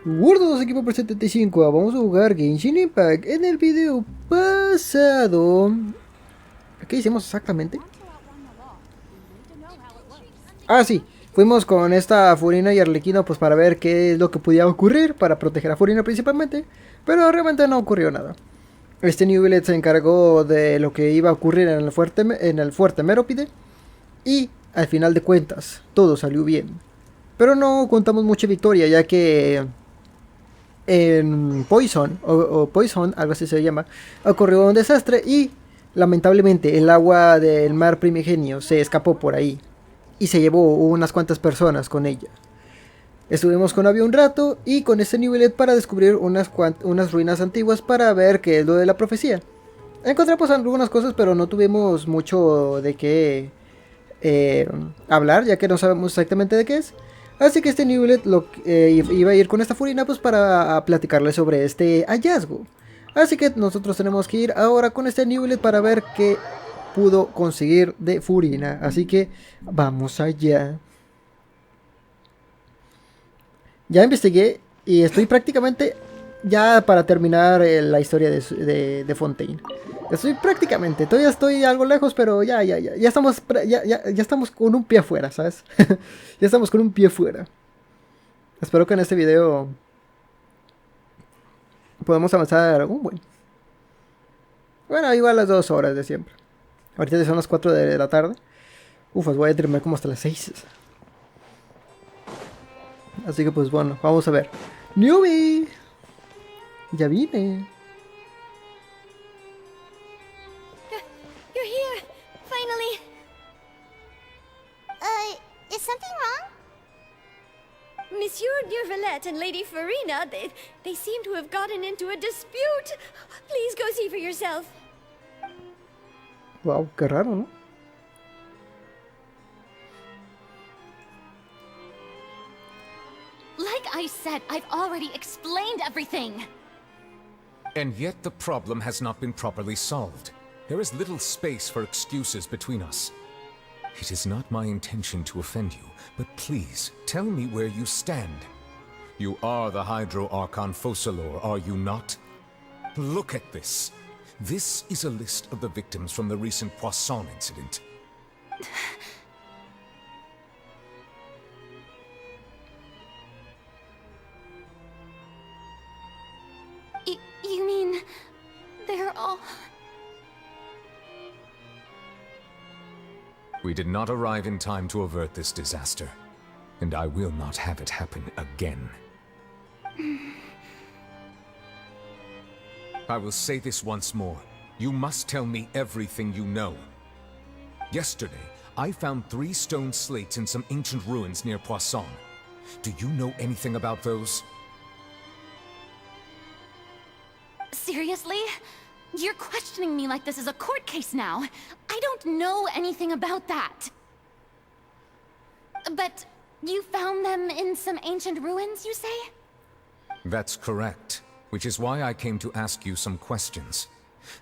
Hola, todos, aquí por 75. Vamos a jugar Genshin Impact. En el video pasado, ¿qué hicimos exactamente? Ah, sí, fuimos con esta Furina y Arlequino pues para ver qué es lo que podía ocurrir, para proteger a Furina principalmente, pero realmente no ocurrió nada. Este Newbillet se encargó de lo que iba a ocurrir en el fuerte Meropide y al final de cuentas todo salió bien. Pero no contamos mucha victoria, ya que en Poison, o Poison, algo así se llama, ocurrió un desastre y lamentablemente el agua del mar primigenio se escapó por ahí y se llevó unas cuantas personas con ella. Estuvimos con Avio un rato y con este nivelet para descubrir unas ruinas antiguas para ver qué es lo de la profecía. Encontramos algunas cosas, pero no tuvimos mucho de qué hablar, ya que no sabemos exactamente de qué es. Así que este Newlet iba a ir con esta Furina pues para platicarle sobre este hallazgo. Así que nosotros tenemos que ir ahora con este Newlet para ver qué pudo conseguir de Furina. Así que vamos allá. Ya investigué y estoy prácticamente ya para terminar la historia de Fontaine. Estoy prácticamente, todavía estoy algo lejos, pero ya estamos, ya estamos con un pie afuera, ¿sabes? Ya estamos con un pie fuera. Espero que en este video podamos avanzar un buen. Bueno, igual las 2 horas de siempre. Ahorita ya son las 4 de la tarde. Ufas, voy a terminar como hasta las 6. Así que pues bueno, vamos a ver. ¡Newbie! Ya vine. You're here! Finally! Is something wrong? Monsieur Neuvillette and Lady Farina, they seem to have gotten into a dispute. Please go see for yourself. Wow, qué raro, ¿no? Like I said, I've already explained everything. And yet the problem has not been properly solved. There is little space for excuses between us. It is not my intention to offend you, but please, tell me where you stand. You are the Hydro Archon Focalor, are you not? Look at this. This is a list of the victims from the recent Poisson incident. You mean... they're all... We did not arrive in time to avert this disaster, and I will not have it happen again. I will say this once more. You must tell me everything you know. Yesterday, I found 3 stone slates in some ancient ruins near Poisson. Do you know anything about those? Seriously? You're questioning me like this is a court case now. I don't know anything about that. But you found them in some ancient ruins, you say? That's correct, which is why I came to ask you some questions.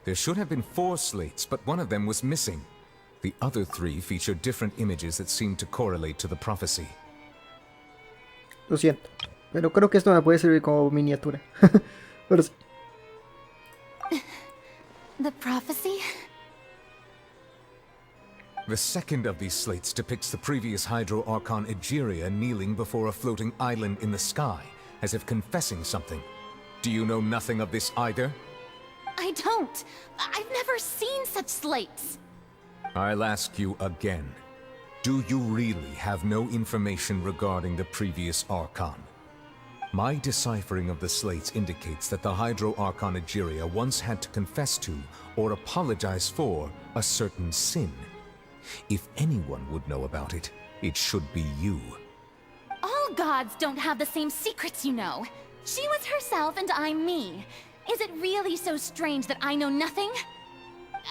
There should have been 4 slates, but one of them was missing. The other 3 feature different images that seem to correlate to the prophecy. Lo siento, pero creo que esto me puede servir como miniatura. Pero sí. The prophecy? The second of these slates depicts the previous Hydro Archon Egeria kneeling before a floating island in the sky, as if confessing something. Do you know nothing of this either? I don't. I've never seen such slates. I'll ask you again. Do you really have no information regarding the previous Archon? My deciphering of the slates indicates that the Hydro Archon Egeria once had to confess to, or apologize for, a certain sin. If anyone would know about it, it should be you. All gods don't have the same secrets, you know. She was herself and I'm me. Is it really so strange that I know nothing?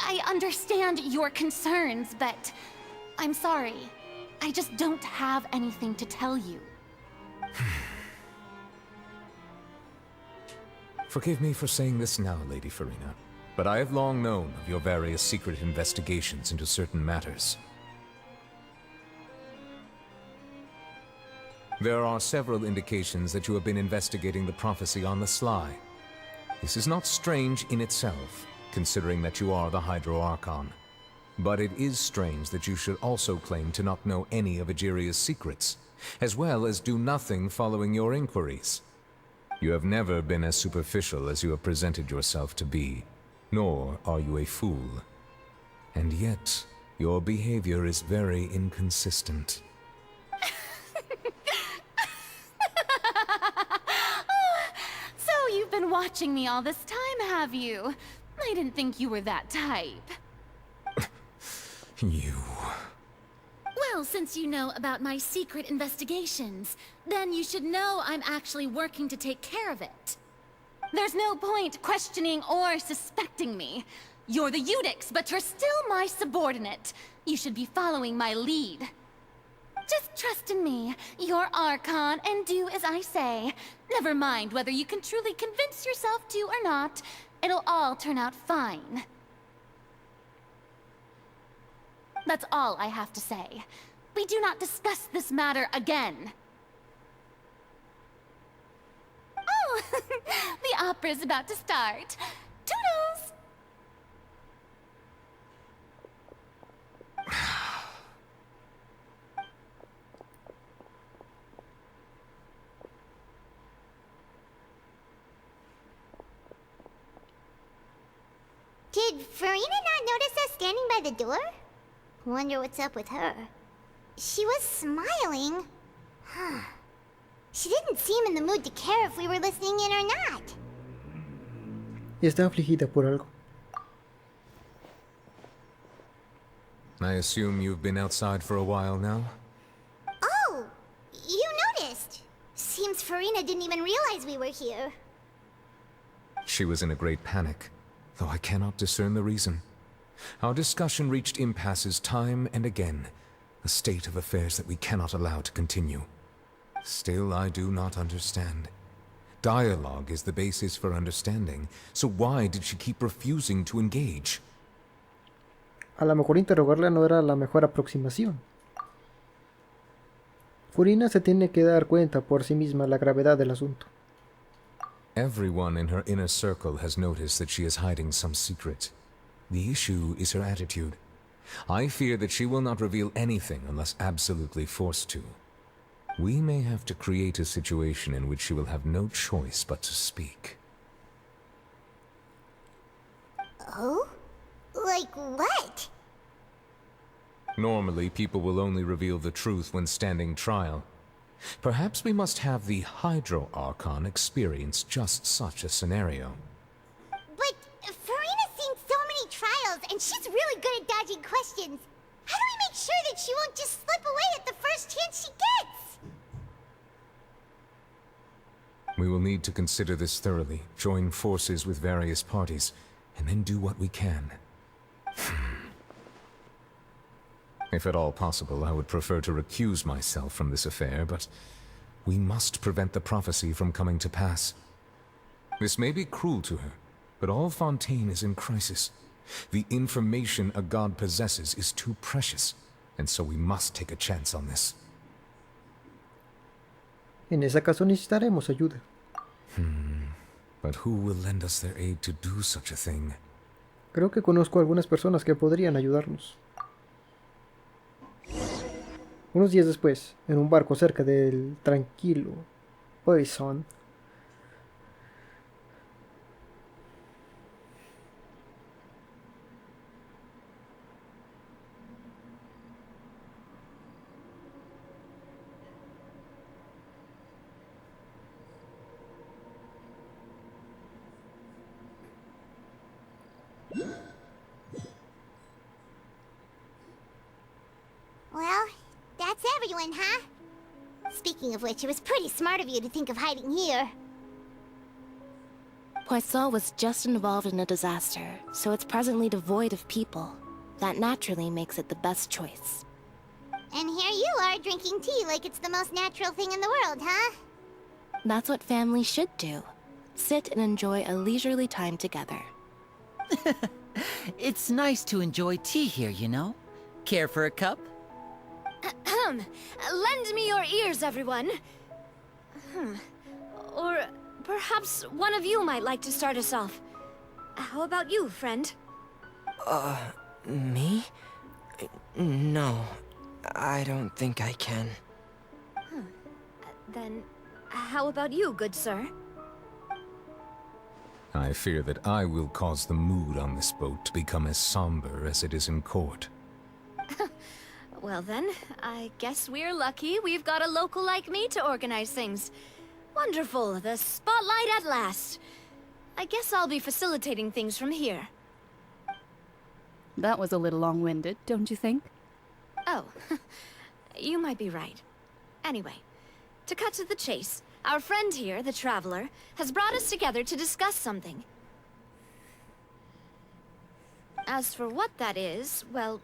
I understand your concerns, but I'm sorry. I just don't have anything to tell you. Forgive me for saying this now, Lady Furina, but I have long known of your various secret investigations into certain matters. There are several indications that you have been investigating the prophecy on the sly. This is not strange in itself, considering that you are the Hydro Archon. But it is strange that you should also claim to not know any of Egeria's secrets, as well as do nothing following your inquiries. You have never been as superficial as you have presented yourself to be, nor are you a fool. And yet, your behavior is very inconsistent. So you've been watching me all this time, have you? I didn't think you were that type. You... Well, since you know about my secret investigations, then you should know I'm actually working to take care of it. There's no point questioning or suspecting me. You're the Eudix, but you're still my subordinate. You should be following my lead. Just trust in me, you're Archon, and do as I say. Never mind whether you can truly convince yourself to or not. It'll all turn out fine. That's all I have to say. We do not discuss this matter again. Oh, the opera's about to start. Toodles! Did Furina not notice us standing by the door? Wonder what's up with her. She was smiling. Huh. She didn't seem in the mood to care if we were listening in or not. Está afligida por algo. I assume you've been outside for a while now? Oh, you noticed. Seems Furina didn't even realize we were here. She was in a great panic, though I cannot discern the reason. Our discussion reached impasses time and again, a state of affairs that we cannot allow to continue. Still, I do not understand. Dialogue is the basis for understanding, so why did she keep refusing to engage? A lo mejor interrogarla no era la mejor aproximación. Furina se tiene que dar cuenta por sí misma la gravedad del asunto. Everyone in her inner circle has noticed that she is hiding some secret. The issue is her attitude. I fear that she will not reveal anything unless absolutely forced to. We may have to create a situation in which she will have no choice but to speak. Oh? Like what? Normally, people will only reveal the truth when standing trial. Perhaps we must have the Hydro Archon experience just such a scenario. But Furina's seen so many trials, and she's really good at dodging questions. How do we make sure that she won't just slip away at the first chance she gets? We will need to consider this thoroughly, join forces with various parties, and then do what we can. If at all possible, I would prefer to recuse myself from this affair, but we must prevent the prophecy from coming to pass. This may be cruel to her, but all Fontaine is in crisis. The information a god possesses is too precious, and so we must take a chance on this. En ese caso necesitaremos ayuda. But who will lend us their aid to do such a thing? Creo que conozco algunas personas que podrían ayudarnos. Unos días después, en un barco cerca del tranquilo Poison, Well, that's everyone, huh? Speaking of which, it was pretty smart of you to think of hiding here. Poisson was just involved in a disaster, so it's presently devoid of people. That naturally makes it the best choice. And here you are drinking tea like it's the most natural thing in the world, huh? That's what family should do. Sit and enjoy a leisurely time together. It's nice to enjoy tea here, you know? Care for a cup? Lend me your ears, everyone. Or perhaps one of you might like to start us off. How about you, friend? Me? No, I don't think I can. Then, how about you, good sir? I fear that I will cause the mood on this boat to become as somber as it is in court. Well then, I guess we're lucky we've got a local like me to organize things. Wonderful, the spotlight at last. I guess I'll be facilitating things from here. That was a little long-winded, don't you think? Oh, you might be right. Anyway, to cut to the chase, our friend here, the Traveler, has brought us together to discuss something. As for what that is, well,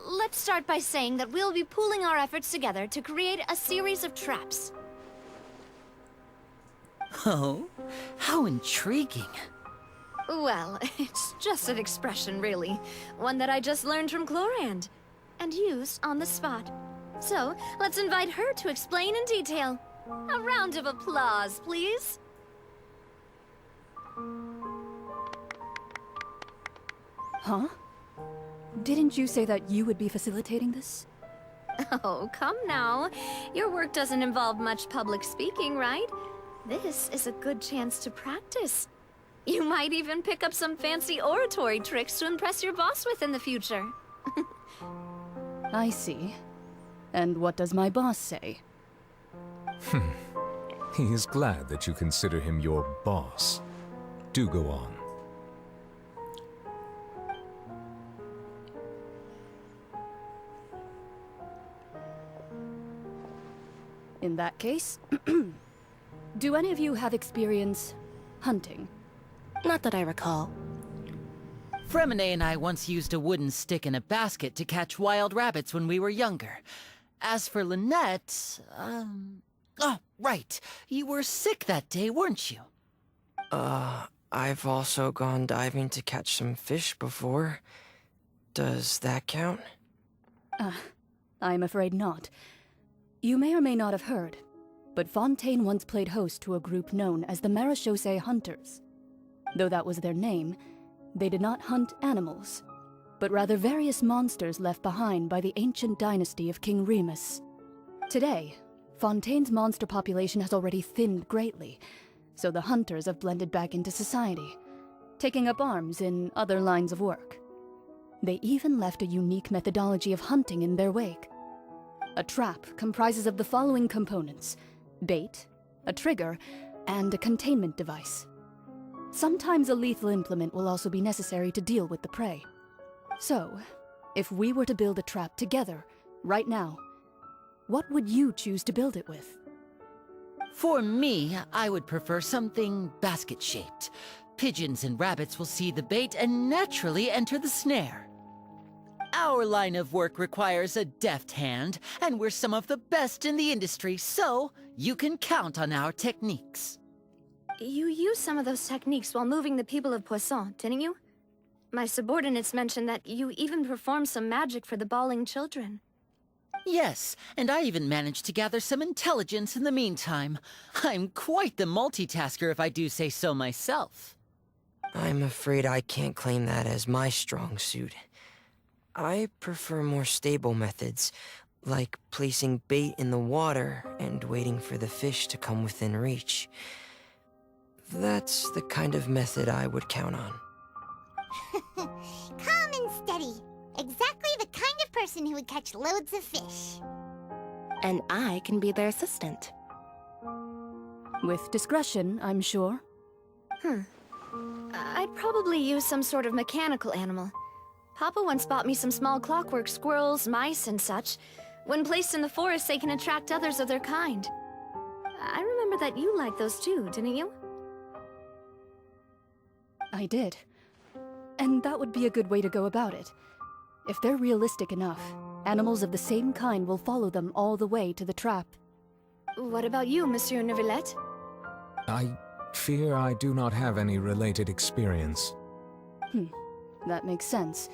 let's start by saying that we'll be pooling our efforts together to create a series of traps. Oh, how intriguing. Well, it's just an expression, really. One that I just learned from Chlorand, and used on the spot. So, let's invite her to explain in detail. A round of applause, please. Huh? Didn't you say that you would be facilitating this? Oh, come now. Your work doesn't involve much public speaking, right? This is a good chance to practice. You might even pick up some fancy oratory tricks to impress your boss with in the future. I see. And what does my boss say? He is glad that you consider him your boss. Do go on. In that case, do any of you have experience hunting? Not that I recall. Fremine and I once used a wooden stick in a basket to catch wild rabbits when we were younger. As for Lynette, oh, right. You were sick that day, weren't you? I've also gone diving to catch some fish before. Does that count? I'm afraid not. You may or may not have heard, but Fontaine once played host to a group known as the Marechaussee Hunters. Though that was their name, they did not hunt animals, but rather various monsters left behind by the ancient dynasty of King Remus. Today, Fontaine's monster population has already thinned greatly, so the hunters have blended back into society, taking up arms in other lines of work. They even left a unique methodology of hunting in their wake. A trap comprises of the following components: bait, a trigger, and a containment device. Sometimes a lethal implement will also be necessary to deal with the prey. So, if we were to build a trap together, right now, what would you choose to build it with? For me, I would prefer something basket-shaped. Pigeons and rabbits will see the bait and naturally enter the snare. Our line of work requires a deft hand, and we're some of the best in the industry, so you can count on our techniques. You used some of those techniques while moving the people of Poisson, didn't you? My subordinates mentioned that you even performed some magic for the bawling children. Yes, and I even managed to gather some intelligence in the meantime. I'm quite the multitasker if I do say so myself. I'm afraid I can't claim that as my strong suit. I prefer more stable methods, like placing bait in the water and waiting for the fish to come within reach. That's the kind of method I would count on. Calm and steady. Exactly the kind of person who would catch loads of fish. And I can be their assistant. With discretion, I'm sure. I'd probably use some sort of mechanical animal. Papa once bought me some small clockwork squirrels, mice, and such. When placed in the forest, they can attract others of their kind. I remember that you liked those too, didn't you? I did. And that would be a good way to go about it. If they're realistic enough, animals of the same kind will follow them all the way to the trap. What about you, Monsieur Neuvillette? I fear I do not have any related experience. That makes sense.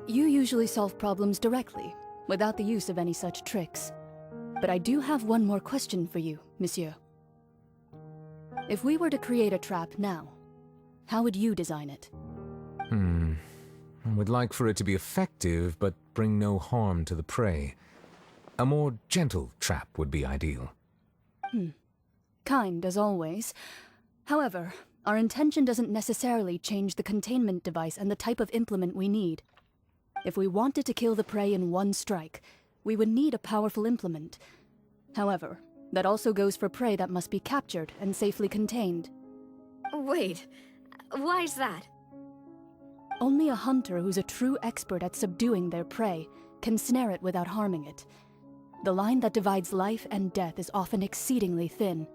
You usually solve problems directly, without the use of any such tricks. But I do have one more question for you, monsieur. If we were to create a trap now, how would you design it? I would like for it to be effective, but bring no harm to the prey. A more gentle trap would be ideal. Kind, as always. However, our intention doesn't necessarily change the containment device and the type of implement we need. If we wanted to kill the prey in one strike, we would need a powerful implement. However, that also goes for prey that must be captured and safely contained. Wait, why's that? Only a hunter who's a true expert at subduing their prey can snare it without harming it. The line that divides life and death is often exceedingly thin.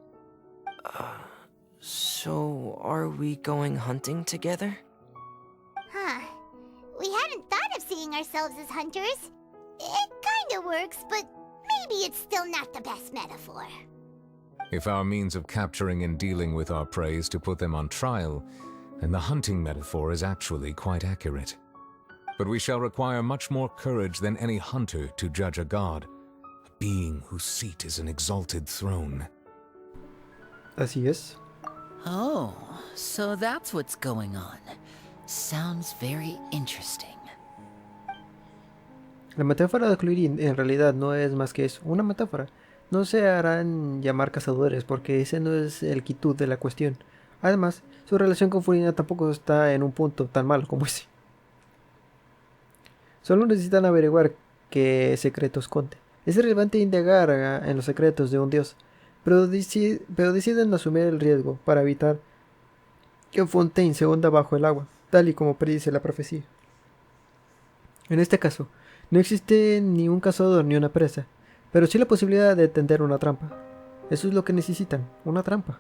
So are we going hunting together? Huh. We hadn't thought of seeing ourselves as hunters. It kinda works, but maybe it's still not the best metaphor. If our means of capturing and dealing with our prey is to put them on trial, then the hunting metaphor is actually quite accurate. But we shall require much more courage than any hunter to judge a god, a being whose seat is an exalted throne. Así es. Oh, so that's what's going on. Sounds very interesting. La metáfora de Clurin en realidad no es más que eso, una metáfora. No se harán llamar cazadores porque ese no es el quitud de la cuestión. Además, su relación con Furina tampoco está en un punto tan malo como ese. Solo necesitan averiguar qué secreto esconde. Es relevante indagar en los secretos de un dios, pero deciden asumir el riesgo para evitar que Fontaine se hunda bajo el agua, tal y como predice la profecía. En este caso, no existe ni un cazador ni una presa, pero sí la posibilidad de tender una trampa. Eso es lo que necesitan, una trampa.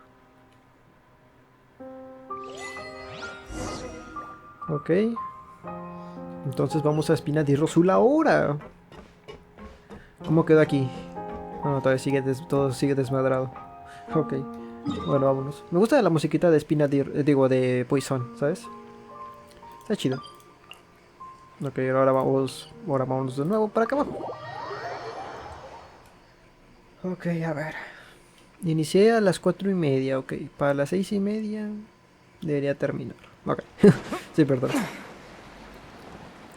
Ok. Entonces vamos a Espina di Rosula ahora. ¿Cómo quedó aquí? No, todavía sigue todo sigue desmadrado. Ok. Bueno, vámonos. Me gusta la musiquita de Espina de Poison, ¿sabes? Está chido. Ok, ahora vámonos de nuevo para acá abajo. Ok, a ver. Inicié a las 4:30, ok. Para las 6:30 debería terminar. Ok. Sí, perdón.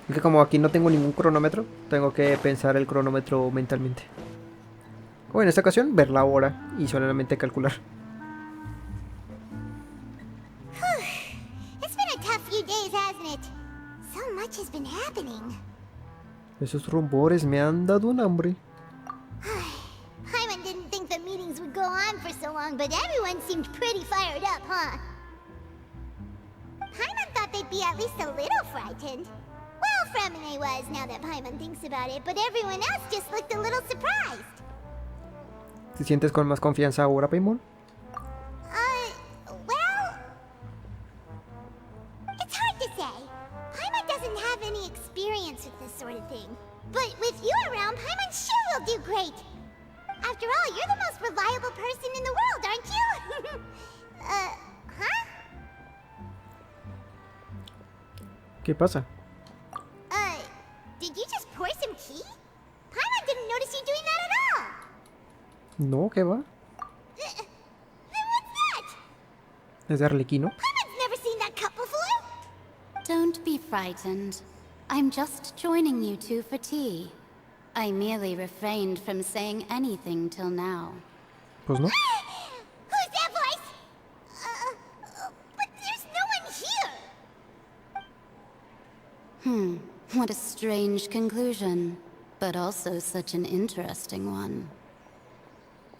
Es que como aquí no tengo ningún cronómetro, tengo que pensar el cronómetro mentalmente. O en esta ocasión, ver la hora y solamente calcular. It's been a tough few days, hasn't it? So much has been happening. Esos rumores me han dado un hambre. Hyman didn't think the meetings would go on for so long, but everyone seemed pretty fired up, huh? Hyman thought they'd be at least a little frightened. Well, Fremine was, now that Hyman thinks about it, but everyone else just looked a little surprised. ¿Te sientes con más confianza ahora, Paimon? Well... It's hard to say. Hyman doesn't have any experience with this sort of thing. But with you around, Hyman sure will do great. After all, you're the most reliable person in the world, aren't you? Huh? ¿Qué pasa? Did you just pour some tea? Paimon didn't notice you doing that at all. No, ¿qué va? Then what's that? ¿Es de Arlequino? Paimon's never seen that cup before. Don't be frightened. I'm just joining you two for tea. I merely refrained from saying anything till now. Pues no. Who's that voice? But there's no one here. What a strange conclusion, but also such an interesting one.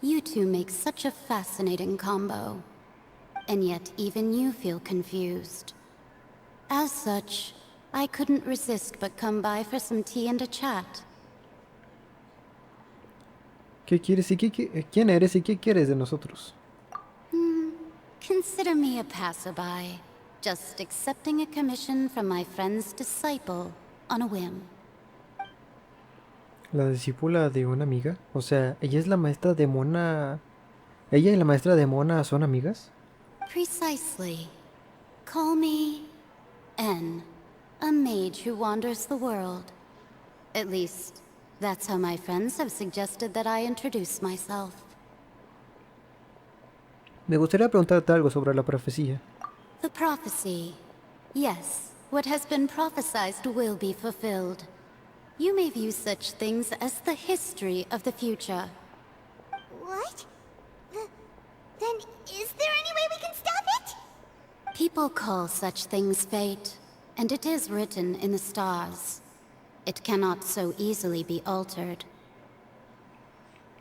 You two make such a fascinating combo, and yet even you feel confused. As such, I couldn't resist but come by for some tea and a chat. ¿Qué quieres y quién eres y qué quieres de nosotros? Consider me a passerby, just accepting a commission from my friend's disciple on a whim. ¿La discípula de una amiga? O sea, ella es la maestra de Mona... ¿Ella y la maestra de Mona son amigas? Precisely. Call me N, a mage who wanders the world. At least, That's how my friends have suggested that I introduce myself. Me gustaría preguntarte algo sobre la profecía. The prophecy. Yes, what has been prophesied will be fulfilled. You may view such things as the history of the future. What? Then is there any way we can stop it? People call such things fate, and it is written in the stars. It cannot so easily be altered.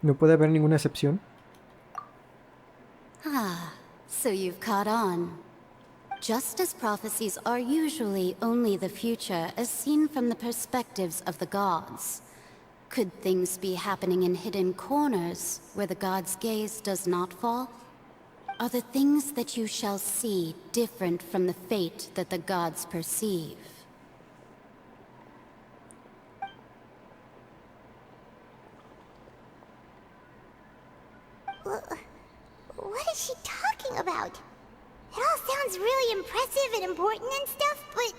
¿No puede haber ninguna excepción? Ah, so you've caught on. Just as prophecies are usually only the future as seen from the perspectives of the gods, could things be happening in hidden corners where the gods' gaze does not fall? Are the things that you shall see different from the fate that the gods perceive? What is she talking about? It all sounds really impressive and important and stuff, but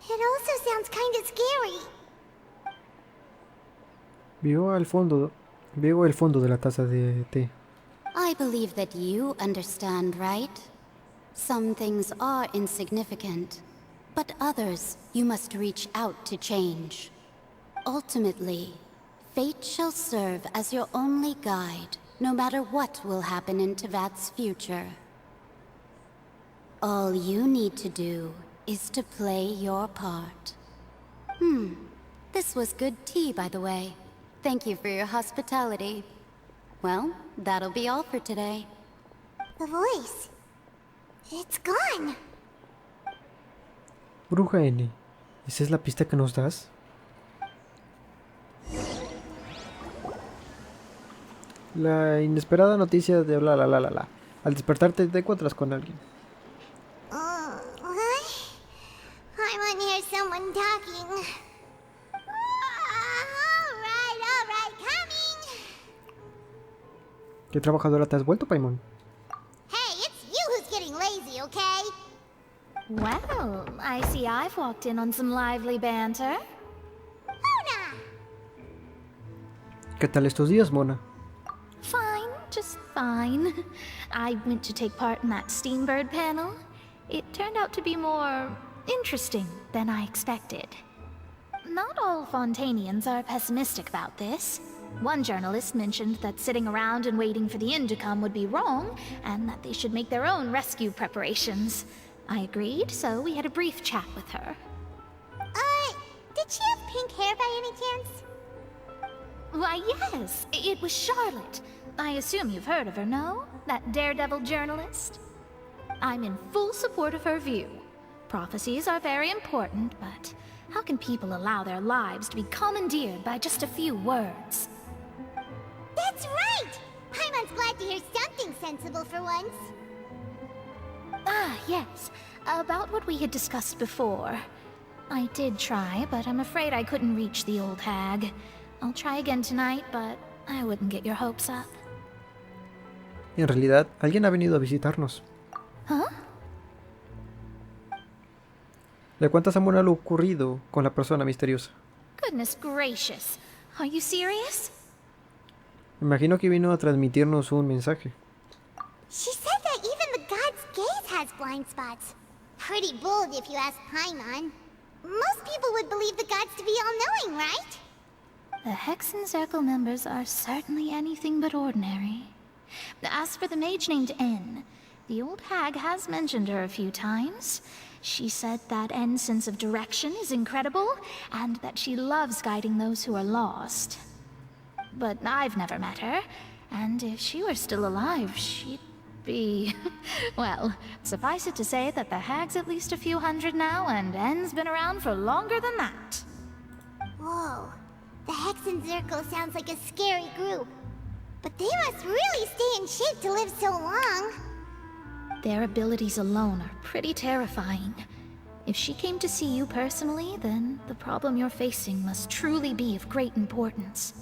it also sounds kind of scary. Veo el fondo de la taza de té. I believe that you understand, right? Some things are insignificant, but others you must reach out to change. Ultimately, fate shall serve as your only guide, no matter what will happen in Tevat's future. All you need to do is to play your part. This was good tea, by the way. Thank you for your hospitality. Well, that'll be all for today. The voice. It's gone. Bruja N, ¿esa es la pista que nos das? La inesperada noticia de la. Al despertarte te encuentras con alguien. What? I want to hear someone talking. Alright, coming. ¿Qué trabajadora te has vuelto, Paimon? Hey, it's you who's getting lazy, okay? Well, I see I've walked in on some lively banter. Hola! ¿Qué tal estos días, Mona? Fine, just fine. I went to take part in that Steambird panel. It turned out to be more interesting than I expected. Not all Fontainians are pessimistic about this. One journalist mentioned that sitting around and waiting for the end to come would be wrong, and that they should make their own rescue preparations. I agreed, so we had a brief chat with her. Did she have pink hair by any chance? Why, yes, it was Charlotte. I assume you've heard of her, no? That daredevil journalist? I'm in full support of her view. Prophecies are very important, but how can people allow their lives to be commandeered by just a few words? That's right! Paimon's glad to hear something sensible for once. Ah, yes. About what we had discussed before. I did try, but I'm afraid I couldn't reach the old hag. I'll try again tonight, but I wouldn't get your hopes up. En realidad, alguien ha venido a visitarnos. Huh? Le cuentas a Mona lo ocurrido con la persona misteriosa. Goodness gracious. Are you serious? Me imagino que vino a transmitirnos un mensaje. She said that even the god's gaze has blind spots. Pretty bold if you ask Paimon. Most people would believe the gods to be all-knowing, right? The Hexen Circle members are certainly anything but ordinary. As for the mage named N, the old hag has mentioned her a few times. She said that N's sense of direction is incredible, and that she loves guiding those who are lost. But I've never met her, and if she were still alive, she'd be... well, suffice it to say that the hag's at least a few hundred now, and N's been around for longer than that. Whoa. The Hexen Circle sounds like a scary group. But they must really stay in shape to live so long. Their abilities alone are pretty terrifying. If she came to see you personally, then the problem you're facing must truly be of great importance.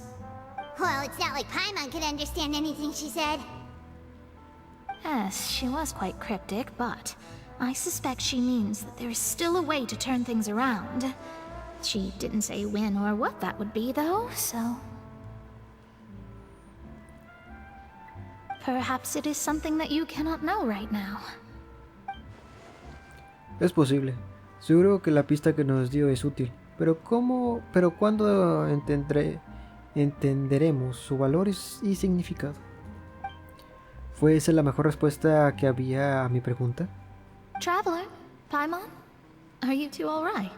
Well, it's not like Paimon could understand anything she said. Yes, she was quite cryptic, but I suspect she means that there is still a way to turn things around. She didn't say when or what that would be, though, so... Perhaps it is something that you cannot know right now. Es posible. Seguro que la pista que nos dio es útil. Pero ¿cuándo entenderemos su valor y significado? ¿Fue esa la mejor respuesta que había a mi pregunta? Traveler, Paimon, are you two all right?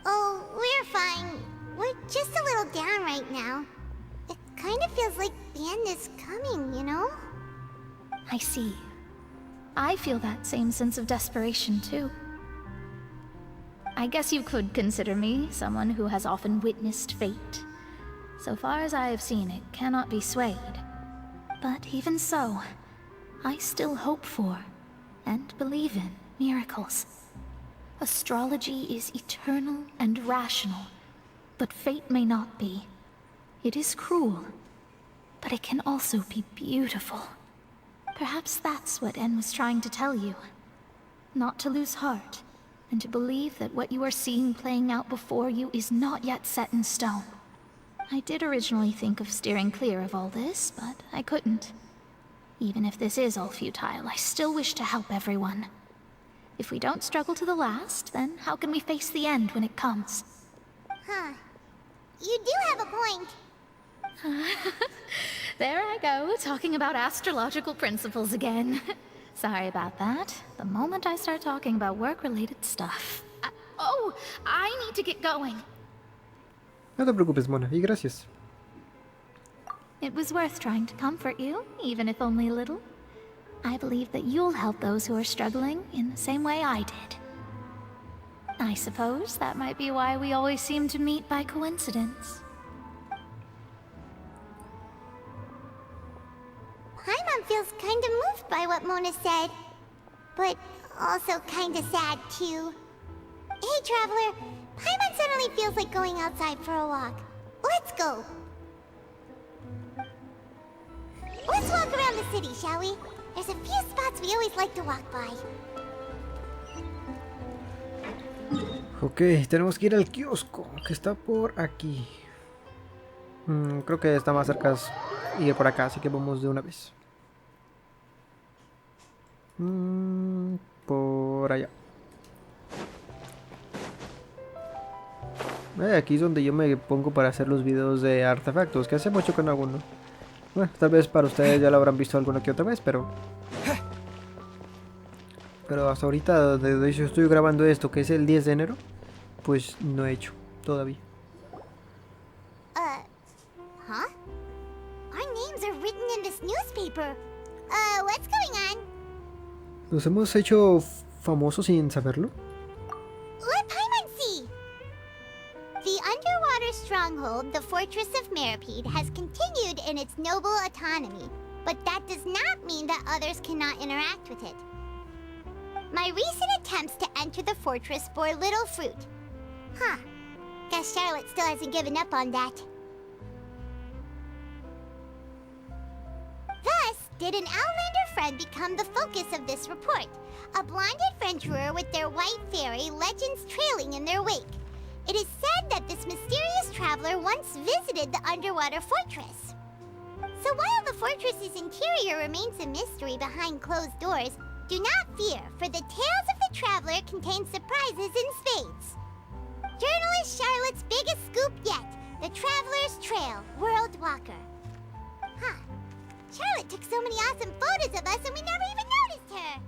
Oh, we're fine. We're just a little down right now. It kind of feels like the end is coming, you know? I see. I feel that same sense of desperation, too. I guess you could consider me someone who has often witnessed fate. So far as I have seen, it cannot be swayed. But even so, I still hope for, and believe in, miracles. Astrology is eternal and rational, but fate may not be. It is cruel, but it can also be beautiful. Perhaps that's what En was trying to tell you. Not to lose heart, and to believe that what you are seeing playing out before you is not yet set in stone. I did originally think of steering clear of all this, but I couldn't. Even if this is all futile, I still wish to help everyone. If we don't struggle to the last, then how can we face the end when it comes? Huh. You do have a point. There I go, talking about astrological principles again. Sorry about that. The moment I start talking about work-related stuff... I need to get going. No te preocupes, Mona, y gracias. It was worth trying to comfort you, even if only a little. I believe that you'll help those who are struggling in the same way I did. I suppose that might be why we always seem to meet by coincidence. Paimon feels kind of moved by what Mona said. But also kind of sad, too. Hey, Traveler. Paimon suddenly feels like going outside for a walk. Let's go. Let's walk around the city, shall we? There's a few spots we always like to walk by. Ok, tenemos que ir al kiosco, que está por aquí. Creo que está más cerca ir por acá, así que vamos de una vez. Por allá. Aquí es donde yo me pongo para hacer los videos de artefactos, que hace mucho que no hago uno. Bueno, tal vez para ustedes ya lo habrán visto alguna que otra vez, pero hasta ahorita, desde yo estoy grabando esto, que es el 10 de enero, pues no he hecho todavía. Huh? Our names are written in this newspaper. What's going on? ¿Nos hemos hecho famosos sin saberlo? Let Paimon see! The underwater stronghold, the Fortress of Meripede, has continued in its noble autonomy, but that does not mean that others cannot interact with it. My recent attempts to enter the fortress bore little fruit. Huh. Guess Charlotte still hasn't given up on that. Thus, did an Outlander friend become the focus of this report. A blonde adventurer with their white fairy, legends trailing in their wake. It is said that this mysterious traveler once visited the underwater fortress. So while the fortress's interior remains a mystery behind closed doors, do not fear, for the tales of the traveler contain surprises in spades. Journalist Charlotte's biggest scoop yet, the Traveler's Trail, World Walker. Huh. Charlotte took so many awesome photos of us and we never even noticed her.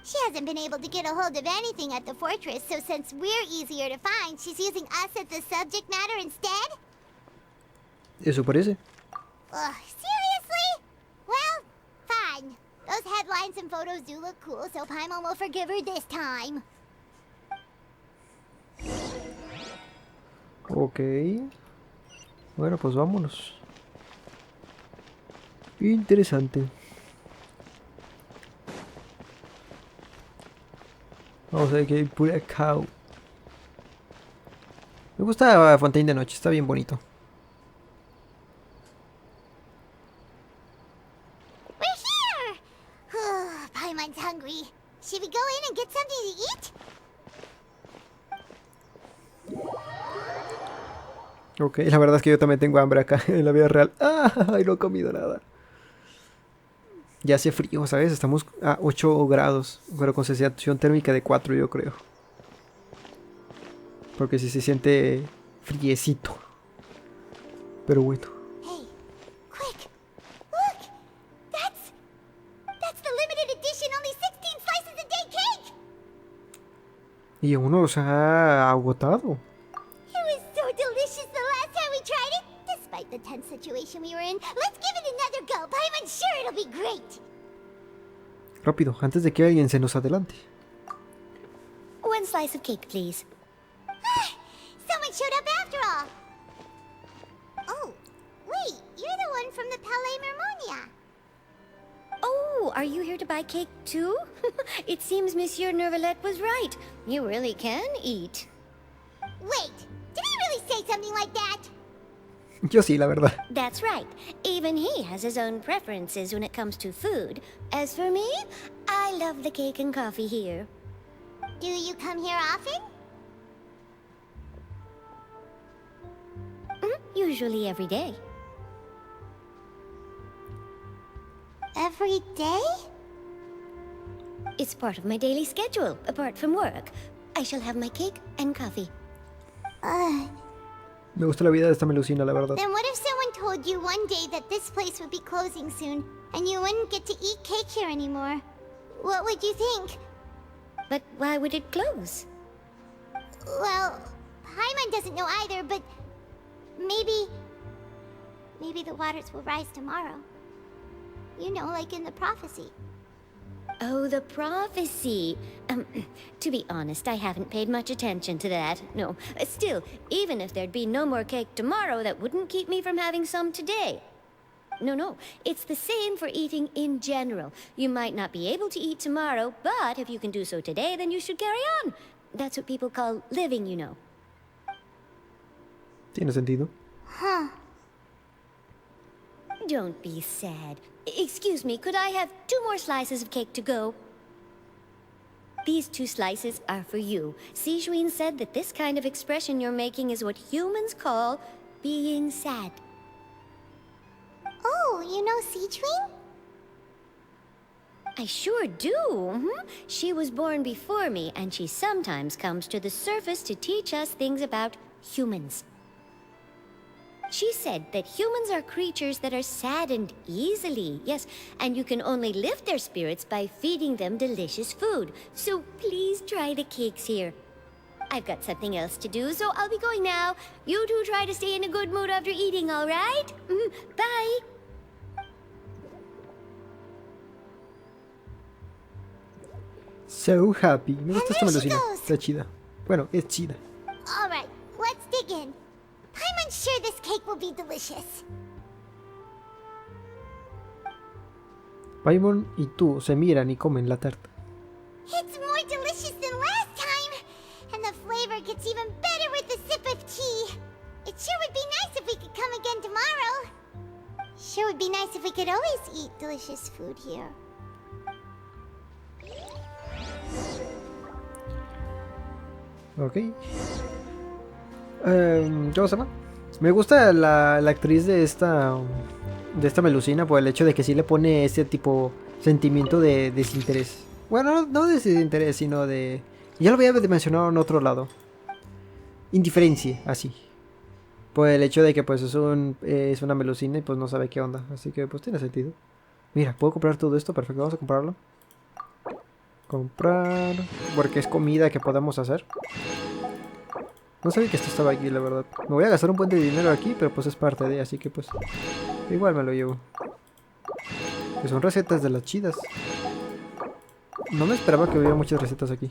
She hasn't been able to get a hold of anything at the fortress, so since we're easier to find, she's using us as the subject matter instead? Eso parece. Seriously? Well, fine. Those headlines and photos do look cool, so Paimon will forgive her this time. Ok. Bueno, pues vámonos. Interesante. Vamos a ver que hay por acá. Me gusta Fontaine de noche, está bien bonito. We're here! Paimon's hungry. Should we go in and get something to eat? Ok, la verdad es que yo también tengo hambre acá en la vida real. ¡Ay, no he comido nada! Ya hace frío, ¿sabes? Estamos a 8 grados, pero con sensación térmica de 4, yo creo. Porque sí se siente friecito. Pero bueno. Hey, quick! Look! That's the limited edition only 16 slices a day cake! Y uno los ha agotado. It was so delicious the last time we tried it. Despite the tense situation we were in, let's give it another go. I'm sure it'll be great. Rápido, antes de que alguien se nos adelante. One slice of cake, please. Someone showed up after all. Oh, wait, you're the one from the Palais Mermonia. Oh, are you here to buy cake too? It seems Monsieur Nervalette was right. You really can eat. Wait, did he really say something like that? Yo sí, la verdad. That's right. Even he has his own preferences when it comes to food. As for me, I love the cake and coffee here. Do you come here often? Usually every day. Every day? It's part of my daily schedule, apart from work. I shall have my cake and coffee. Me gusta la vida de esta melusina, la verdad. Then what if someone told you one day that this place would be closing soon, and you wouldn't get to eat cake here anymore? What would you think? But why would it close? Well, Paimon doesn't know either, but maybe the waters will rise tomorrow. You know, like in the prophecy. Oh, the prophecy. To be honest, I haven't paid much attention to that. No, still, even if there'd be no more cake tomorrow, that wouldn't keep me from having some today. No, it's the same for eating in general. You might not be able to eat tomorrow, but if you can do so today, then you should carry on. That's what people call living, you know. Tiene sentido. Huh. Don't be sad. Excuse me, could I have 2 more slices of cake to go? These 2 slices are for you. Sijuin said that this kind of expression you're making is what humans call being sad. Oh, you know Sijuin? I sure do. She was born before me, and she sometimes comes to the surface to teach us things about humans. She said that humans are creatures that are saddened easily, yes, and you can only lift their spirits by feeding them delicious food. So please try the cakes here. I've got something else to do, so I'll be going now. You two try to stay in a good mood after eating, all right? Bye. So happy. Me gusta esta melusina. Está chida. Bueno, es chida. All right, let's dig in. I'm sure this cake will be delicious. Paimon y tú se miran y comen la tarta. It's more delicious than last time, and the flavor gets even better with a sip of tea. It sure would be nice if we could come again tomorrow. Sure would be nice if we could always eat delicious food here. Ok. ¿Cómo se llama? Me gusta la actriz de esta melusina por el hecho de que sí le pone ese tipo sentimiento de desinterés. Bueno, no de desinterés, sino de... Ya lo había mencionado en otro lado. Indiferencia, así. Por el hecho de que pues es una melusina y pues no sabe qué onda. Así que pues tiene sentido. Mira, ¿puedo comprar todo esto? Perfecto, vamos a comprarlo. Comprar... Porque es comida que podemos hacer. No sabía que esto estaba aquí, la verdad. Me voy a gastar un buen de dinero aquí, pero pues es parte de, así que pues... Igual me lo llevo. Que son recetas de las chidas. No me esperaba que hubiera muchas recetas aquí.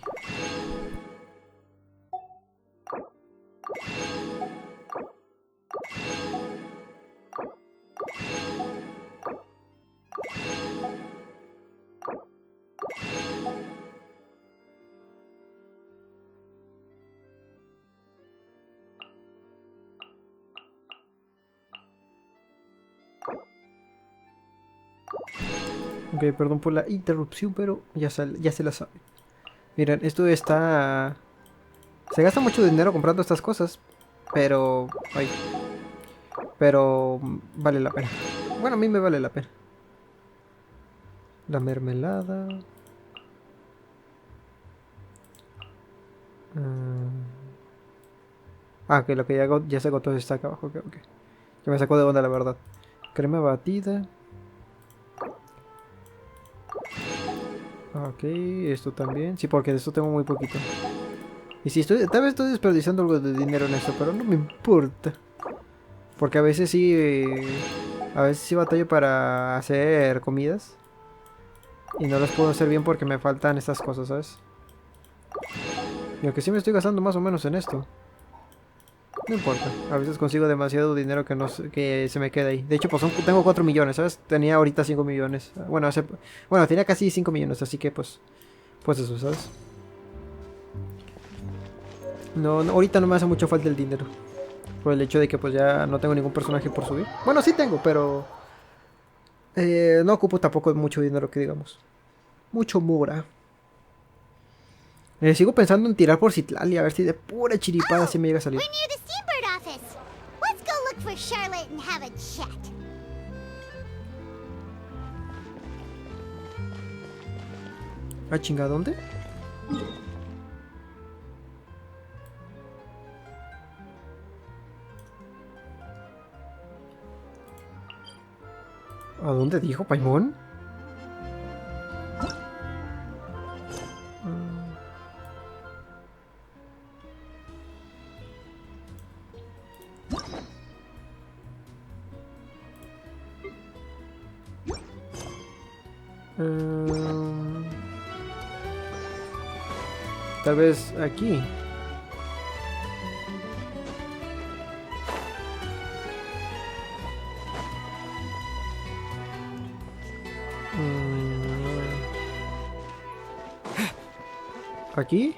Ok, perdón por la interrupción, pero ya se la sabe. Miren, esto está... Se gasta mucho dinero comprando estas cosas, pero... Ay, Pero vale la pena. Bueno, a mí me vale la pena. La mermelada. Que lo que ya se agotó está acá abajo. Ok. Que me sacó de onda, la verdad. Crema batida. Ok, esto también. Sí, porque de esto tengo muy poquito. Y sí, tal vez estoy desperdiciando algo de dinero en esto, pero no me importa. Porque a veces sí... a veces sí batallo para hacer comidas. Y no las puedo hacer bien porque me faltan estas cosas, ¿sabes? Y aunque sí me estoy gastando más o menos en esto. No importa, a veces consigo demasiado dinero que se me queda ahí. De hecho, pues tengo 4 millones, ¿sabes? Tenía ahorita 5 millones. Bueno, tenía casi 5 millones, así que pues eso, ¿sabes? No, ahorita no me hace mucho falta el dinero. Por el hecho de que pues ya no tengo ningún personaje por subir. Bueno, sí tengo, pero... no ocupo tampoco mucho dinero, que digamos. Mucho mura. Sigo pensando en tirar por Citlali, a ver si de pura chiripada sí me llega a salir. We're near the Steambird office. Let's go look for Charlotte and have a chat. Chinga, ¿dónde? ¿A dónde dijo Paimon? Tal vez aquí. ¿Aquí?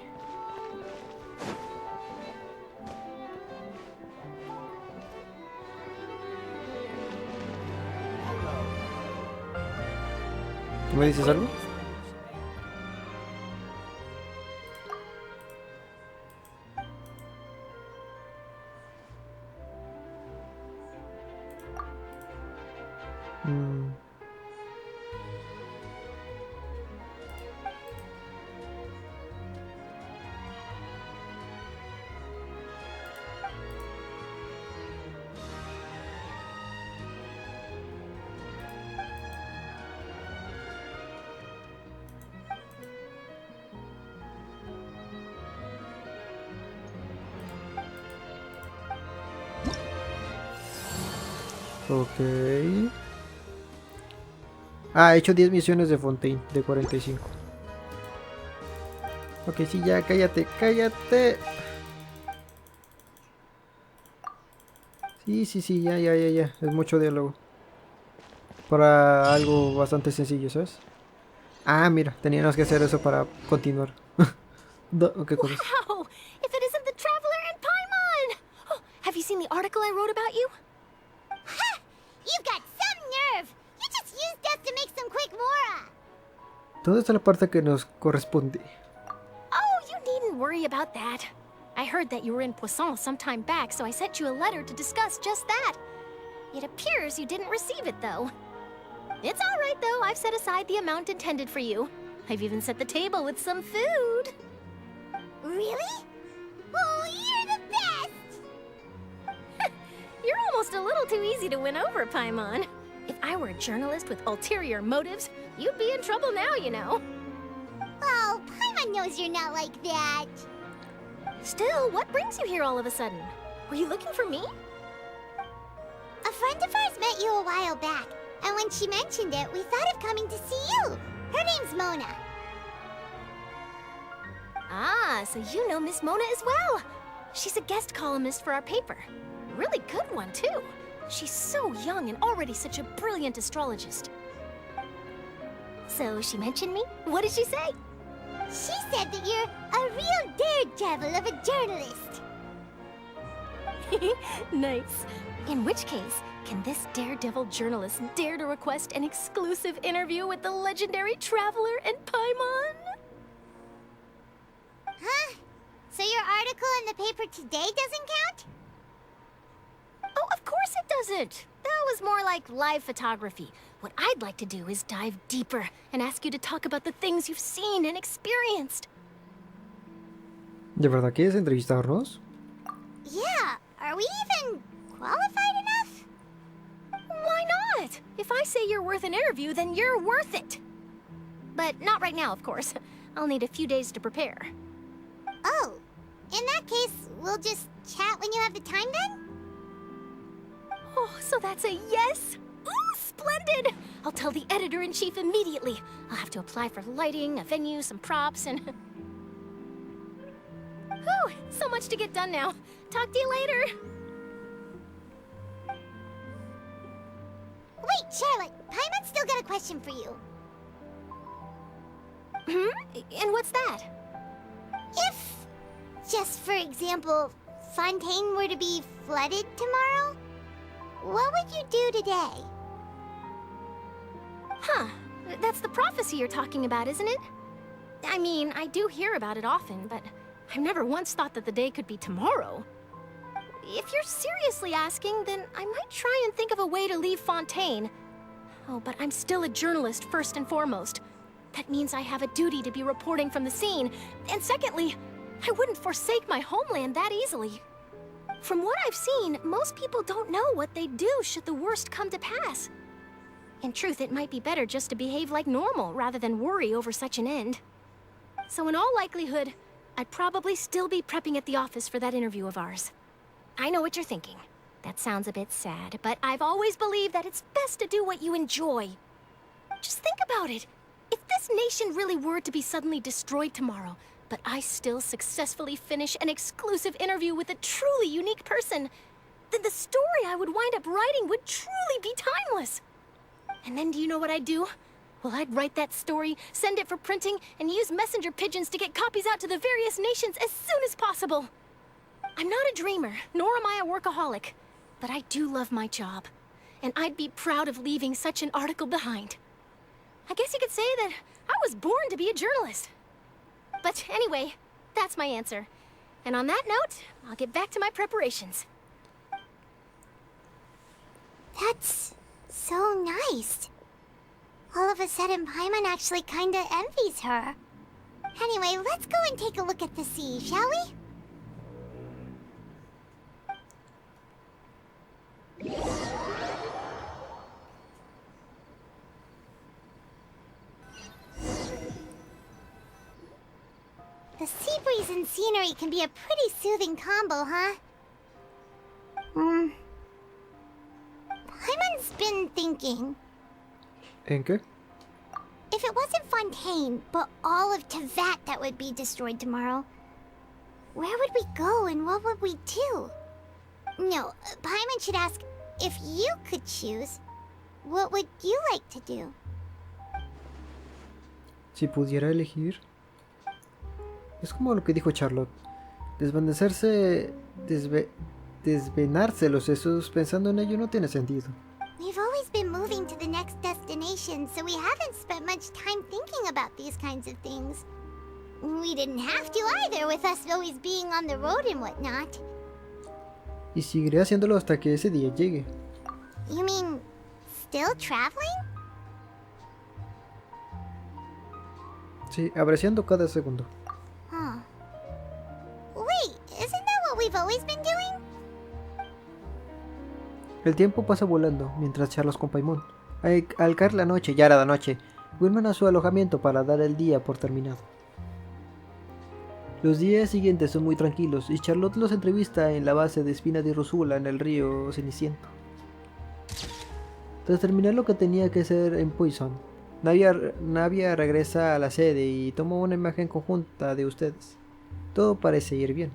¿Tú me dices algo? Ok. He hecho 10 misiones de Fontaine, de 45. Ok, sí, ya, cállate. Sí, ya. Es mucho diálogo. Para algo bastante sencillo, ¿sabes? Mira, teníamos que hacer eso para continuar. ¿Qué cosas? Wow! If it isn't the Traveler and Paimon! Oh, have you seen the article I wrote about you? Ha! You've got some nerve. You just used us to make some quick mora. ¿Dónde está la parte que nos corresponde? Oh, you needn't worry about that. I heard that you were in Poisson some time back, so I sent you a letter to discuss just that. It appears you didn't receive it, though. It's all right, though. I've set aside the amount intended for you. I've even set the table with some food. Really? Oh, you're the best! You're almost a little too easy to win over, Paimon. If I were a journalist with ulterior motives, you'd be in trouble now, you know. Oh, Paimon knows you're not like that. Still, what brings you here all of a sudden? Were you looking for me? A friend of ours met you a while back, and when she mentioned it, we thought of coming to see you. Her name's Mona. Ah, so you know Miss Mona as well. She's a guest columnist for our paper. Really good one, too. She's so young and already such a brilliant astrologist. So she mentioned me? What did she say? She said that you're a real daredevil of a journalist. Nice. In which case, can this daredevil journalist dare to request an exclusive interview with the legendary Traveler and Paimon? Huh? So your article in the paper today doesn't count? Oh, of course it doesn't. That was more like live photography. What I'd like to do is dive deeper and ask you to talk about the things you've seen and experienced. ¿De verdad quieres entrevistarnos? Yeah, are we even qualified enough? Why not? If I say you're worth an interview, then you're worth it. But not right now, of course. I'll need a few days to prepare. Oh, in that case, we'll just chat when you have the time then? Oh, so that's a yes? Ooh, splendid! I'll tell the editor-in-chief immediately. I'll have to apply for lighting, a venue, some props, and... Whew, so much to get done now. Talk to you later. Wait, Charlotte, Paimon's still got a question for you. And what's that? If, just for example, Fontaine were to be flooded tomorrow, what would you do today? Huh. That's the prophecy you're talking about, isn't it? I mean, I do hear about it often, but I've never once thought that the day could be tomorrow. If you're seriously asking, then I might try and think of a way to leave Fontaine. Oh, but I'm still a journalist first and foremost. That means I have a duty to be reporting from the scene. And secondly, I wouldn't forsake my homeland that easily. From what I've seen, most people don't know what they'd do should the worst come to pass. In truth, it might be better just to behave like normal rather than worry over such an end. So in all likelihood, I'd probably still be prepping at the office for that interview of ours. I know what you're thinking. That sounds a bit sad, but I've always believed that it's best to do what you enjoy. Just think about it. If this nation really were to be suddenly destroyed tomorrow, but I still successfully finish an exclusive interview with a truly unique person, then the story I would wind up writing would truly be timeless. And then do you know what I'd do? Well, I'd write that story, send it for printing, and use messenger pigeons to get copies out to the various nations as soon as possible. I'm not a dreamer, nor am I a workaholic, but I do love my job, and I'd be proud of leaving such an article behind. I guess you could say that I was born to be a journalist. But anyway, that's my answer. And on that note, I'll get back to my preparations. That's so nice. All of a sudden, Paimon actually kinda envies her. Anyway, let's go and take a look at the sea, shall we? The sea breeze and scenery can be a pretty soothing combo, huh? Paimon's been thinking. ¿En qué? If it wasn't Fontaine, but all of Tevat that would be destroyed tomorrow, where would we go and what would we do? No, Paimon should ask, if you could choose, what would you like to do? Si pudiera elegir... Es como lo que dijo Charlotte. Desvanecerse... Desvenarse los sesos pensando en ello no tiene sentido. We've always been moving to the next destination, so we haven't spent much time thinking about these kinds of things. We didn't have to either, with us always being on the road and whatnot. Y seguiré haciéndolo hasta que ese día llegue. You mean, still traveling? Sí, apreciando cada segundo. Huh. Wait, isn't that what we've always been doing? El tiempo pasa volando mientras charlas con Paimon. Al caer la noche, ya era de noche, vuelven a su alojamiento para dar el día por terminado. Los días siguientes son muy tranquilos y Charlotte los entrevista en la base de Espina de Rosula en el río Ceniciento. Tras terminar lo que tenía que hacer en Poison, Navia regresa a la sede y toma una imagen conjunta de ustedes. Todo parece ir bien.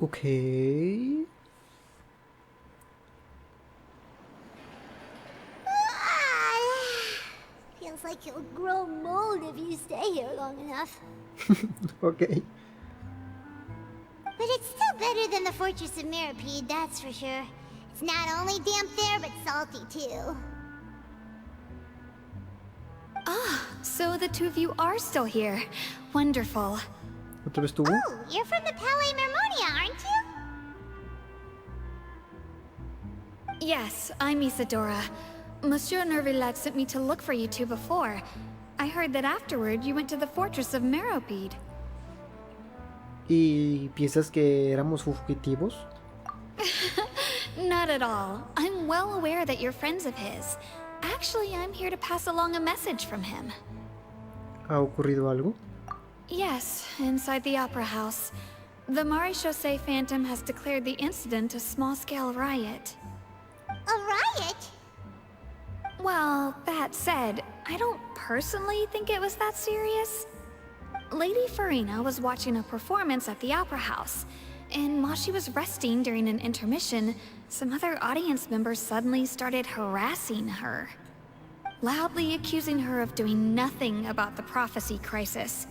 Ok. Feels like you'll grow mold if you stay here long enough. Ok. But it's still better than the Fortress of Mirapede, that's for sure. It's not only damp there, but salty too. Ah, so the two of you are still here. Wonderful. ¿Otra vez tú? Oh, you're from the Palais Mermonia, aren't you? Yes, I'm Isadora. Monsieur Nervillet sent me to look for you two before. I heard that afterward you went to the fortress of Meropide. ¿Y piensas que éramos fugitivos? Not at all. I'm well aware that you're friends of his. Actually, I'm here to pass along a message from him. ¿Ha ocurrido algo? Yes, inside the Opera House. The Maréchaussée Phantom has declared the incident a small-scale riot. A riot? Well, that said, I don't personally think it was that serious. Lady Furina was watching a performance at the Opera House, and while she was resting during an intermission, some other audience members suddenly started harassing her, loudly accusing her of doing nothing about the prophecy crisis.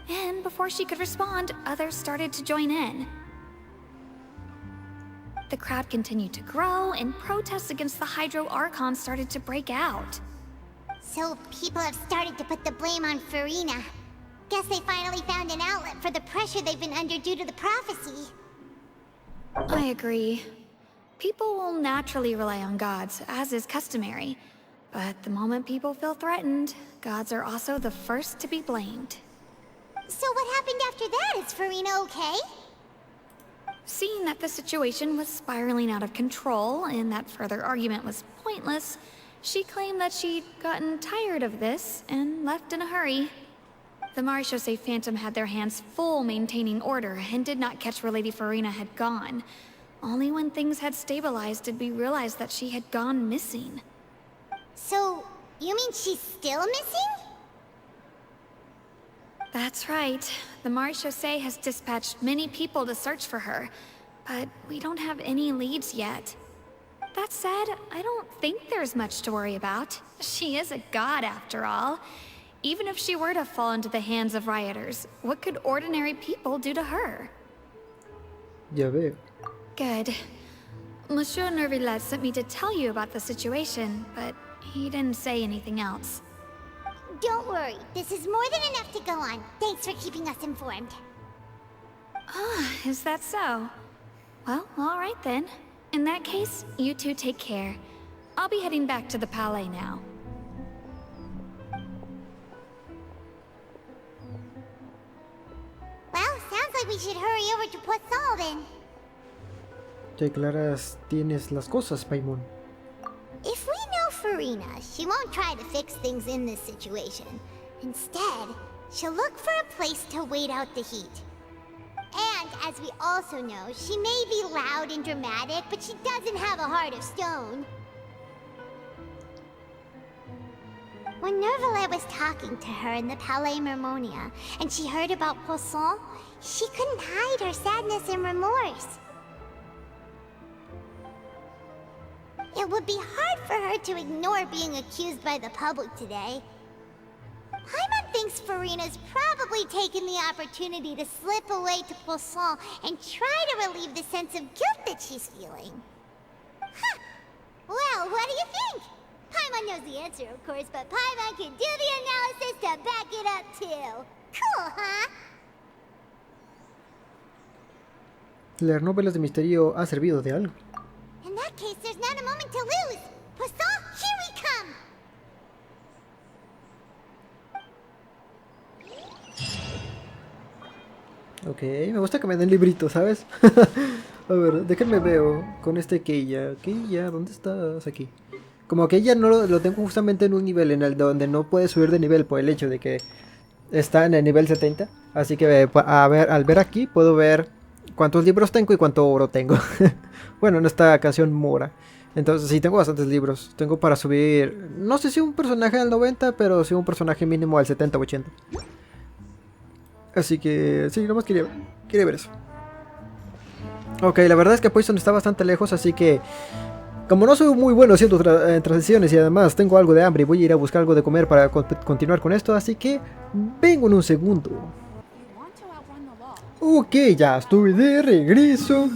And before she could respond, others started to join in. The crowd continued to grow, and protests against the Hydro Archon started to break out. So people have started to put the blame on Furina. Guess they finally found an outlet for the pressure they've been under due to the prophecy. I agree. People will naturally rely on gods, as is customary. But the moment people feel threatened, gods are also the first to be blamed. So what happened after that? Is Furina okay? Seeing that the situation was spiraling out of control and that further argument was pointless, she claimed that she'd gotten tired of this and left in a hurry. The Maréchaussée Phantom had their hands full maintaining order and did not catch where Lady Furina had gone. Only when things had stabilized did we realize that she had gone missing. So, you mean she's still missing? That's right. The Maréchaussée has dispatched many people to search for her, but we don't have any leads yet. That said, I don't think there's much to worry about. She is a god after all. Even if she were to fall into the hands of rioters, what could ordinary people do to her? Ya veo. Good. Monsieur Nervillet sent me to tell you about the situation, but he didn't say anything else. Don't worry, this is more than enough to go on. Thanks for keeping us informed. Ah, is that so? Well, alright then. In that case, you two take care. I'll be heading back to the Palais now. Well, sounds like we should hurry over to Poisson then. Qué claras tienes las cosas, Paimon. If we know Furina, she won't try to fix things in this situation. Instead, she'll look for a place to wait out the heat. And, as we also know, she may be loud and dramatic, but she doesn't have a heart of stone. When Nervillet was talking to her in the Palais Mermonia, and she heard about Poisson, she couldn't hide her sadness and remorse. It would be hard for her to ignore being accused by the public today. Paimon thinks Furina's probably taken the opportunity to slip away to Poisson and try to relieve the sense of guilt that she's feeling. Huh. Well, what do you think? Paimon knows the answer, of course, but Paimon can do the analysis to back it up, too. Cool, huh? Leer novelas de misterio ha servido de algo. In that case, there's not a moment to lose. Poisson, here we come! Ok, me gusta que me den libritos, ¿sabes? A ver, déjenme veo con este Keia. Keia, ¿dónde estás? Aquí. Como que ella no lo tengo justamente en un nivel en el donde no puede subir de nivel por el hecho de que está en el nivel 70. Así que a ver, al ver aquí puedo ver cuántos libros tengo y cuánto oro tengo. Bueno, en esta canción mora. Entonces sí, tengo bastantes libros. Tengo para subir, no sé si un personaje al 90, pero sí un personaje mínimo al 70 o 80. Así que sí, nomás quería ver eso. Ok, la verdad es que Poison está bastante lejos, así que como no soy muy bueno haciendo transiciones y además tengo algo de hambre y voy a ir a buscar algo de comer para continuar con esto, así que vengo en un segundo. Ok, ya estoy de regreso.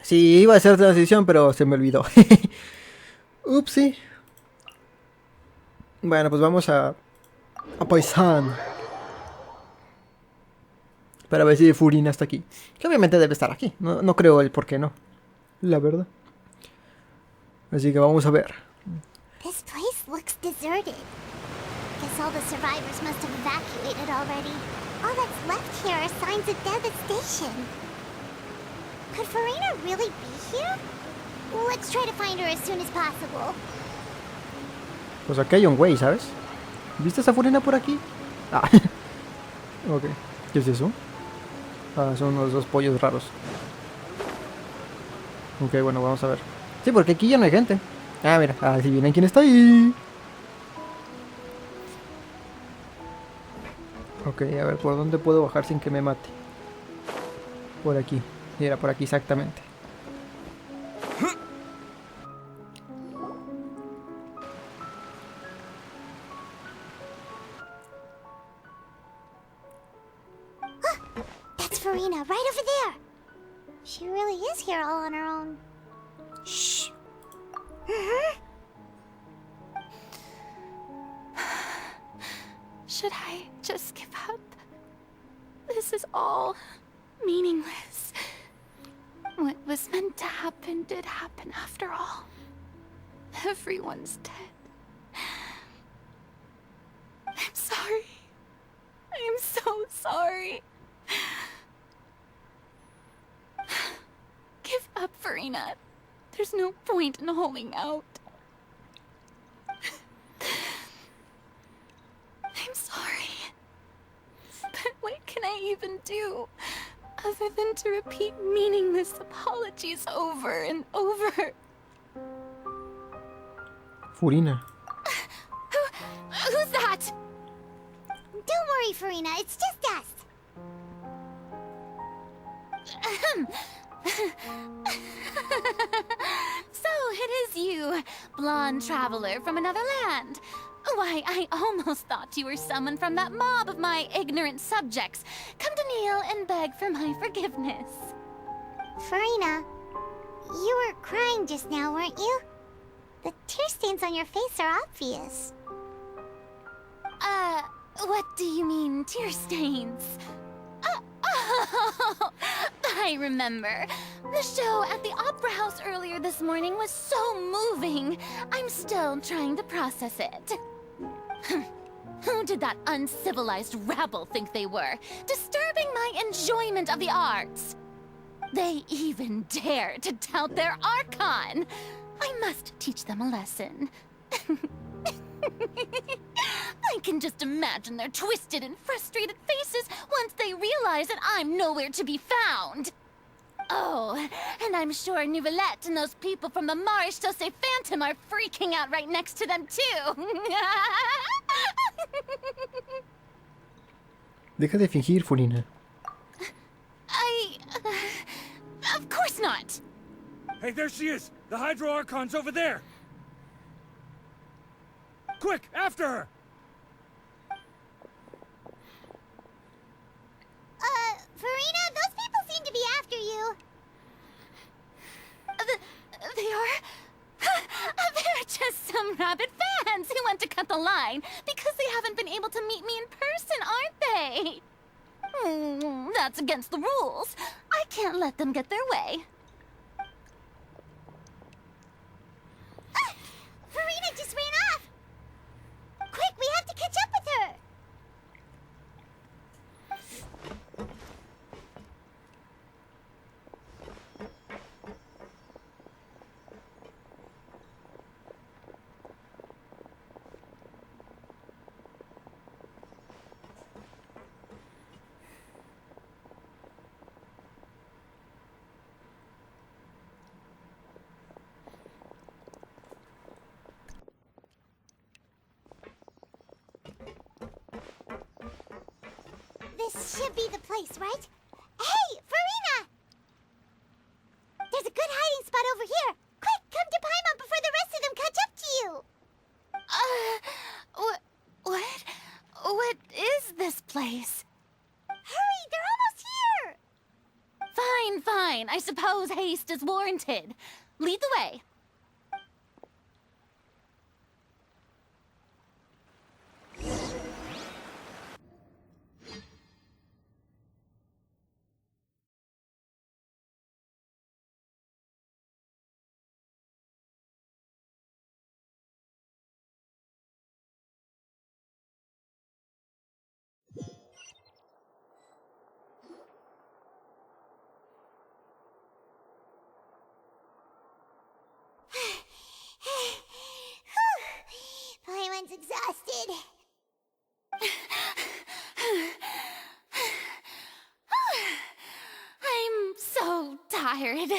Sí, iba a hacer transición, pero se me olvidó. Upsi. Bueno, pues vamos a Poison. Para ver si Furina está aquí. Que obviamente debe estar aquí. No creo el por qué no. La verdad. Así que vamos a ver. This place looks deserted. Guess all the survivors must have evacuated already. All that's left here are signs of devastation. Could Furina really be here? Let's try to find her as soon as possible. Pues aquí hay un güey, ¿sabes? ¿Viste esa Furina por aquí? Ah. Ok. ¿Qué es eso? Ah, son los dos pollos raros. Ok, bueno, vamos a ver. Sí, porque aquí ya no hay gente. Ah, mira. Ah, si vienen quién está ahí. Ok, a ver, ¿por dónde puedo bajar sin que me mate? Por aquí. Mira, por aquí exactamente. That's Furina, right over there. She really is here all on her own. Shh. Should I just give up? This is all meaningless. What was meant to happen did happen after all. Everyone's dead. I'm sorry. I'm so sorry. Give up, Furina. There's no point in holding out. I'm sorry. But what can I even do other than to repeat meaningless apologies over and over? Furina. Who's that? Don't worry, Furina, it's just us. So it is you, blonde traveler from another land. Why, I almost thought you were someone from that mob of my ignorant subjects, come to kneel and beg for my forgiveness. Furina, you were crying just now, weren't you? The tear stains on your face are obvious. What do you mean, tear stains? Oh, I remember. The show at the Opera House earlier this morning was so moving. I'm still trying to process it. Who did that uncivilized rabble think they were, disturbing my enjoyment of the arts? They even dare to tout their Archon. I must teach them a lesson. I can just imagine their twisted and frustrated faces once they realize that I'm nowhere to be found. Oh, and I'm sure Nouvellette and those people from the Maréchaussée Phantom are freaking out right next to them too. Deja de fingir, Furina. Of course not. Hey, there she is! The Hydro Archon's over there! Quick, after her! Furina, those people seem to be after you. They are? They're just some rabid fans who want to cut the line because they haven't been able to meet me in person, aren't they? That's against the rules. I can't let them get their way. Furina just ran off! Quick, we have to catch up with her! This should be the place, right? Hey, Furina! There's a good hiding spot over here. Quick, come to Paimon before the rest of them catch up to you. What? What is this place? Hurry, they're almost here. Fine. I suppose haste is warranted. Lead the way. tired.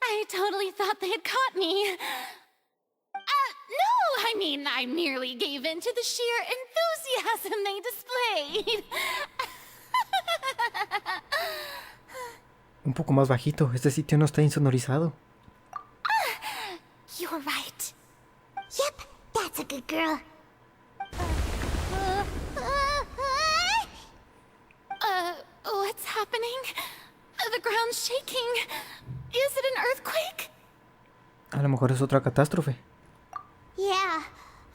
I totally thought they had caught me. No, I mean, I merely gave in to the sheer enthusiasm they displayed. Un poco más bajito, este sitio no está insonorizado. You're right. Yep, that's a good girl. What's happening? The ground's shaking. Is it an earthquake? A lo mejor es otra catástrofe. Yeah,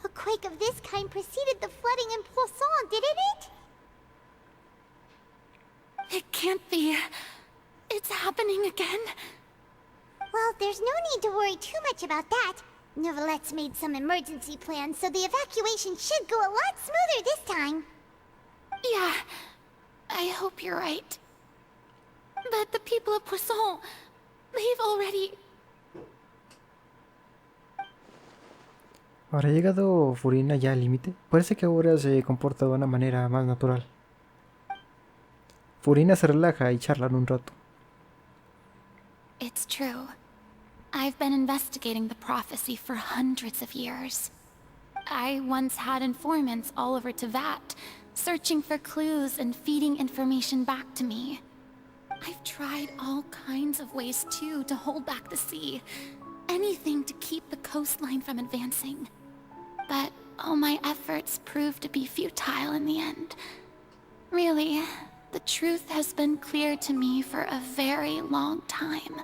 a quake of this kind preceded the flooding in Poisson, didn't it? It can't be. It's happening again. Well, there's no need to worry too much about that. Neverlette's made some emergency plans, so the evacuation should go a lot smoother this time. Yeah, I hope you're right. But the people of Poisson, they've already... ¿Habrá llegado Furina ya al límite? Parece que ahora se comporta de una manera más natural. Furina se relaja y charlan un rato. It's true. I've been investigating the prophecy for hundreds of years. I once had informants all over Tevat, searching for clues and feeding information back to me. I've tried all kinds of ways too to hold back the sea. Anything to keep the coastline from advancing. But all my efforts proved to be futile in the end. Really, the truth has been clear to me for a very long time.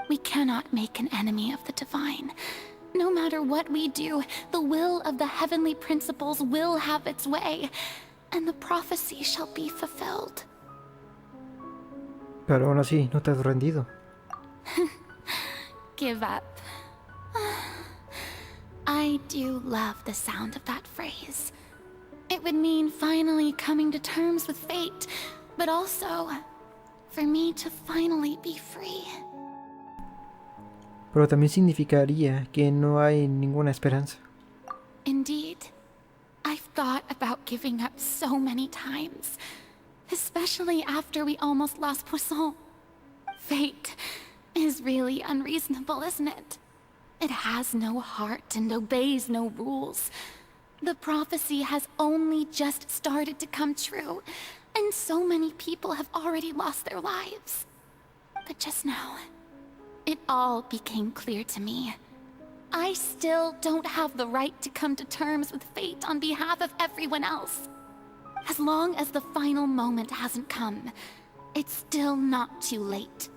We cannot make an enemy of the divine. No matter what we do, the will of the heavenly principles will have its way, and the prophecy shall be fulfilled. Pero aún así, no te has rendido. Give up. I do love the sound of that phrase. It would mean finally coming to terms with fate, but also for me to finally be free. Pero también significaría que no hay ninguna esperanza. Indeed. I've thought about giving up so many times, especially after we almost lost Poisson. Fate is really unreasonable, isn't it? It has no heart and obeys no rules. The prophecy has only just started to come true, and so many people have already lost their lives. But just now, it all became clear to me. I still don't have the right to come to terms with fate on behalf of everyone else. As long as the final moment hasn't come, it's still not too late.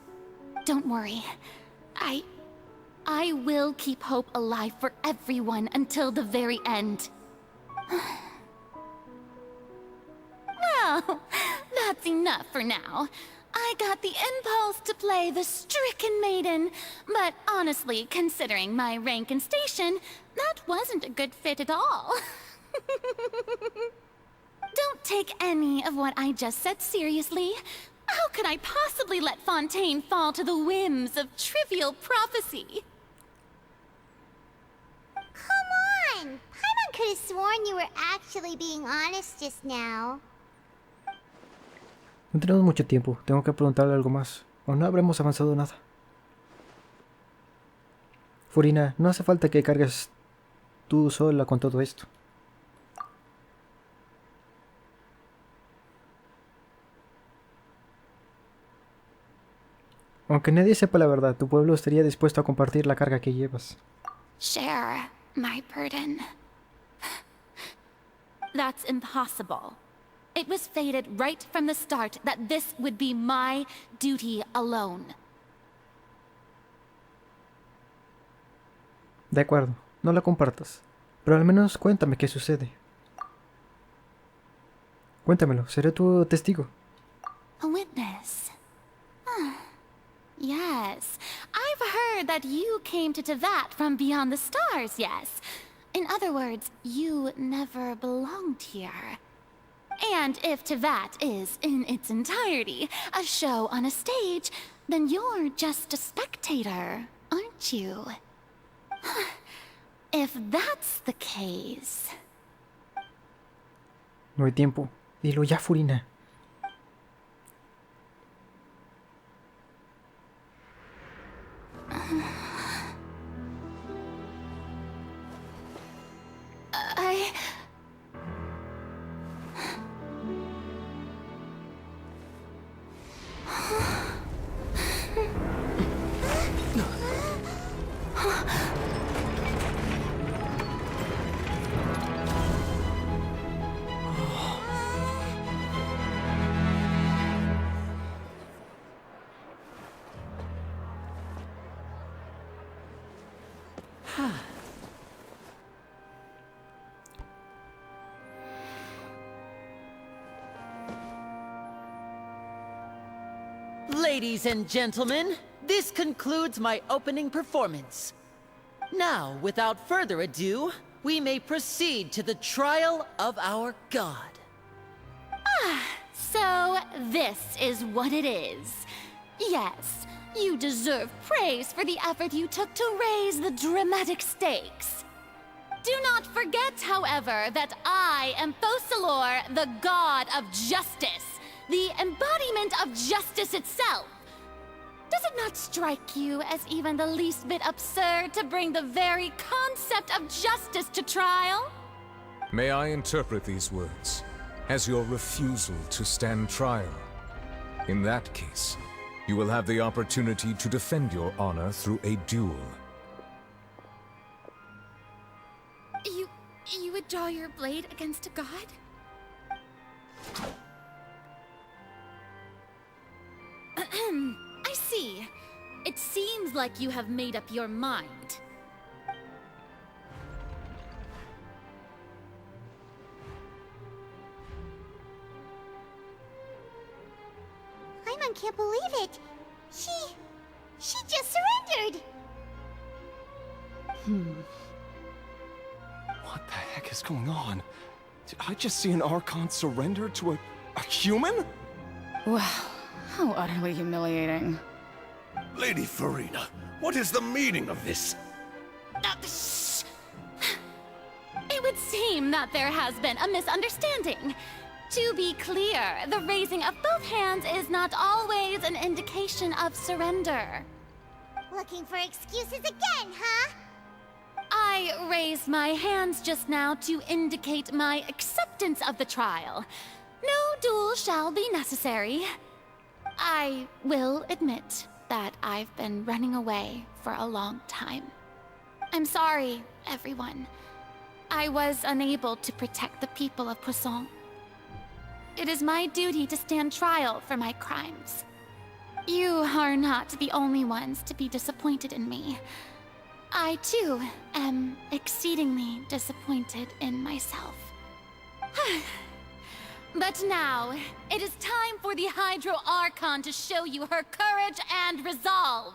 Don't worry. I will keep hope alive for everyone until the very end. Well, that's enough for now. I got the impulse to play the stricken maiden, but honestly, considering my rank and station, that wasn't a good fit at all. Don't take any of what I just said seriously. How could I possibly let Fontaine fall to the whims of trivial prophecy? Come on! Paimon could have sworn you were actually being honest just now. No tenemos mucho tiempo, tengo que preguntarle algo más, o no habremos avanzado nada. Furina, no hace falta que cargues tú sola con todo esto. Aunque nadie sepa la verdad, tu pueblo estaría dispuesto a compartir la carga que llevas. Share my burden. That's impossible. It was fated right from the start that this would be my duty alone. De acuerdo, no la compartas. Pero al menos cuéntame qué sucede. Cuéntamelo, seré tu testigo. A witness. Yes, I've heard that you came to Tevat from beyond the stars, yes. In other words, you never belonged here. And if Tevat is, in its entirety, a show on a stage, then you're just a spectator, aren't you? If that's the case... No hay tiempo. Dilo ya, Furina. Ladies and gentlemen, this concludes my opening performance. Now, without further ado, we may proceed to the trial of our god. So this is what it is. Yes, you deserve praise for the effort you took to raise the dramatic stakes. Do not forget, however, that I am Fosalor, the god of justice, the embodiment of justice itself. Does it not strike you as even the least bit absurd to bring the very concept of justice to trial? May I interpret these words as your refusal to stand trial? In that case, you will have the opportunity to defend your honor through a duel. You would draw your blade against a god? I see. It seems like you have made up your mind. Paimon can't believe it. She just surrendered. What the heck is going on? Did I just see an Archon surrender to a human? Wow, how utterly humiliating. Lady Furina, what is the meaning of this? It would seem that there has been a misunderstanding. To be clear, the raising of both hands is not always an indication of surrender. Looking for excuses again, huh? I raised my hands just now to indicate my acceptance of the trial. No duel shall be necessary. I will admit that I've been running away for a long time. I'm sorry, everyone. I was unable to protect the people of Poisson. It is my duty to stand trial for my crimes. You are not the only ones to be disappointed in me. I, too, am exceedingly disappointed in myself. But now, it is time for the Hydro Archon to show you her courage and resolve.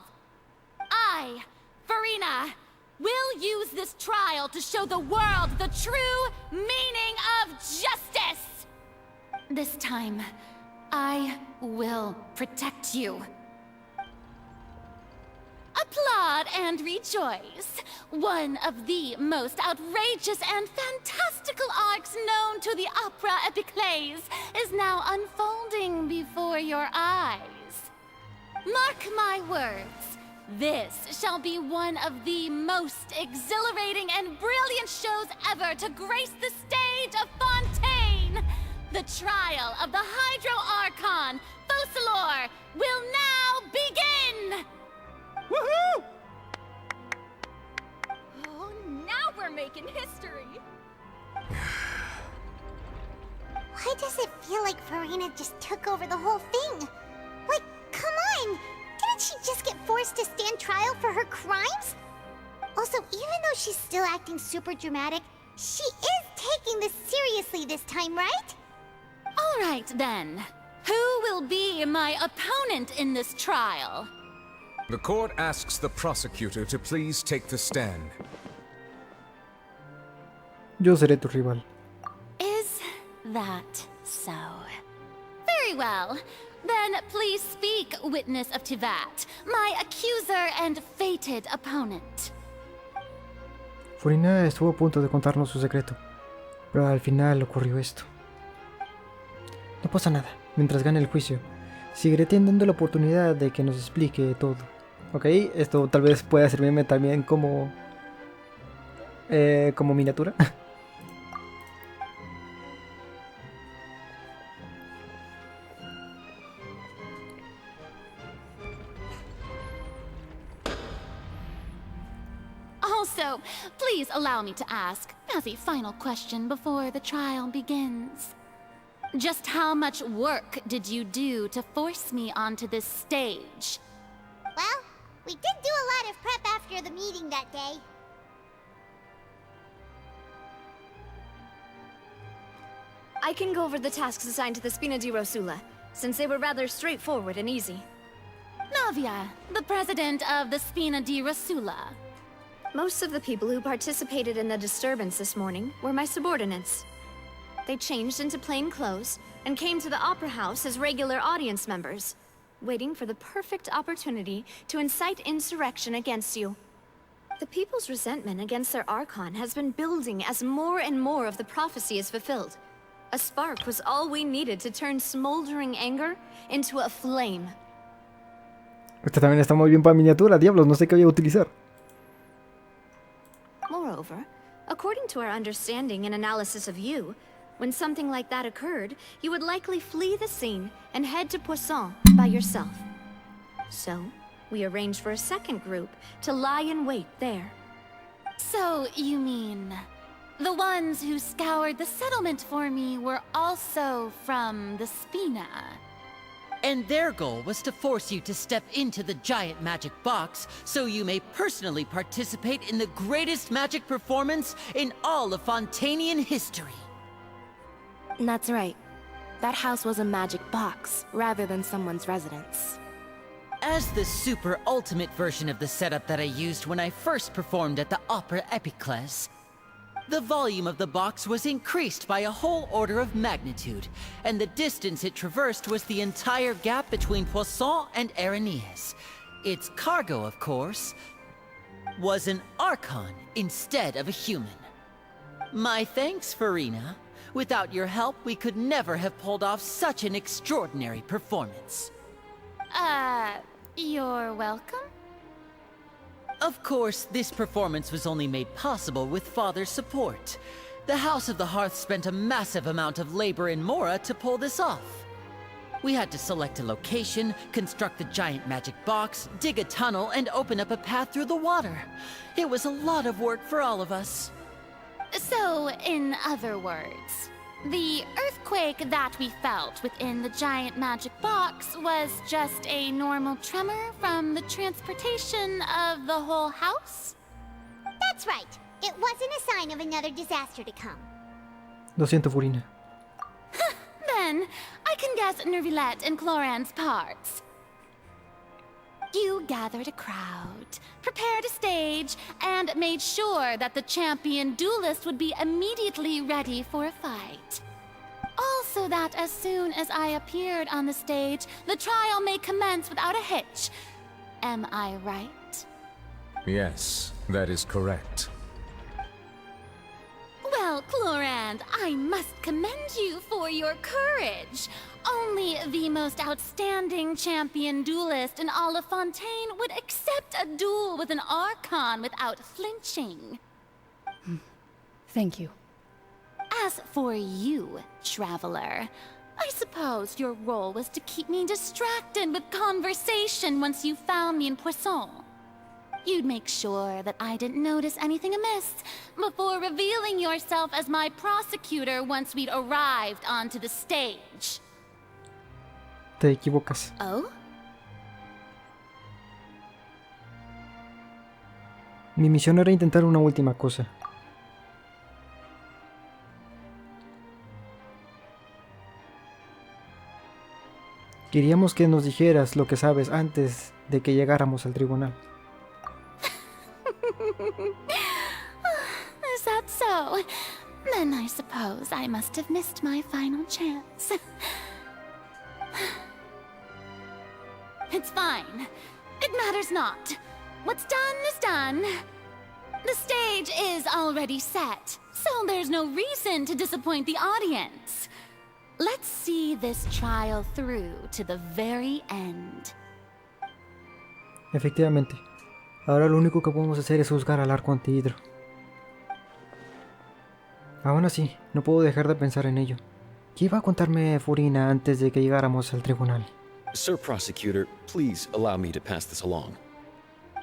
I, Furina, will use this trial to show the world the true meaning of justice! This time, I will protect you. Applaud and rejoice. One of the most outrageous and fantastical arcs known to the opera epiclese is now unfolding before your eyes. Mark my words, this shall be one of the most exhilarating and brilliant shows ever to grace the stage of Fontaine. The trial of the Hydro Archon, Fosalor, will now begin! Woohoo! Oh, now we're making history! Why does it feel like Furina just took over the whole thing? Like, come on! Didn't she just get forced to stand trial for her crimes? Also, even though she's still acting super dramatic, she is taking this seriously this time, right? All right, then. Who will be my opponent in this trial? The court asks the prosecutor to please take the stand. Yo seré tu rival. Is that so? Very well. Then please speak, witness of Tivat, my accuser and fated opponent. Furina estuvo a punto de contarnos su secreto, pero al final ocurrió esto. No pasa nada, mientras gane el juicio, seguiré teniendo la oportunidad de que nos explique todo. Ok, esto tal vez pueda servirme también como miniatura. please allow me to ask, as a final question before the trial begins. Just how much work did you do to force me onto this stage? Well, we did do a lot of prep after the meeting that day. I can go over the tasks assigned to the Spina di Rosula, since they were rather straightforward and easy. Navia, the president of the Spina di Rosula. Most of the people who participated in the disturbance this morning were my subordinates. They changed into plain clothes and came to the Opera House as regular audience members, waiting for the perfect opportunity to incite insurrection against you. The people's resentment against their Archon has been building as more and more of the prophecy is fulfilled. A spark was all we needed to turn smoldering anger into a flame. Esta también está muy bien para miniatura, diablos, no sé qué voy a utilizar. Moreover, according to our understanding and analysis of you, when something like that occurred, you would likely flee the scene and head to Poisson by yourself. So, we arranged for a second group to lie in wait there. So, you mean... the ones who scoured the settlement for me were also from the Spina? And their goal was to force you to step into the giant magic box so you may personally participate in the greatest magic performance in all of Fontanian history. That's right. That house was a magic box, rather than someone's residence. As the super ultimate version of the setup that I used when I first performed at the Opera Epiclese, the volume of the box was increased by a whole order of magnitude, and the distance it traversed was the entire gap between Poisson and Aranias. Its cargo, of course, was an Archon instead of a human. My thanks, Furina. Without your help, we could never have pulled off such an extraordinary performance. You're welcome? Of course, this performance was only made possible with Father's support. The House of the Hearth spent a massive amount of labor in Mora to pull this off. We had to select a location, construct the giant magic box, dig a tunnel, and open up a path through the water. It was a lot of work for all of us. So, in other words, the earthquake that we felt within the giant magic box was just a normal tremor from the transportation of the whole house? That's right. It wasn't a sign of another disaster to come. Lo siento, Furina. Then, I can guess Nervilette and Cloran's parts. You gathered a crowd, prepared a stage, and made sure that the champion duelist would be immediately ready for a fight. Also that as soon as I appeared on the stage, the trial may commence without a hitch. Am I right? Yes, that is correct. Well, Clorand, I must commend you for your courage. Only the most outstanding champion duelist in all of Fontaine would accept a duel with an Archon without flinching. Thank you. As for you, Traveler, I suppose your role was to keep me distracted with conversation once you found me in Poisson. You'd make sure that I didn't notice anything amiss before revealing yourself as my prosecutor once we'd arrived onto the stage. Te equivocas. Oh? Mi misión era intentar una última cosa. Queríamos que nos dijeras lo que sabes antes de que llegáramos al tribunal. Is that so? Then I suppose I must have missed my final chance. It's fine. It matters not. What's done is done. The stage is already set, so there's no reason to disappoint the audience. Let's see this trial through to the very end. Efectivamente. Ahora lo único que podemos hacer es juzgar al Arconte Hidro. Aún así, no puedo dejar de pensar en ello. ¿Qué iba a contarme Furina antes de que llegáramos al tribunal? Sir Prosecutor, please allow me to pass this along.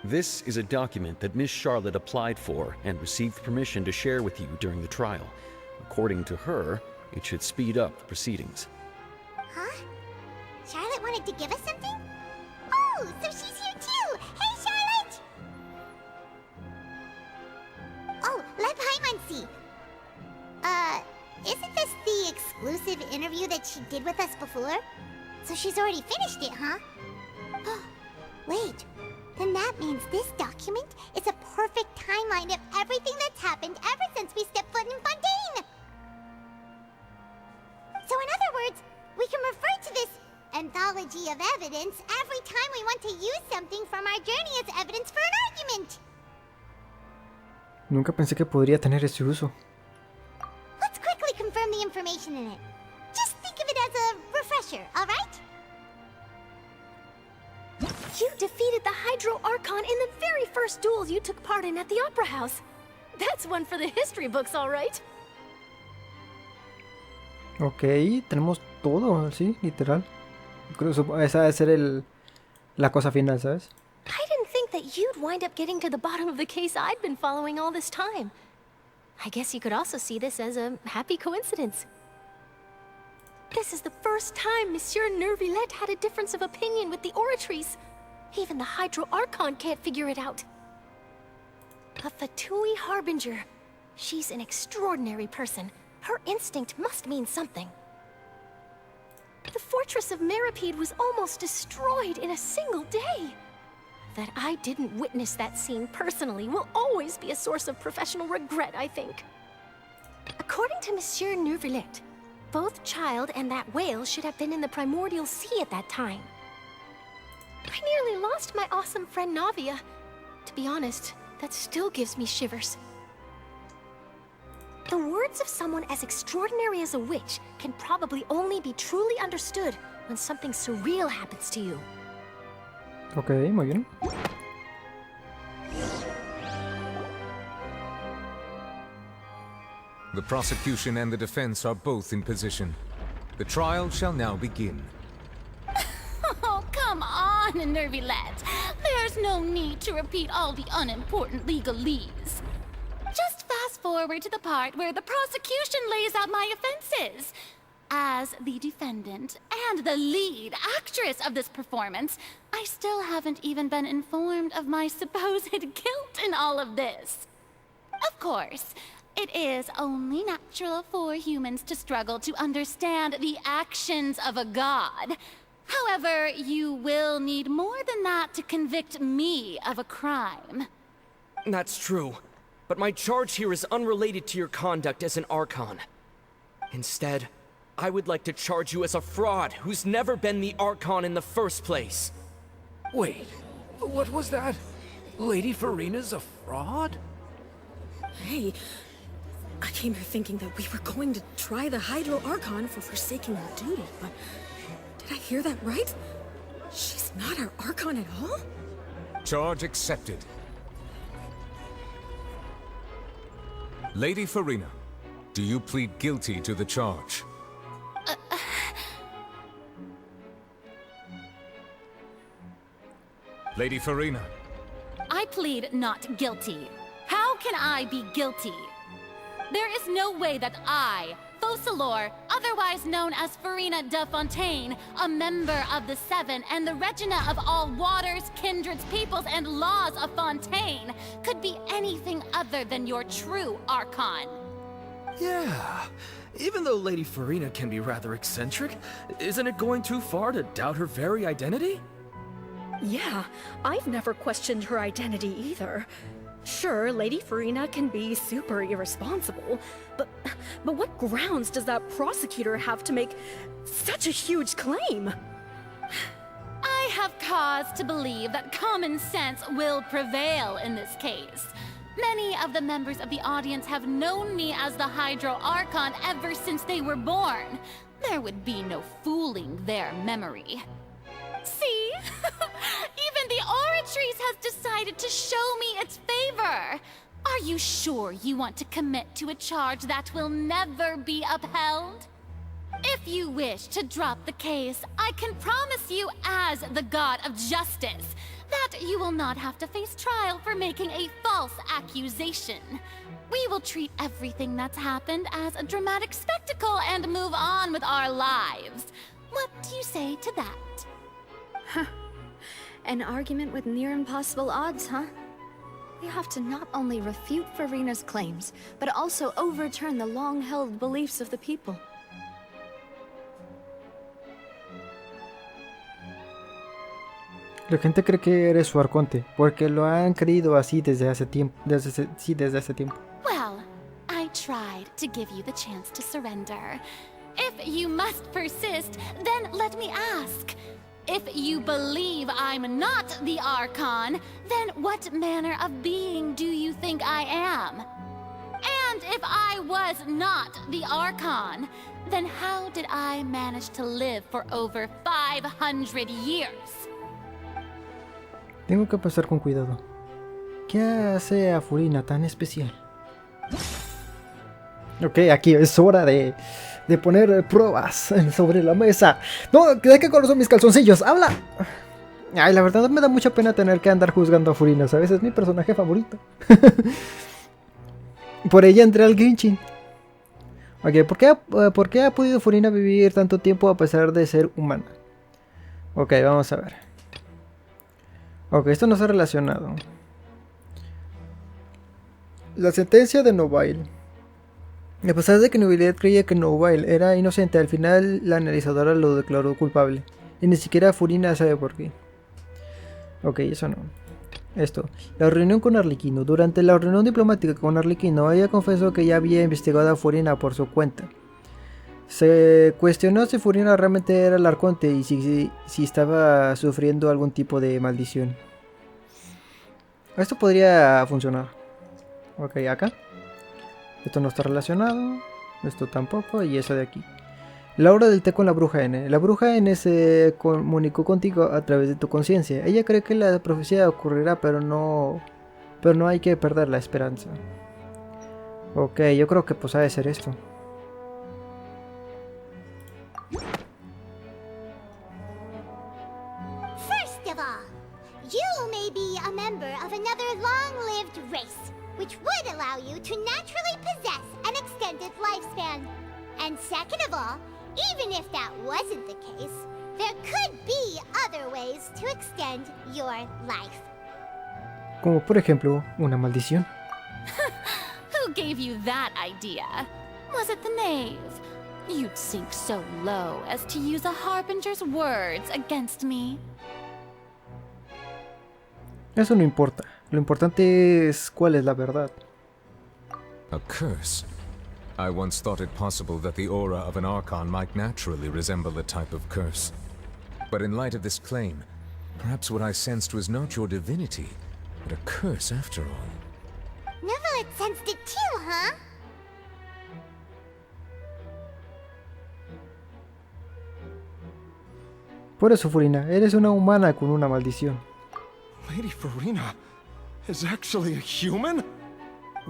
This is a document that Miss Charlotte applied for and received permission to share with you during the trial. According to her, it should speed up the proceedings. Huh? Charlotte wanted to give us something? Oh, so she's here too! Hey, Charlotte! Oh, let Paimon see. Isn't this the exclusive interview that she did with us before? So she's already finished it, huh? Wait, then that means this document is a perfect timeline of everything that's happened ever since we stepped foot in Fontaine! So in other words, we can refer to this anthology of evidence every time we want to use something from our journey as evidence for an argument! Nunca pensé que podría tener ese uso. Let's quickly confirm the information in it. Just think of it as a refresher, alright? You defeated the Hydro Archon in the very first duel you took part in at the Opera House. That's one for the history books, alright? Ok, tenemos todo, sí, literal. Creo esa debe ser la cosa final, ¿sabes? I didn't think that you'd wind up getting to the bottom of the case I'd been following all this time. I guess you could also see this as a happy coincidence. This is the first time Monsieur Neuvillette had a difference of opinion with the Oratrice. Even the Hydro Archon can't figure it out. A Fatui Harbinger. She's an extraordinary person. Her instinct must mean something. The fortress of Meripede was almost destroyed in a single day. That I didn't witness that scene personally will always be a source of professional regret, I think. According to Monsieur Neuvillette, both Child and that whale should have been in the primordial sea at that time. I nearly lost my awesome friend Navia. To be honest, that still gives me shivers. The words of someone as extraordinary as a witch can probably only be truly understood when something surreal happens to you. Ok, muy bien. The prosecution and the defense are both in position. The trial shall now begin. Oh, come on, Neuvillette. There's no need to repeat all the unimportant legalese. Just fast forward to the part where the prosecution lays out my offenses. As the defendant and the lead actress of this performance, I still haven't even been informed of my supposed guilt in all of this. Of course, it is only natural for humans to struggle to understand the actions of a god. However, you will need more than that to convict me of a crime. That's true, but my charge here is unrelated to your conduct as an Archon. Instead, I would like to charge you as a fraud who's never been the Archon in the first place. Wait, what was that? Lady Furina's a fraud? Hey, I came here thinking that we were going to try the Hydro Archon for forsaking her duty, but did I hear that right? She's not our Archon at all? Charge accepted. Lady Furina, do you plead guilty to the charge? Lady Furina. I plead not guilty. How can I be guilty? There is no way that I, Focalor, otherwise known as Furina de Fontaine, a member of the Seven and the Regina of all waters, kindreds, peoples, and laws of Fontaine, could be anything other than your true Archon. Yeah. Even though Lady Furina can be rather eccentric, isn't it going too far to doubt her very identity? Yeah, I've never questioned her identity either. Sure, Lady Furina can be super irresponsible, but what grounds does that prosecutor have to make such a huge claim? I have cause to believe that common sense will prevail in this case. Many of the members of the audience have known me as the Hydro Archon ever since they were born. There would be no fooling their memory. See? Even the Oratrice has decided to show me its favor. Are you sure you want to commit to a charge that will never be upheld? If you wish to drop the case, I can promise you as the god of justice that you will not have to face trial for making a false accusation. We will treat everything that's happened as a dramatic spectacle and move on with our lives. What do you say to that? Huh. An argument with near impossible odds, huh? We have to not only refute Furina's claims, but also overturn the long-held beliefs of the people. La gente cree que eres su arconte, porque lo han creído así desde hace tiempo. Desde hace tiempo. Well, I tried to give you the chance to surrender. If you must persist, then let me ask. If you believe I'm not the Archon, then what manner of being do you think I am? And if I was not the Archon, then how did I manage to live for over 500 years? Tengo que pasar con cuidado. ¿Qué hace a Furina tan especial? Ok, aquí es hora de poner pruebas sobre la mesa. No, ¿de qué color son mis calzoncillos? ¡Habla! Ay, la verdad me da mucha pena tener que andar juzgando a Furina, ¿sabes? Es mi personaje favorito. Por ella entré al Genshin. Ok, ¿por qué ha podido Furina vivir tanto tiempo a pesar de ser humana? Ok, vamos a ver. Ok, esto no está relacionado. La sentencia de Novail. A pesar de que Novail creía que Novail era inocente, al final la analizadora lo declaró culpable. Y ni siquiera Furina sabe por qué. Ok, eso no. Esto. La reunión con Arlequino. Durante la reunión diplomática con Arlequino, ella confesó que ya había investigado a Furina por su cuenta. Se cuestionó si Furina realmente era el Arconte y si estaba sufriendo algún tipo de maldición. Esto podría funcionar. Ok, acá. Esto no está relacionado. Esto tampoco. Y eso de aquí. La hora del té con la bruja N. La bruja N se comunicó contigo a través de tu conciencia. Ella cree que la profecía ocurrirá, pero no hay que perder la esperanza. Ok, yo creo que pues ha de ser esto. First of all, you may be a member of another long-lived race, which would allow you to naturally possess an extended lifespan. And second of all, even if that wasn't the case, there could be other ways to extend your life. Como por ejemplo, una maldición. Who gave you that idea? Was it the knave? You'd sink so low as to use a harbinger's words against me. Eso no importa. Lo importante es cuál es la verdad. A curse? I once thought it possible that the aura of an Archon might naturally resemble a type of curse. But in light of this claim, perhaps what I sensed was not your divinity, but a curse after all. Neverlet sensed it too, huh? Por eso, Furina, eres una humana con una maldición. Lady Furina is actually a human?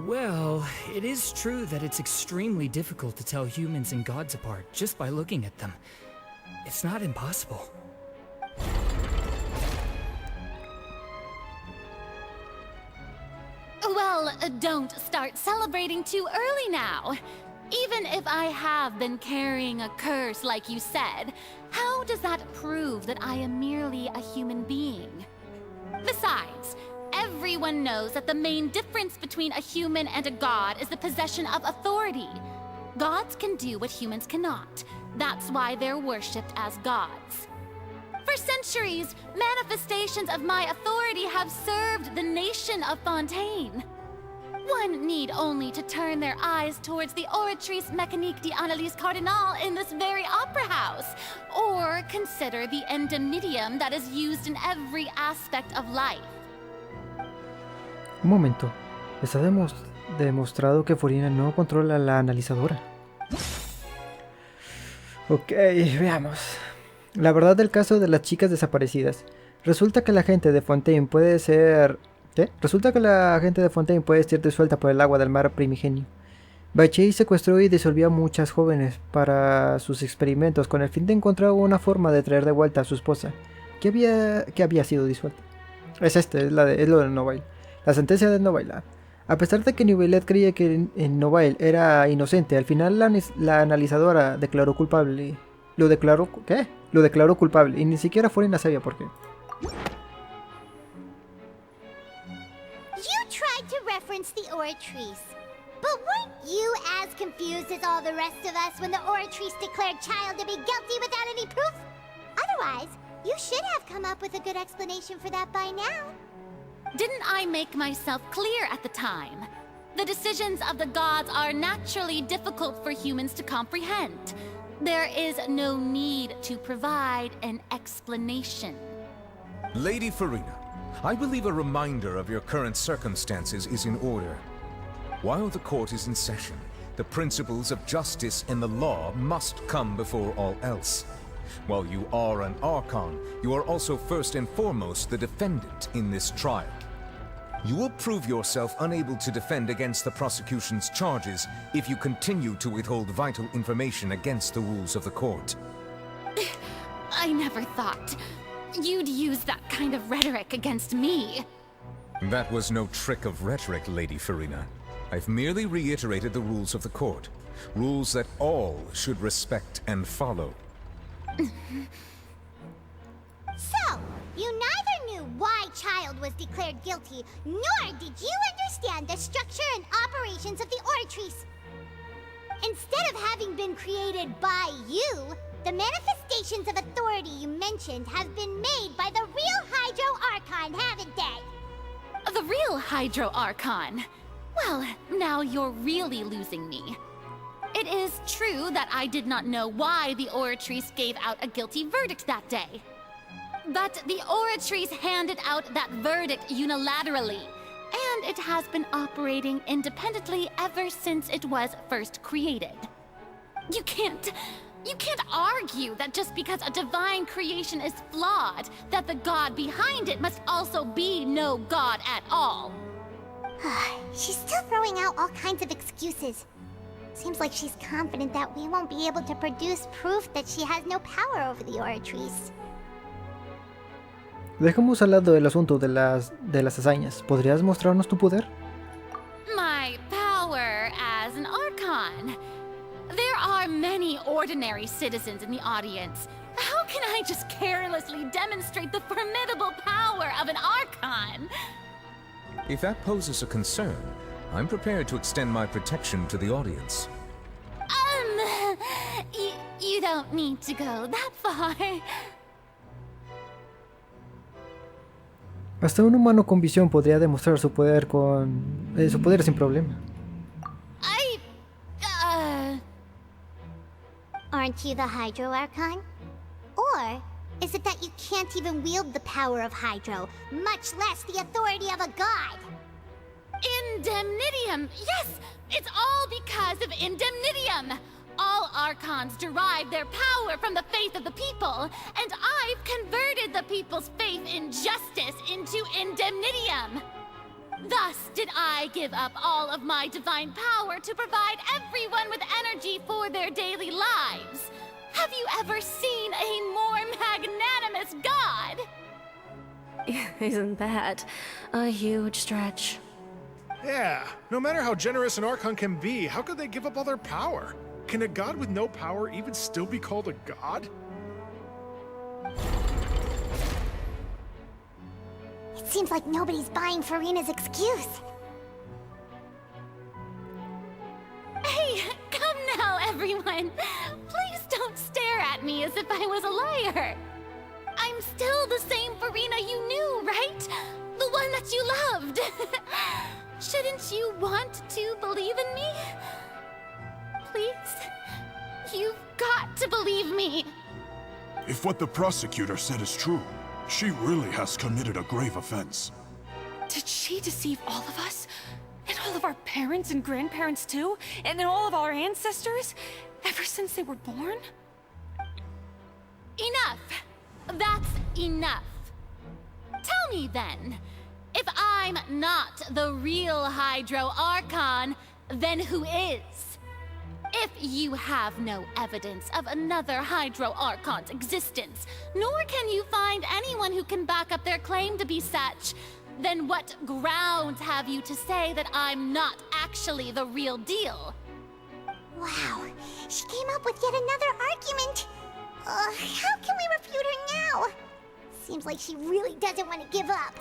Well, it is true that it's extremely difficult to tell humans and gods apart just by looking at them. It's not impossible. Well, don't start celebrating too early now. Even if I have been carrying a curse like you said, how does that prove that I am merely a human being? Besides, everyone knows that the main difference between a human and a god is the possession of authority. Gods can do what humans cannot. That's why they're worshipped as gods. For centuries, manifestations of my authority have served the nation of Fontaine. One need only to turn their eyes towards the Oratrice Mécanique d'Analyse Cardinal in this very opera house, or consider the endemnitium that is used in every aspect of life. Un momento. Está demostrado que Furina no controla la analizadora. Ok, veamos. La verdad del caso de las chicas desaparecidas. Resulta que la gente de Fontaine puede ser... ¿Qué? Resulta que la gente de Fontaine puede ser disuelta por el agua del mar primigenio. Bachei secuestró y disolvió a muchas jóvenes para sus experimentos con el fin de encontrar una forma de traer de vuelta a su esposa, que había sido disuelta. Es lo de Novail. La sentencia de Novail. A pesar de que Neuvillette creía que Novail era inocente, al final la analizadora declaró culpable. Lo declaró culpable y ni siquiera Furina sabía por qué. You tried to reference the Oratrice, but weren't you as confused as all the rest of us when the Oratrice declared Child to be guilty without any proof? Otherwise, you should have come up with a good explanation for that by now. Didn't I make myself clear at the time? The decisions of the gods are naturally difficult for humans to comprehend. There is no need to provide an explanation. Lady Furina, I believe a reminder of your current circumstances is in order. While the court is in session, the principles of justice and the law must come before all else. While you are an Archon, you are also first and foremost the defendant in this trial. You will prove yourself unable to defend against the prosecution's charges if you continue to withhold vital information against the rules of the court. I never thought you'd use that kind of rhetoric against me. That was no trick of rhetoric, Lady Furina. I've merely reiterated the rules of the court. Rules that all should respect and follow. So, you neither knew why Child was declared guilty, nor did you understand the structure and operations of the Oratrice. Instead of having been created by you, the manifestations of authority you mentioned have been made by the real Hydro Archon, haven't they? The real Hydro Archon? Well, now you're really losing me. It is true that I did not know why the Oratrice gave out a guilty verdict that day. But the Oratrice handed out that verdict unilaterally, and it has been operating independently ever since it was first created. You can't argue that just because a divine creation is flawed, that the god behind it must also be no god at all. She's still throwing out all kinds of excuses. Seems like she's confident that we won't be able to produce proof that she has no power over the Oratrice. Dejemos al lado el asunto de las hazañas. ¿Podrías mostrarnos tu poder? My power as an Archon. There are many ordinary citizens in the audience. How can I just carelessly demonstrate the formidable power of an Archon? If that poses a concern, I'm prepared to extend my protection to the audience. You don't need to go that far. Hasta un humano con visión podría demostrar su poder sin problema. Aren't you the Hydro Archon? Or is it that you can't even wield the power of Hydro, much less the authority of a god? Indemnitium! Yes! It's all because of Indemnitium! All Archons derive their power from the faith of the people, and I've converted the people's faith in justice into Indemnitium! Thus did I give up all of my divine power to provide everyone with energy for their daily lives. Have you ever seen a more magnanimous god? Isn't that a huge stretch? Yeah, no matter how generous an Archon can be, how could they give up all their power? Can a god with no power even still be called a god? It seems like nobody's buying Furina's excuse. Hey, come now, everyone. Please don't stare at me as if I was a liar. I'm still the same Furina you knew, right? The one that you loved. Shouldn't you want to believe in me? Please? You've got to believe me. If what the prosecutor said is true, she really has committed a grave offense. Did she deceive all of us? And all of our parents and grandparents too? And all of our ancestors? Ever since they were born? Enough. That's enough. Tell me then, if I'm not the real Hydro Archon, then who is? If you have no evidence of another Hydro Arconte's existence, nor can you find anyone who can back up their claim to be such, then what grounds have you to say that I'm not actually the real deal? Wow, she came up with yet another argument. How can we refute her now? Seems like she really doesn't want to give up.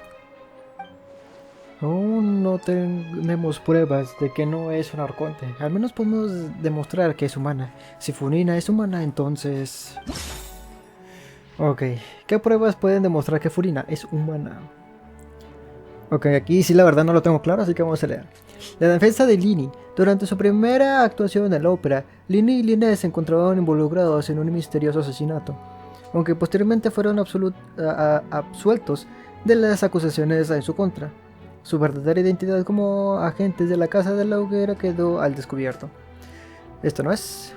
Aún no tenemos pruebas de que no es un arconte. Al menos podemos demostrar que es humana. Si Furina es humana, entonces... Ok, ¿qué pruebas pueden demostrar que Furina es humana? Ok, aquí sí la verdad no lo tengo claro, así que vamos a leer. La defensa de Lini. Durante su primera actuación en la ópera, Lini y Linnet se encontraban involucrados en un misterioso asesinato, aunque posteriormente fueron absueltos de las acusaciones en su contra. Su verdadera identidad como agentes de la Casa de la Hoguera quedó al descubierto. Esto no es.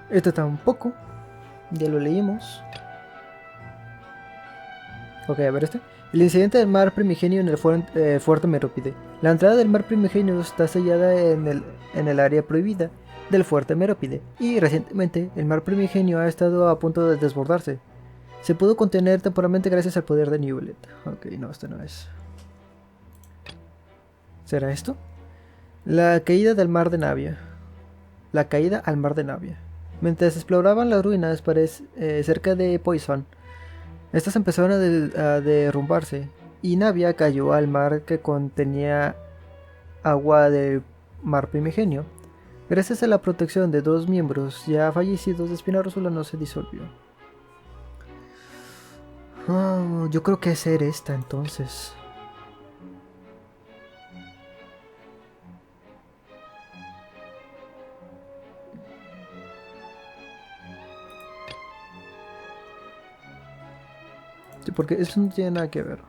Esto tampoco. Ya lo leímos. Ok, a ver este. El incidente del mar primigenio en el fuerte Merópide. La entrada del mar primigenio está sellada en el área prohibida del fuerte Merópide. Y recientemente el mar primigenio ha estado a punto de desbordarse. Se pudo contener temporalmente gracias al poder de Newlet. Ok, no, esto no es. ¿Será esto? La caída del mar de Navia. La caída al mar de Navia. Mientras exploraban las ruinas cerca de Poison, estas empezaron a derrumbarse y Navia cayó al mar que contenía agua del mar primigenio. Gracias a la protección de dos miembros ya fallecidos, Espinarósula no se disolvió. Oh, yo creo que es ser esta entonces. Sí, porque eso no tiene nada que ver.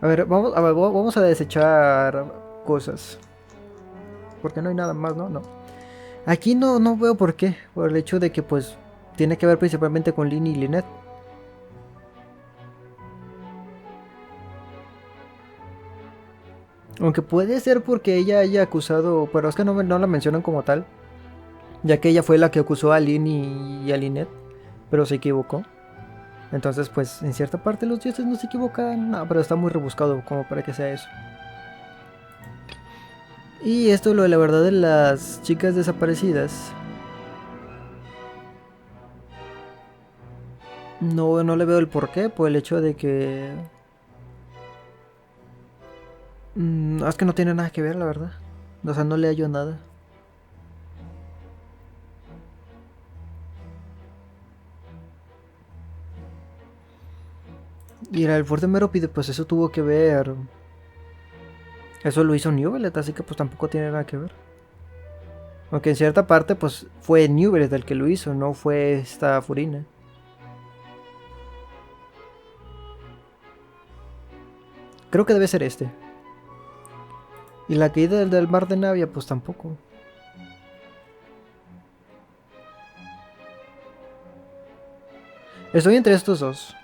A ver, vamos a desechar cosas. Porque no hay nada más, ¿no? No. Aquí no veo por qué. Por el hecho de que pues tiene que ver principalmente con Lini y Linnet. Aunque puede ser porque ella haya acusado, pero es que no la mencionan como tal. Ya que ella fue la que acusó a Lini y a Linnet, pero se equivocó. Entonces pues en cierta parte los dioses no se equivocan. No, pero está muy rebuscado como para que sea eso. Y esto lo de la verdad de las chicas desaparecidas. No le veo el porqué, por el hecho de que... es que no tiene nada que ver, la verdad. O sea, no le hallo nada. Y el fuerte Merópide, pues eso tuvo que ver... Eso lo hizo Newbelet, así que pues tampoco tiene nada que ver. Aunque en cierta parte pues fue Newbelet el que lo hizo, no fue esta Furina. Creo que debe ser este. Y la caída del mar de Navia pues tampoco. Estoy entre estos dos.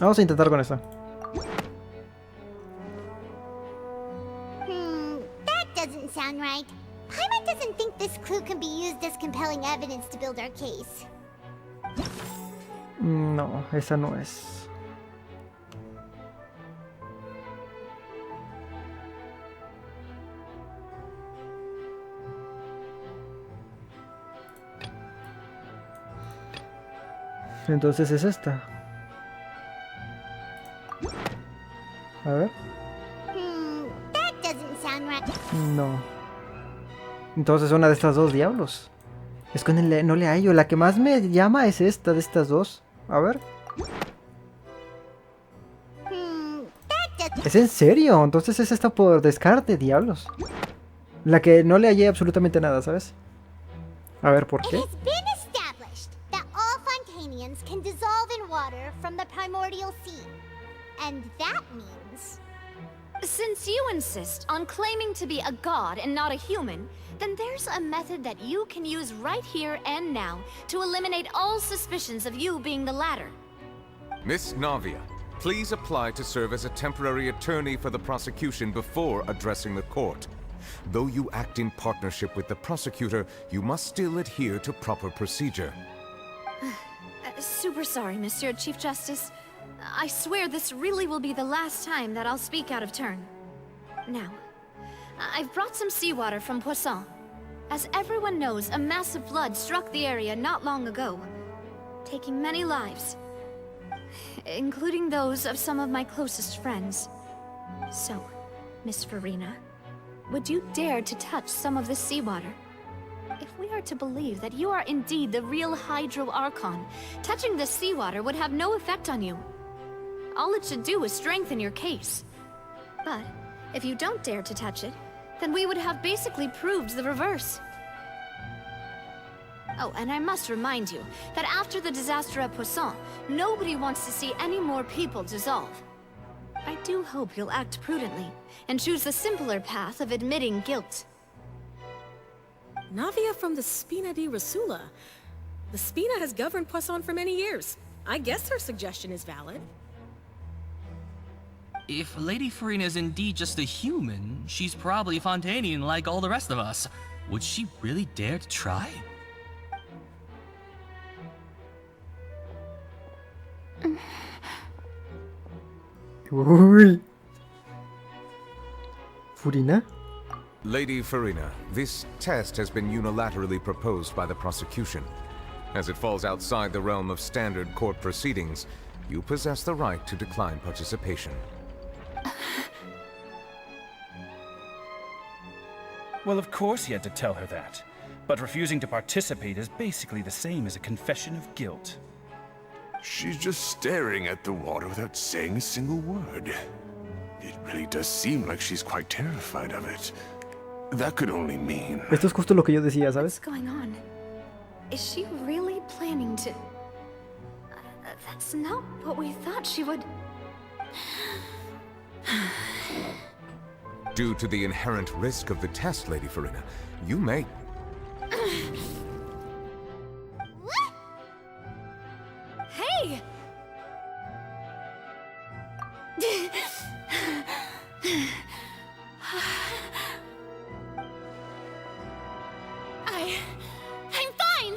Vamos a intentar con esta. That doesn't sound right. Paimon doesn't think this clue can be used as compelling evidence to build our case. No, esa no es. Entonces es esta. A ver. That doesn't sound right. No. Entonces una de estas dos diablos. Es que no le hallo. La que más me llama es esta de estas dos. A ver. ¿Es en serio? Entonces es esta por descarte, diablos. La que no le hallé absolutamente nada, ¿sabes? A ver, ¿por qué? Can dissolve in water from the primordial sea. And that means... Since you insist on claiming to be a god and not a human, then there's a method that you can use right here and now to eliminate all suspicions of you being the latter. Miss Navia, please apply to serve as a temporary attorney for the prosecution before addressing the court. Though you act in partnership with the prosecutor, you must still adhere to proper procedure. Super sorry, Monsieur Chief Justice. I swear this really will be the last time that I'll speak out of turn. Now, I've brought some seawater from Poisson. As everyone knows, a massive flood struck the area not long ago, taking many lives, including those of some of my closest friends. So, Miss Furina, would you dare to touch some of this seawater? If we are to believe that you are indeed the real Hydro Archon, touching this seawater would have no effect on you. All it should do is strengthen your case. But if you don't dare to touch it, then we would have basically proved the reverse. Oh, and I must remind you that after the disaster at Poisson, nobody wants to see any more people dissolve. I do hope you'll act prudently and choose the simpler path of admitting guilt. Navia from the Spina di Rasula. The Spina has governed Poisson for many years. I guess her suggestion is valid. If Lady Furina is indeed just a human, she's probably Fontanian like all the rest of us. Would she really dare to try? Uy. Furina? Lady Furina, this test has been unilaterally proposed by the prosecution. As it falls outside the realm of standard court proceedings, you possess the right to decline participation. Well, of course he had to tell her that. But refusing to participate is basically the same as a confession of guilt. She's just staring at the water without saying a single word. It really does seem like she's quite terrified of it. That could only mean... Esto es justo lo que yo decía, ¿sabes? What's going on? Is she really planning to... that's not what we thought she would... Due to the inherent risk of the test, Lady Furina, you may... Hey! I'm fine!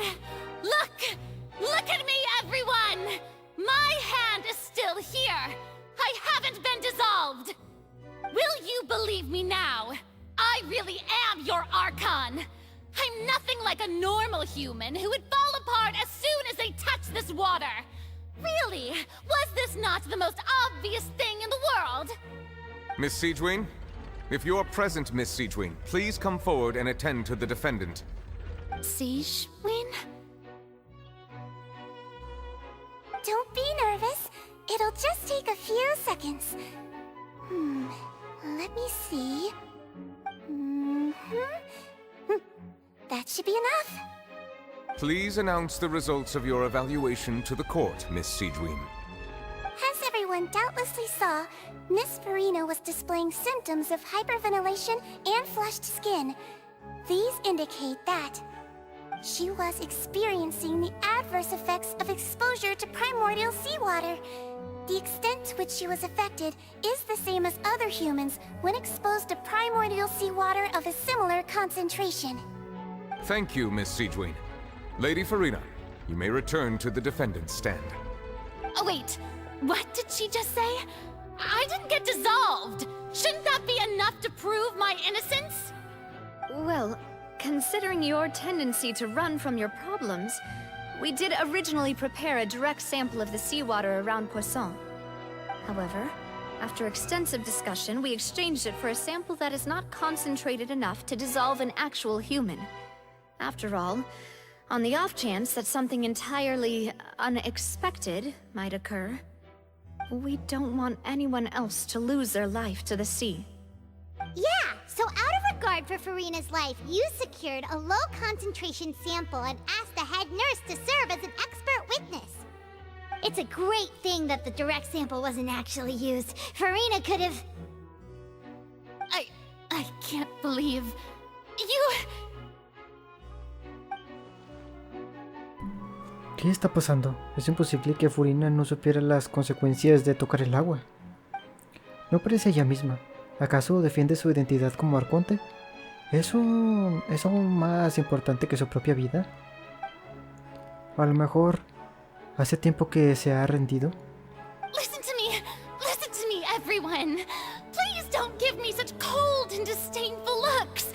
Look at me, everyone! My hand is still here! I haven't been dissolved! Will you believe me now? I really am your Archon! I'm nothing like a normal human who would fall apart as soon as they touch this water! Really? Was this not the most obvious thing in the world? Miss Siegewin? If you are present, Miss Siegewin, please come forward and attend to the defendant. Siegewin? Don't be nervous. It'll just take a few seconds. Let me see. That should be enough. Please announce the results of your evaluation to the court, Miss Siegewin. As everyone doubtlessly saw, Miss Furina was displaying symptoms of hyperventilation and flushed skin. These indicate that she was experiencing the adverse effects of exposure to primordial seawater. The extent to which she was affected is the same as other humans when exposed to primordial seawater of a similar concentration. Thank you, Miss Siegewin. Lady Furina, you may return to the defendant's stand. Oh, wait. What did she just say? I didn't get dissolved. Shouldn't that be enough to prove my innocence? Well, considering your tendency to run from your problems, we did originally prepare a direct sample of the seawater around Poisson. However, after extensive discussion, we exchanged it for a sample that is not concentrated enough to dissolve an actual human. After all, on the off chance that something entirely unexpected might occur, we don't want anyone else to lose their life to the sea. Yeah, so out of regard for Furina's life, you secured a low-concentration sample and asked the head nurse to serve as an expert witness. It's a great thing that the direct sample wasn't actually used. Furina could have... I can't believe... You... ¿Qué está pasando? Es imposible que Furina no supiera las consecuencias de tocar el agua. No parece ella misma. ¿Acaso defiende su identidad como Arconte? ¿Es aún más importante que su propia vida? A lo mejor hace tiempo que se ha rendido. Listen to me, everyone. Please don't give me such cold and disdainful looks.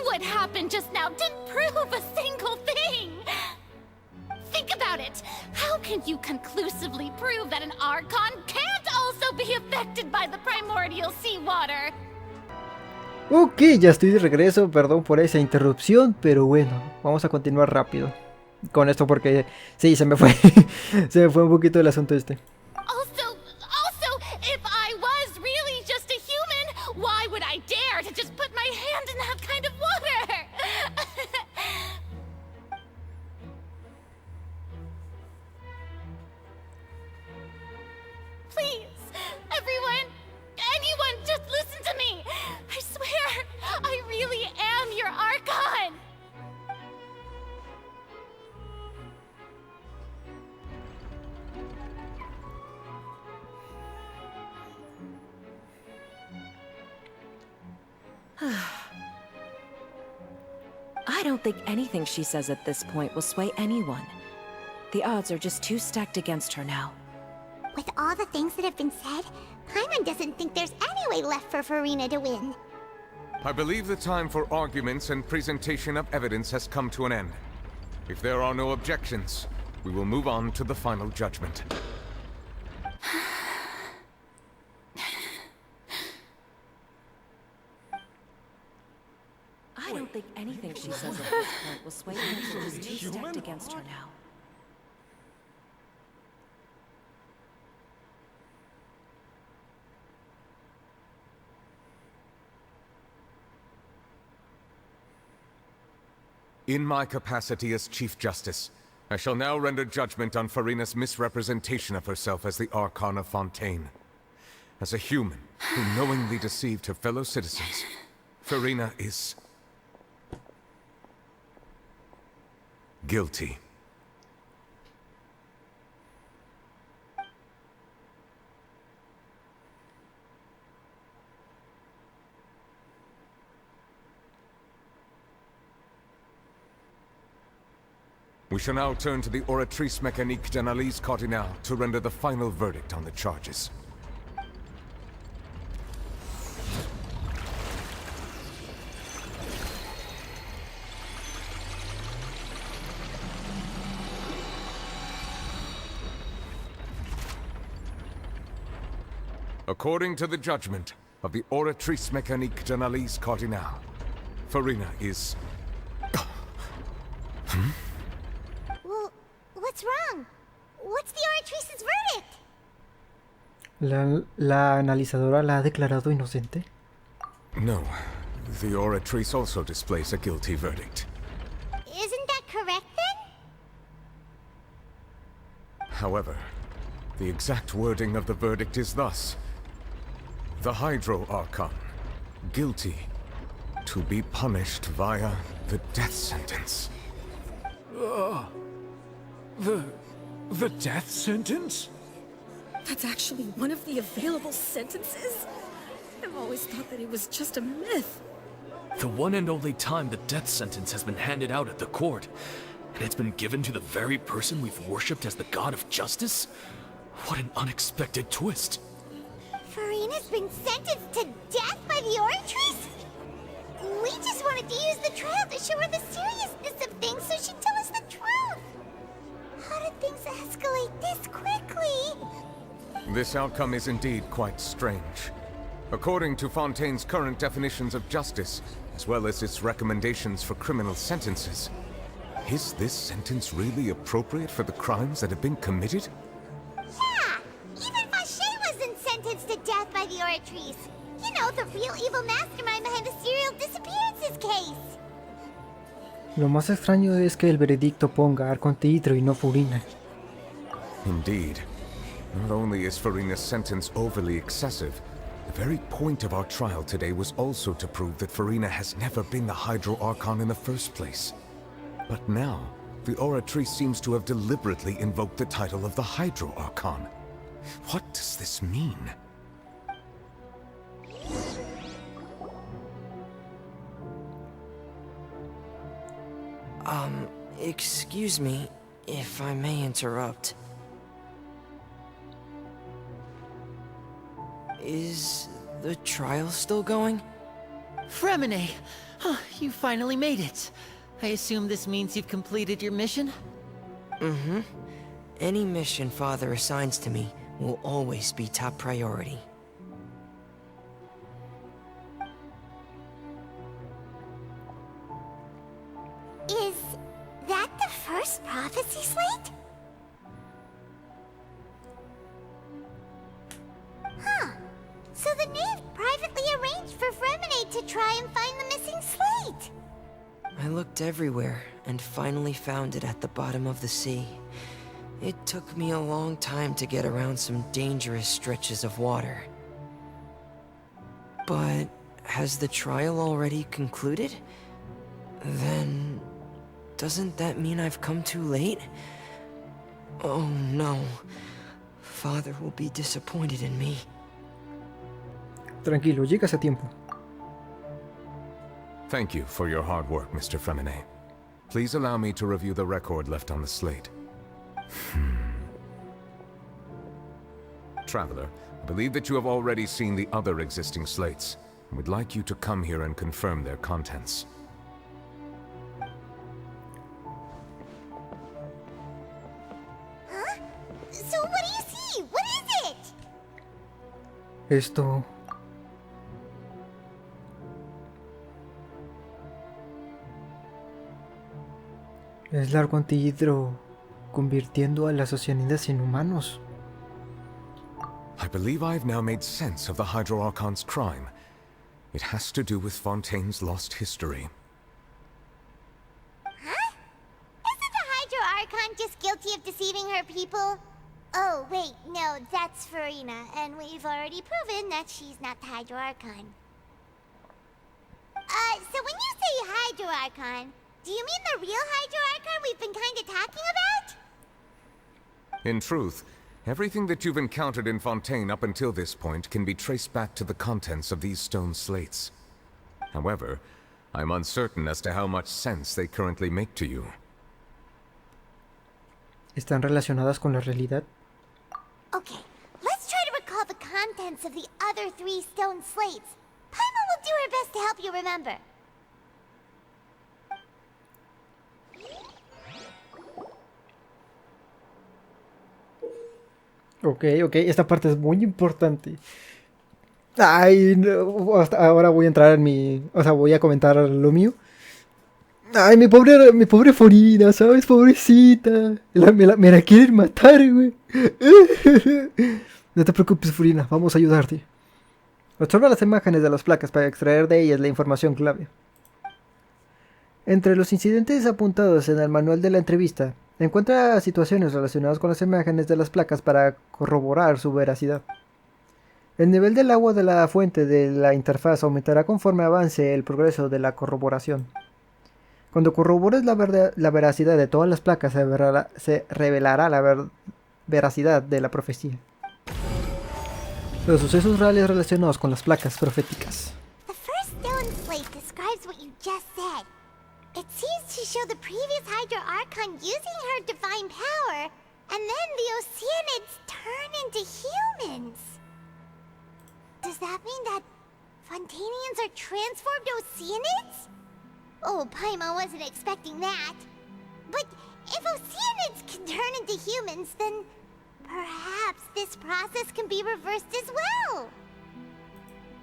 What happened just now didn't prove a single thing. Think about it. How can you conclusively prove that an Archon can't also be affected by the primordial seawater? Ok, ya estoy de regreso, perdón por esa interrupción, pero bueno, vamos a continuar rápido con esto porque sí, se me fue un poquito el asunto este. Also, if I was really just a human, why would I dare to just put my hand in that kind of water? Please, anyone, just listen to me. I swear, I really am your Archon. I don't think anything she says at this point will sway anyone. The odds are just too stacked against her now. With all the things that have been said, Paimon doesn't think there's any way left for Furina to win. I believe the time for arguments and presentation of evidence has come to an end. If there are no objections, we will move on to the final judgment. I don't think anything she says at this point will sway anyone. She's too stacked against her now. In my capacity as Chief Justice, I shall now render judgment on Furina's misrepresentation of herself as the Archon of Fontaine. As a human who knowingly deceived her fellow citizens, Furina is... guilty. We shall now turn to the Oratrice Mécanique d'Analyse Cardinale to render the final verdict on the charges. According to the judgment of the Oratrice Mécanique d'Analyse Cardinale, Furina is... Well, what's wrong? What's the Oratrice's verdict? ¿La analizadora la ha declarado inocente? No. The Oratrice also displays a guilty verdict. Isn't that correct then? However, the exact wording of the verdict is thus. The Hydro Archon, guilty, to be punished via the death sentence. The death sentence? That's actually one of the available sentences? I've always thought that it was just a myth. The one and only time the death sentence has been handed out at the court, and it's been given to the very person we've worshipped as the god of justice? What an unexpected twist. Furina's been sentenced to death by the Oratrice? We just wanted to use the trial to show her the seriousness of things so she'd tell us the truth. How did things escalate this quickly? This outcome is indeed quite strange. According to Fontaine's current definitions of justice, as well as its recommendations for criminal sentences, is this sentence really appropriate for the crimes that have been committed? Yeah! Even Fauché wasn't sentenced to death by the Oratrice. You know, the real evil mastermind behind the serial disappearances case. Lo más extraño es que el veredicto ponga a Arconte y no Furina. Indeed. Not only is Furina's sentence overly excessive, the very point of our trial today was also to prove that Furina has never been the Hydro Archon in the first place. But now, the Oratrice seems to have deliberately invoked the title of the Hydro Archon. What does this mean? Excuse me, if I may interrupt. Is the trial still going? Fremine! Oh, you finally made it. I assume this means you've completed your mission? Mm-hmm. Any mission Father assigns to me will always be top priority. Is that the first prophecy slate? Huh. So the knave privately arranged for Fremine to try and find the missing slate. I looked everywhere and finally found it at the bottom of the sea. It took me a long time to get around some dangerous stretches of water. But has the trial already concluded? Then doesn't that mean I've come too late? Oh no. Father will be disappointed in me. Tranquilo, llegas a tiempo. Thank you for your hard work, Mr. Fremine. Please allow me to review the record left on the slate. Traveler, I believe that you have already seen the other existing slates, and would like you to come here and confirm their contents. Huh? So what do you see? What is it? Esto... es la Arconte Hydro convirtiendo a las oceanidas en humanos. I believe I've now made sense of the Hydro Archon's crime. It has to do with Fontaine's lost history. Huh? Isn't the Hydro Archon just guilty of deceiving her people? Oh, wait, no, that's Furina, and we've already proven that she's not the Hydro Archon. So when you say Hydro Archon, do you mean the real Hydro Archon we've been kinda talking about? In truth, everything that you've encountered in Fontaine up until this point can be traced back to the contents of these stone slates. However, I'm uncertain as to how much sense they currently make to you. ¿Están relacionadas con la realidad? Okay, let's try to recall the contents of the other 3 stone slates. Paimon will do her best to help you remember. Ok, esta parte es muy importante. Ay, no, hasta ahora voy a entrar en mi... O sea, voy a comentar lo mío. Ay, mi pobre Furina, ¿sabes? Pobrecita. Me la quieren matar, güey. No te preocupes, Furina, vamos a ayudarte. Observa las imágenes de las placas para extraer de ellas la información clave. Entre los incidentes apuntados en el manual de la entrevista, encuentra situaciones relacionadas con las imágenes de las placas para corroborar su veracidad. El nivel del agua de la fuente de la interfaz aumentará conforme avance el progreso de la corroboración. Cuando corrobores la veracidad de todas las placas, se revelará la veracidad de la profecía. Los sucesos reales relacionados con las placas proféticas. The first stone slate describes what you just said. It seems to show the previous Hydro Archon using her divine power, and then the Oceanids turn into humans. Does that mean that Fontainians are transformed Oceanids? Oh, Paimon wasn't expecting that. But if Oceanids can turn into humans, then perhaps this process can be reversed as well.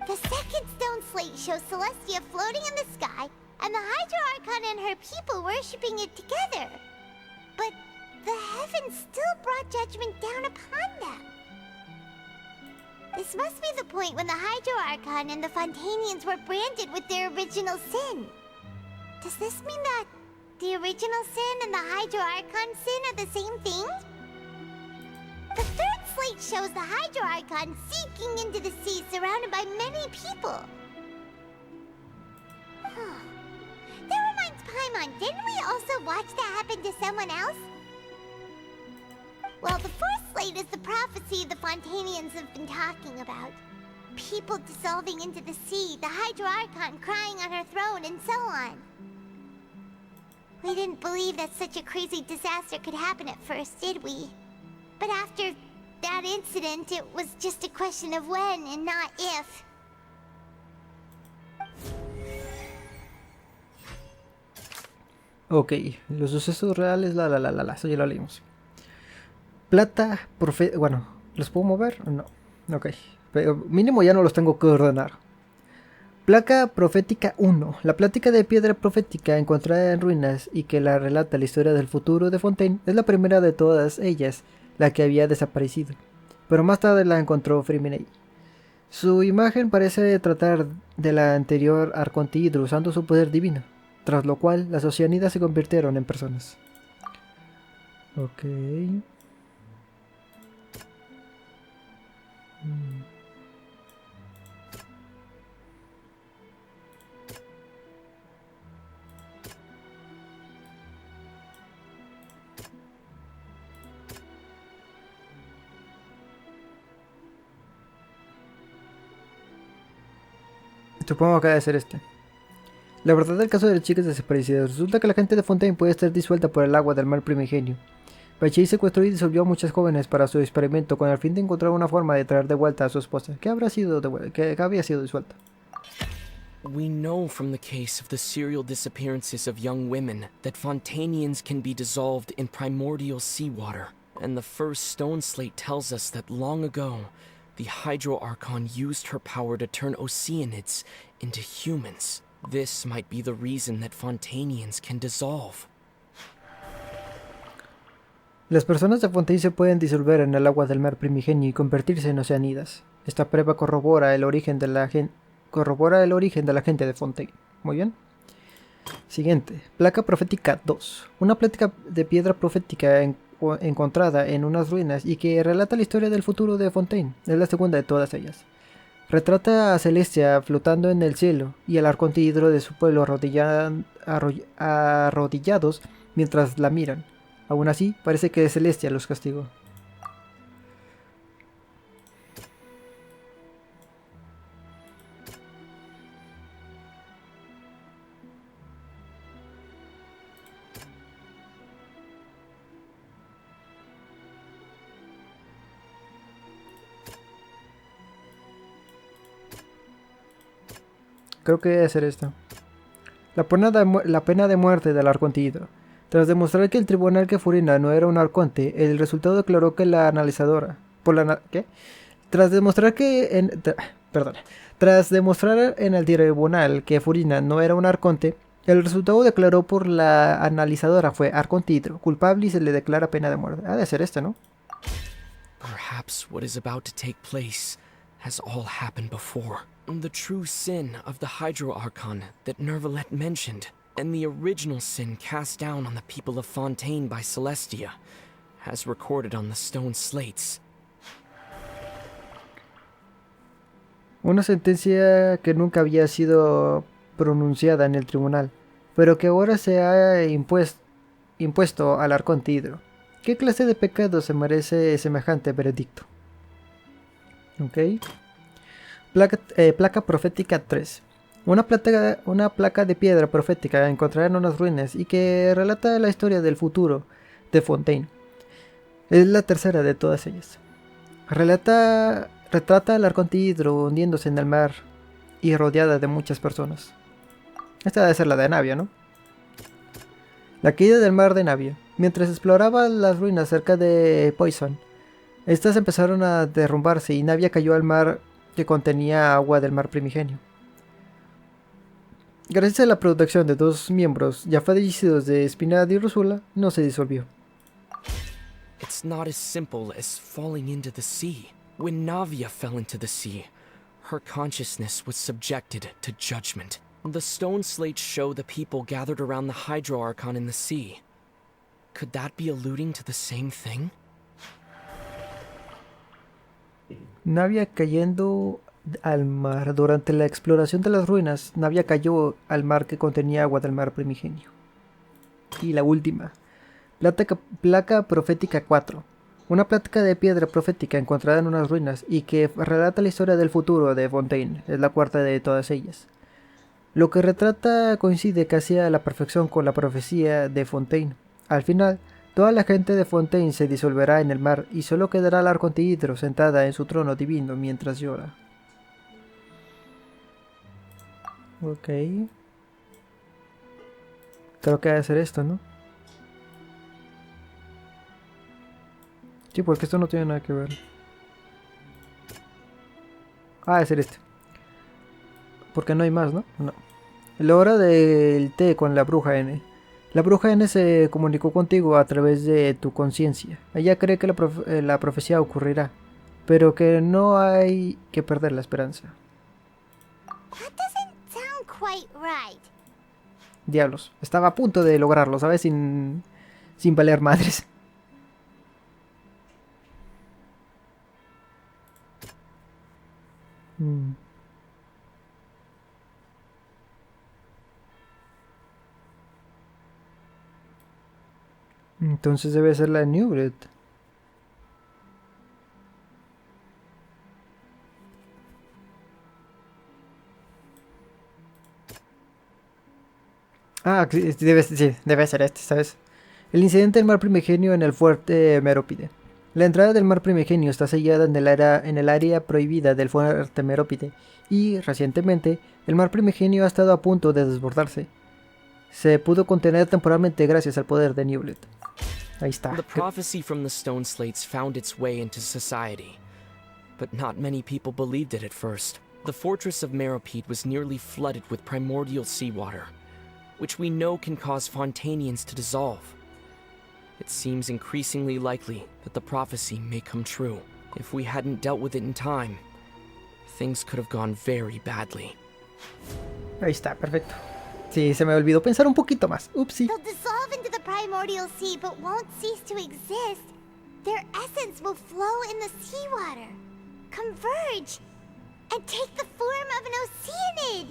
The second stone slate shows Celestia floating in the sky, and the Hydro Archon and her people worshipping it together. But the heavens still brought judgment down upon them. This must be the point when the Hydro Archon and the Fontainians were branded with their original sin. Does this mean that the original sin and the Hydro Archon sin are the same thing? The third slate shows the Hydro Archon sinking into the sea surrounded by many people. That reminds Paimon, didn't we also watch that happen to someone else? Well, the fourth slate is the prophecy the Fontanians have been talking about. People dissolving into the sea, the Hydro Archon crying on her throne, and so on. We didn't believe that such a crazy disaster could happen at first, did we? But after that incident, it was just a question of when and not if. Ok, los sucesos reales, eso ya lo leímos. Bueno, ¿los puedo mover? No, ok, pero mínimo ya no los tengo que ordenar. Placa profética 1, la plática de piedra profética encontrada en ruinas y que la relata la historia del futuro de Fontaine, es la primera de todas ellas, la que había desaparecido, pero más tarde la encontró Frimine. Su imagen parece tratar de la anterior Arconte Hidro usando su poder divino, tras lo cual las oceánidas se convirtieron en personas. Ok. Supongo que debe ser este. La verdad del caso de las chicas desaparecidas. Resulta que la gente de Fontaine puede estar disuelta por el agua del mar primigenio. Bachey secuestró y disolvió a muchas jóvenes para su experimento con el fin de encontrar una forma de traer de vuelta a su esposa, que había sido disuelta. We know from the case of the serial disappearances of young women that Fontanians can be dissolved in primordial seawater, and the first stone slate tells us that long ago, the Hydro Archon used her power to turn Oceanids into humans. This might be the reason that Fontanians can dissolve. Las personas de Fontaine se pueden disolver en el agua del mar primigenio y convertirse en oceanidas. Esta prueba corrobora el origen de la gente de Fontaine. Muy bien. Siguiente. Placa profética 2. Una placa de piedra profética encontrada en unas ruinas y que relata la historia del futuro de Fontaine. Es la segunda de todas ellas. Retrata a Celestia flotando en el cielo y al Arconte Hidro de su pueblo arrodillados mientras la miran. Aún así, parece que Celestia los castigó. Creo que debe ser esto. La pena de muerte del Arconte Hidro. Tras demostrar que el tribunal que Furina no era un arconte, el resultado declaró que la analizadora... Tras demostrar en el tribunal que Furina no era un arconte, el resultado declaró por la analizadora fue Arconte Hidro, culpable y se le declara pena de muerte. Ha de ser este, ¿no? Perhaps what is about to take place has all happened before. The true sin of the Hydro Archon that Nervalet mentioned, and the original sin cast down on the people of Fontaine by Celestia, as recorded on the stone slates. Una sentencia que nunca había sido pronunciada en el tribunal, pero que ahora se ha impuesto al Arconte Hidro. ¿Qué clase de pecado se merece semejante veredicto? Ok. Placa profética 3. Una placa de piedra profética encontrada en unas ruinas y que relata la historia del futuro de Fontaine. Es la tercera de todas ellas. Retrata al Arconte Hidro hundiéndose en el mar y rodeada de muchas personas. Esta debe ser la de Navia, ¿no? La caída del mar de Navia. Mientras exploraba las ruinas cerca de Poison, estas empezaron a derrumbarse y Navia cayó al mar que contenía agua del mar primigenio. Gracias a la protección de dos miembros ya fallecidos de Spinad y Rosula, no se disolvió. It's not as simple as falling into the sea. When Navia fell into the sea, her consciousness was subjected to judgment. The stone slates show the people gathered around the Hydro Archon in the sea. Could that be alluding to the same thing? Navia cayendo al mar. Durante la exploración de las ruinas, Navia cayó al mar que contenía agua del mar primigenio. Y la última. Placa profética 4. Una placa de piedra profética encontrada en unas ruinas y que relata la historia del futuro de Fontaine. Es la cuarta de todas ellas. Lo que retrata coincide casi a la perfección con la profecía de Fontaine. Al final, toda la gente de Fontaine se disolverá en el mar y solo quedará la Arconte sentada en su trono divino mientras llora. Ok. Creo que debe ser esto, ¿no? Sí, porque esto no tiene nada que ver. Ah, debe ser este. Porque no hay más, ¿no? No. La hora del té con la bruja N. La bruja N se comunicó contigo a través de tu conciencia. Ella cree que la profecía ocurrirá, pero que no hay que perder la esperanza. That doesn't sound quite right. Diablos, estaba a punto de lograrlo, ¿sabes? Sin valer madres. Entonces debe ser la de Newbred. Ah, sí, debe ser este, ¿sabes? El incidente del mar primigenio en el fuerte Merópide. La entrada del mar primigenio está sellada en el área prohibida del fuerte Merópide y, recientemente, el mar primigenio ha estado a punto de desbordarse. Se pudo contener temporalmente gracias al poder de Newbred. Ahí está. The prophecy from the stone slates found its way into society, but not many people believed it at first. The fortress of Meropide was nearly flooded with primordial seawater, which we know can cause Fontanians to dissolve. It seems increasingly likely that the prophecy may come true. If we hadn't dealt with it in time, things could have gone very badly. Ahí está, perfecto. Sí, se me olvidó pensar un poquito más. Upsi. They'll dissolve into the primordial sea, but won't cease to exist. Their essence will flow in the seawater, converge, and take the form of an oceanid.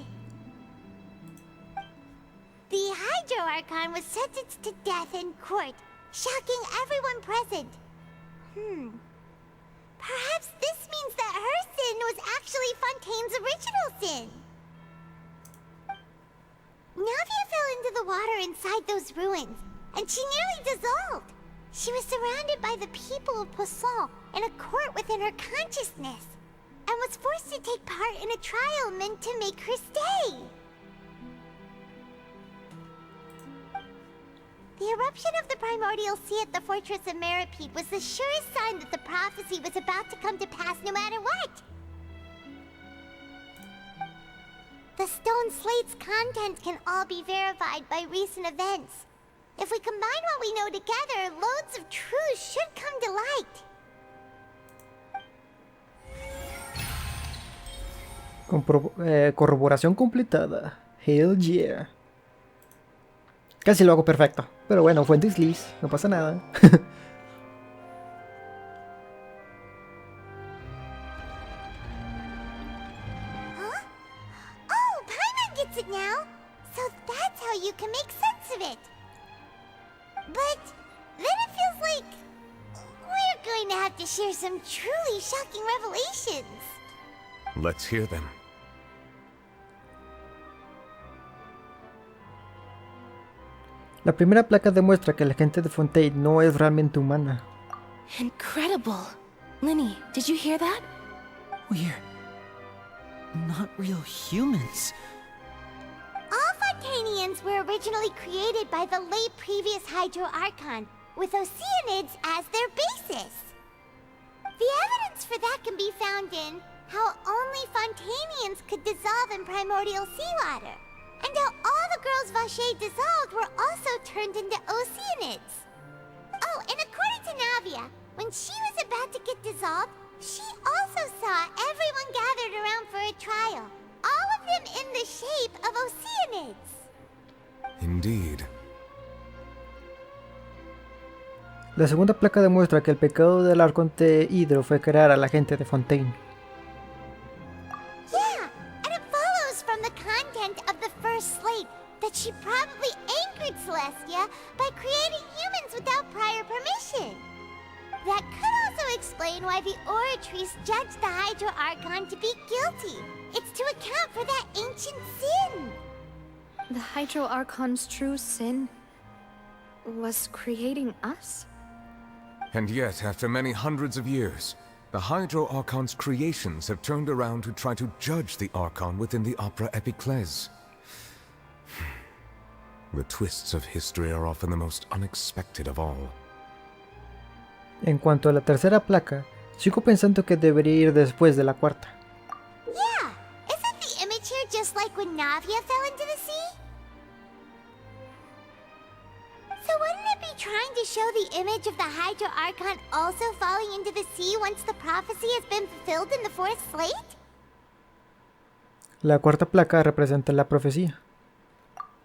The Hydro Archon was sentenced to death in court, shocking everyone present. Perhaps this means that her sin was actually Fontaine's original sin. Navia fell into the water inside those ruins, and she nearly dissolved. She was surrounded by the people of Poisson in a court within her consciousness, and was forced to take part in a trial meant to make her stay. The eruption of the primordial sea at the fortress of Meropide was the surest sign that the prophecy was about to come to pass no matter what. The stone slate's content can all be verified by recent events. If we combine what we know together, loads of truths should come to light. Corroboración completada. Hell yeah. Casi lo hago perfecto. Pero bueno, fue en desliz. No pasa nada. It now, so that's how you can make sense of it. But then it feels like we're going to have to share some truly shocking revelations. Let's hear them. La primera placa demuestra que la gente de Fontaine no es realmente humana. Incredible. Linny, did you hear that? We're not real humans. All Fontanians were originally created by the late previous Hydro Archon, with oceanids as their basis. The evidence for that can be found in how only Fontanians could dissolve in primordial seawater, and how all the girls Vacher dissolved were also turned into oceanids. Oh, and according to Navia, when she was about to get dissolved, she also saw everyone gathered around for a trial. All of them in the shape of oceanids. Indeed. La segunda placa demuestra que el pecado del Arconte Hydro fue crear a la gente de Fontaine. Yeah, and it follows from the content of the first slate that she probably angered Celestia by creating humans without prior permission. That could also explain why the Oratrice judged the Hydro Archon to be guilty. It's to account for that ancient sin. The Hydro Archon's true sin was creating us? And yet, after many hundreds of years, the Hydro Archon's creations have turned around to try to judge the Archon within the opera Epiclese. The twists of history are often the most unexpected of all. En cuanto a la tercera placa, sigo pensando que debería ir después de la cuarta. Yeah, isn't the image here just like when Navia fell into the sea? So wouldn't it be trying to show the image of the Hydro Archon also falling into the sea once the prophecy has been fulfilled in the fourth slate? La cuarta placa representa la profecía.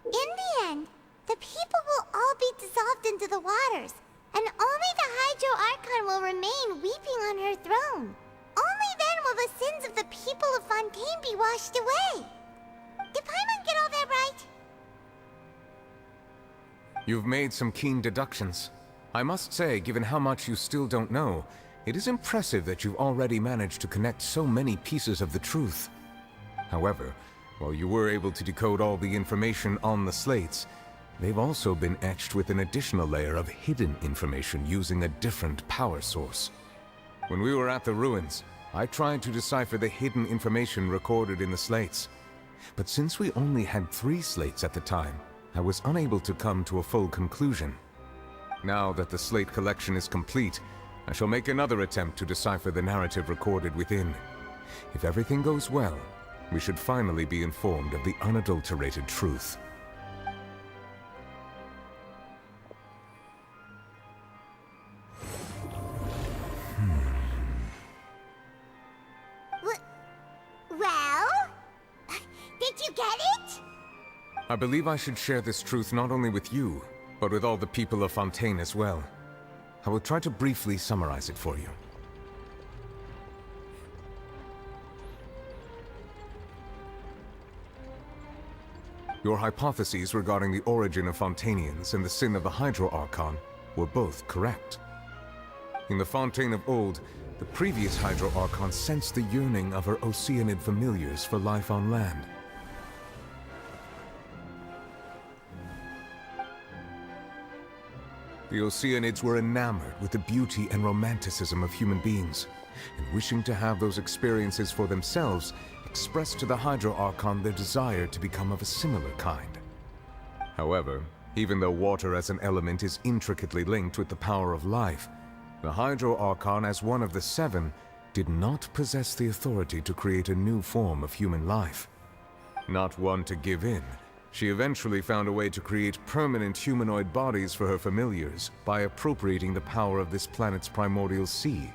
In the end, the people will all be dissolved into the waters, and only the Hydro Archon will remain weeping on her throne. Only then will the sins of the people of Fontaine be washed away. Did Paimon get all that right? You've made some keen deductions. I must say, given how much you still don't know, it is impressive that you've already managed to connect so many pieces of the truth. However, while you were able to decode all the information on the slates, they've also been etched with an additional layer of hidden information using a different power source. When we were at the ruins, I tried to decipher the hidden information recorded in the slates. But since we only had 3 slates at the time, I was unable to come to a full conclusion. Now that the slate collection is complete, I shall make another attempt to decipher the narrative recorded within. If everything goes well, we should finally be informed of the unadulterated truth. Well? Did you get it? I believe I should share this truth not only with you, but with all the people of Fontaine as well. I will try to briefly summarize it for you. Your hypotheses regarding the origin of Fontainians and the sin of the Hydro Archon were both correct. In the Fontaine of old, the previous Hydro Archon sensed the yearning of her Oceanid familiars for life on land. The Oceanids were enamored with the beauty and romanticism of human beings, and wishing to have those experiences for themselves, expressed to the Hydro Archon their desire to become of a similar kind. However, even though water as an element is intricately linked with the power of life, the Hydro Archon, as one of the 7, did not possess the authority to create a new form of human life. Not one to give in, she eventually found a way to create permanent humanoid bodies for her familiars by appropriating the power of this planet's primordial sea.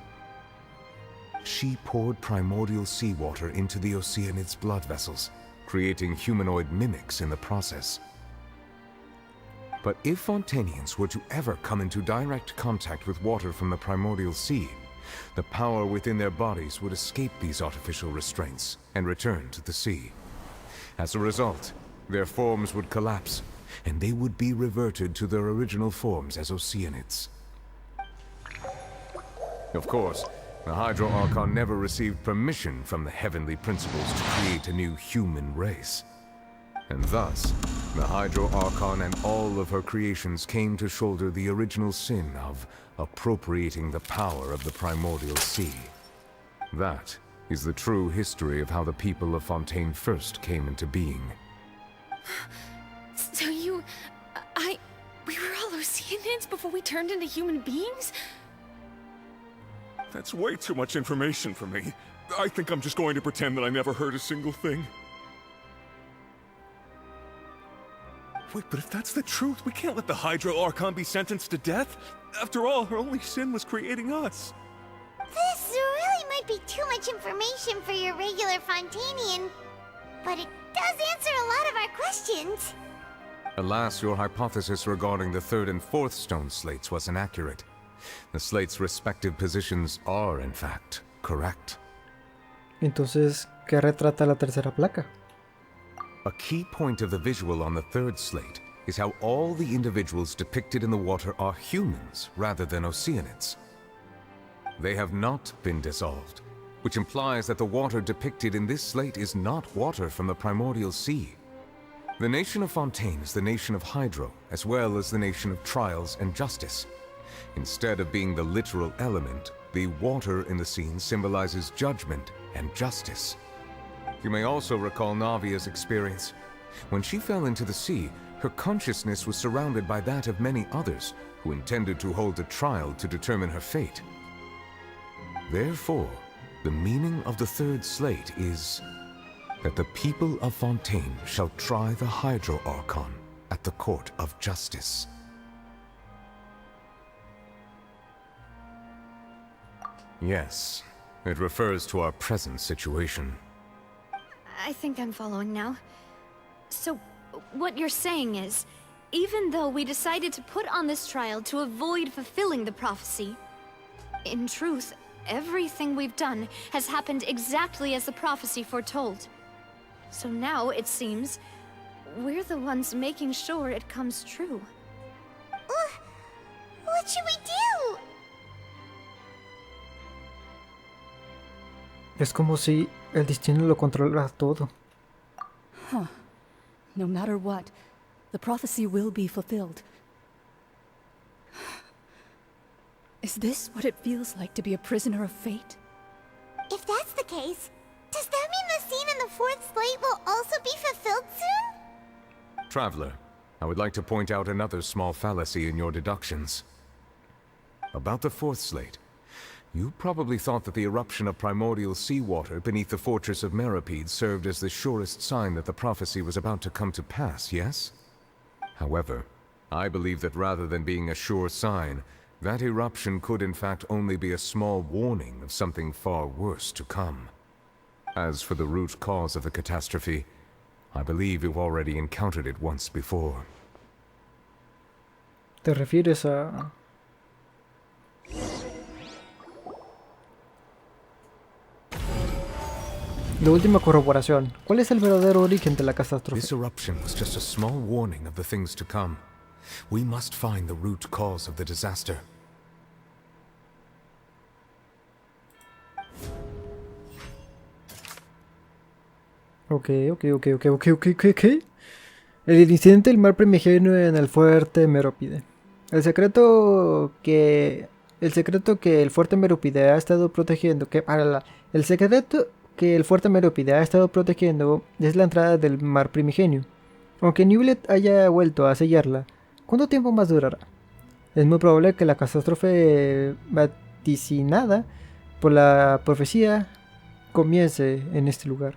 She poured primordial seawater into the Oceanids' blood vessels, creating humanoid mimics in the process. But if Fontainians were to ever come into direct contact with water from the primordial sea, the power within their bodies would escape these artificial restraints and return to the sea. As a result, their forms would collapse, and they would be reverted to their original forms as Oceanids. Of course, the Hydro Archon never received permission from the heavenly principles to create a new human race. And thus, the Hydro Archon and all of her creations came to shoulder the original sin of appropriating the power of the primordial sea. That is the true history of how the people of Fontaine first came into being. So we were all Oceanids before we turned into human beings? That's way too much information for me. I think I'm just going to pretend that I never heard a single thing. Wait, but if that's the truth, we can't let the Hydro Archon be sentenced to death. After all, her only sin was creating us. This really might be too much information for your regular Fontainian, but it does answer a lot of our questions. Alas, your hypothesis regarding the 3rd and 4th stone slates was inaccurate. The slate's respective positions are, in fact, correct. Entonces, ¿qué retrata la tercera placa? A key point of the visual on the third slate is how all the individuals depicted in the water are humans rather than oceanids. They have not been dissolved, which implies that the water depicted in this slate is not water from the primordial sea. The nation of Fontaine is the nation of Hydro, as well as the nation of Trials and Justice. Instead of being the literal element, the water in the scene symbolizes judgment and justice. You may also recall Navia's experience. When she fell into the sea, her consciousness was surrounded by that of many others who intended to hold a trial to determine her fate. Therefore, the meaning of the third slate is that the people of Fontaine shall try the Hydro Archon at the court of justice. Yes, it refers to our present situation. I think I'm following now. So, what you're saying is, even though we decided to put on this trial to avoid fulfilling the prophecy, in truth, everything we've done has happened exactly as the prophecy foretold. So now, it seems, we're the ones making sure it comes true. What should we do? Es como si el destino lo controlara todo. Huh. No matter what, the prophecy will be fulfilled. Is this what it feels like to be a prisoner of fate? If that's the case, does that mean the scene in the fourth slate will also be fulfilled soon? Traveler, I would like to point out another small fallacy in your deductions. About the fourth slate, you probably thought that the eruption of primordial seawater beneath the fortress of Meripede served as the surest sign that the prophecy was about to come to pass, yes? However, I believe that rather than being a sure sign, that eruption could in fact only be a small warning of something far worse to come. As for the root cause of the catastrophe, I believe you've already encountered it once before. ¿Te refieres a...? La última corroboración. ¿Cuál es el verdadero origen de la catástrofe? This eruption was just a small warning of the things to come. We must find the root cause of the disaster. Ok. El incidente del mar primigenio en el fuerte Meropide. El secreto que el fuerte Meropide ha estado protegiendo... El secreto que el fuerte Meropide ha estado protegiendo es la entrada del mar primigenio. Aunque Newlet haya vuelto a sellarla, ¿cuánto tiempo más durará? Es muy probable que la catástrofe vaticinada por la profecía comience en este lugar.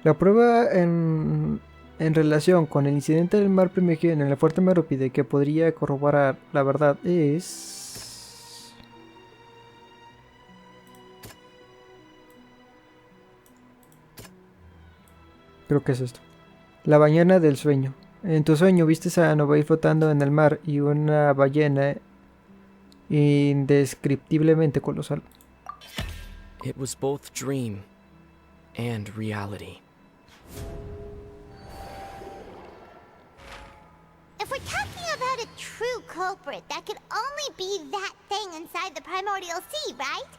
La prueba en relación con el incidente del mar primigenio en el fuerte Meropide que podría corroborar la verdad es... Creo que es esto. La ballena del sueño. En tu sueño viste a Novei flotando en el mar y una ballena indescriptiblemente colosal. It was both dream and reality. If we're talking about a true culprit, that could only be that thing inside the primordial sea, right?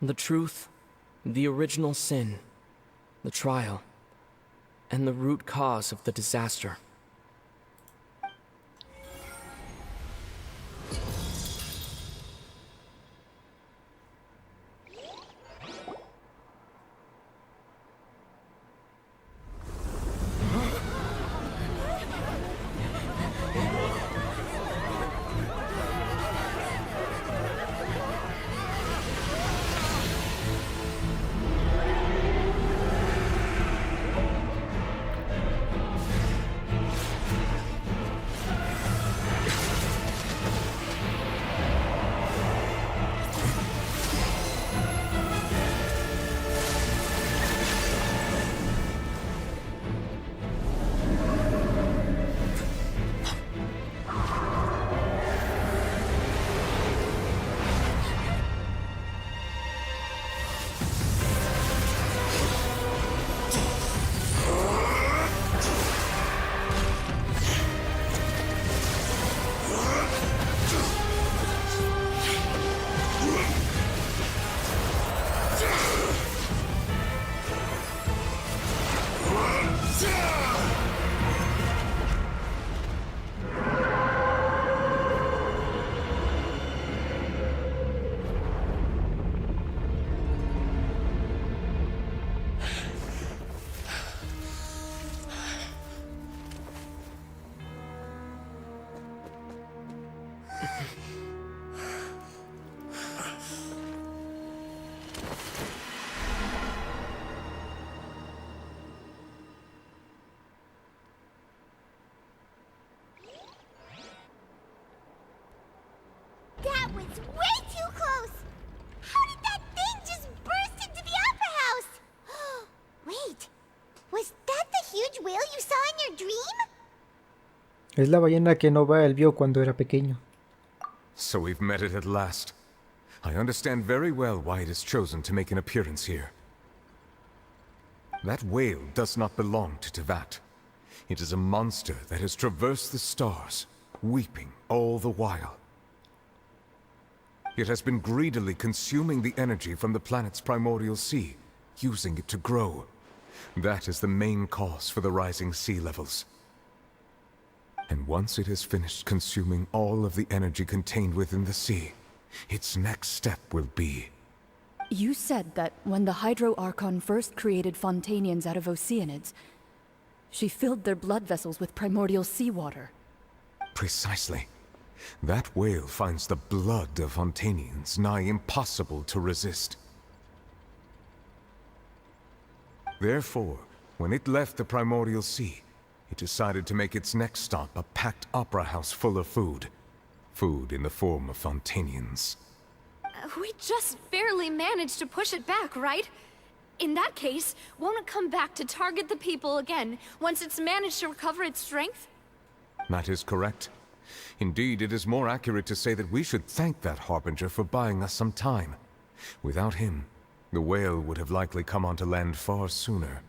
The truth, the original sin, the trial, and the root cause of the disaster. It's way too close! How did that thing just burst into the opera house? Wait, was that the huge whale you saw in your dream? Es la ballena que Nova él vio cuando era pequeño. So we've met it at last. I understand very well why it has chosen to make an appearance here. That whale does not belong to Teyvat. It is a monster that has traversed the stars, weeping all the while. It has been greedily consuming the energy from the planet's primordial sea, using it to grow. That is the main cause for the rising sea levels. And once it has finished consuming all of the energy contained within the sea, its next step will be... You said that when the Hydro Archon first created Fontanians out of Oceanids, she filled their blood vessels with primordial seawater. Precisely. That whale finds the blood of Fontanians nigh impossible to resist. Therefore, when it left the primordial sea, it decided to make its next stop a packed opera house full of food. Food in the form of Fontanians. We just barely managed to push it back, right? In that case, won't it come back to target the people again, once it's managed to recover its strength? That is correct. Indeed, it is more accurate to say that we should thank that Harbinger for buying us some time. Without him, the whale would have likely come onto land far sooner.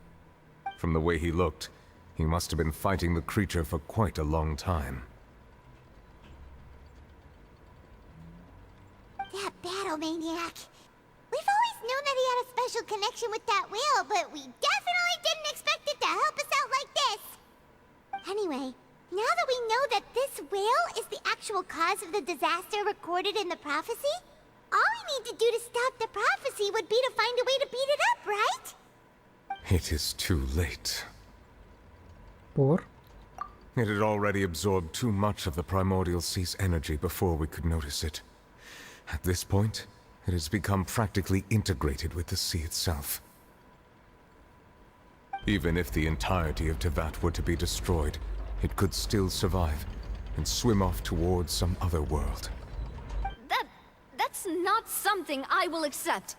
From the way he looked, he must have been fighting the creature for quite a long time. That battle maniac. We've always known that he had a special connection with that whale, but we definitely didn't expect it to help us out like this. Anyway, now that we know that this whale is the actual cause of the disaster recorded in the prophecy, all we need to do to stop the prophecy would be to find a way to beat it up, right? It is too late. ¿Por? It had already absorbed too much of the primordial sea's energy before we could notice it. At this point, it has become practically integrated with the sea itself. Even if the entirety of Teyvat were to be destroyed, it could still survive and swim off towards some other world. That's not something I will accept.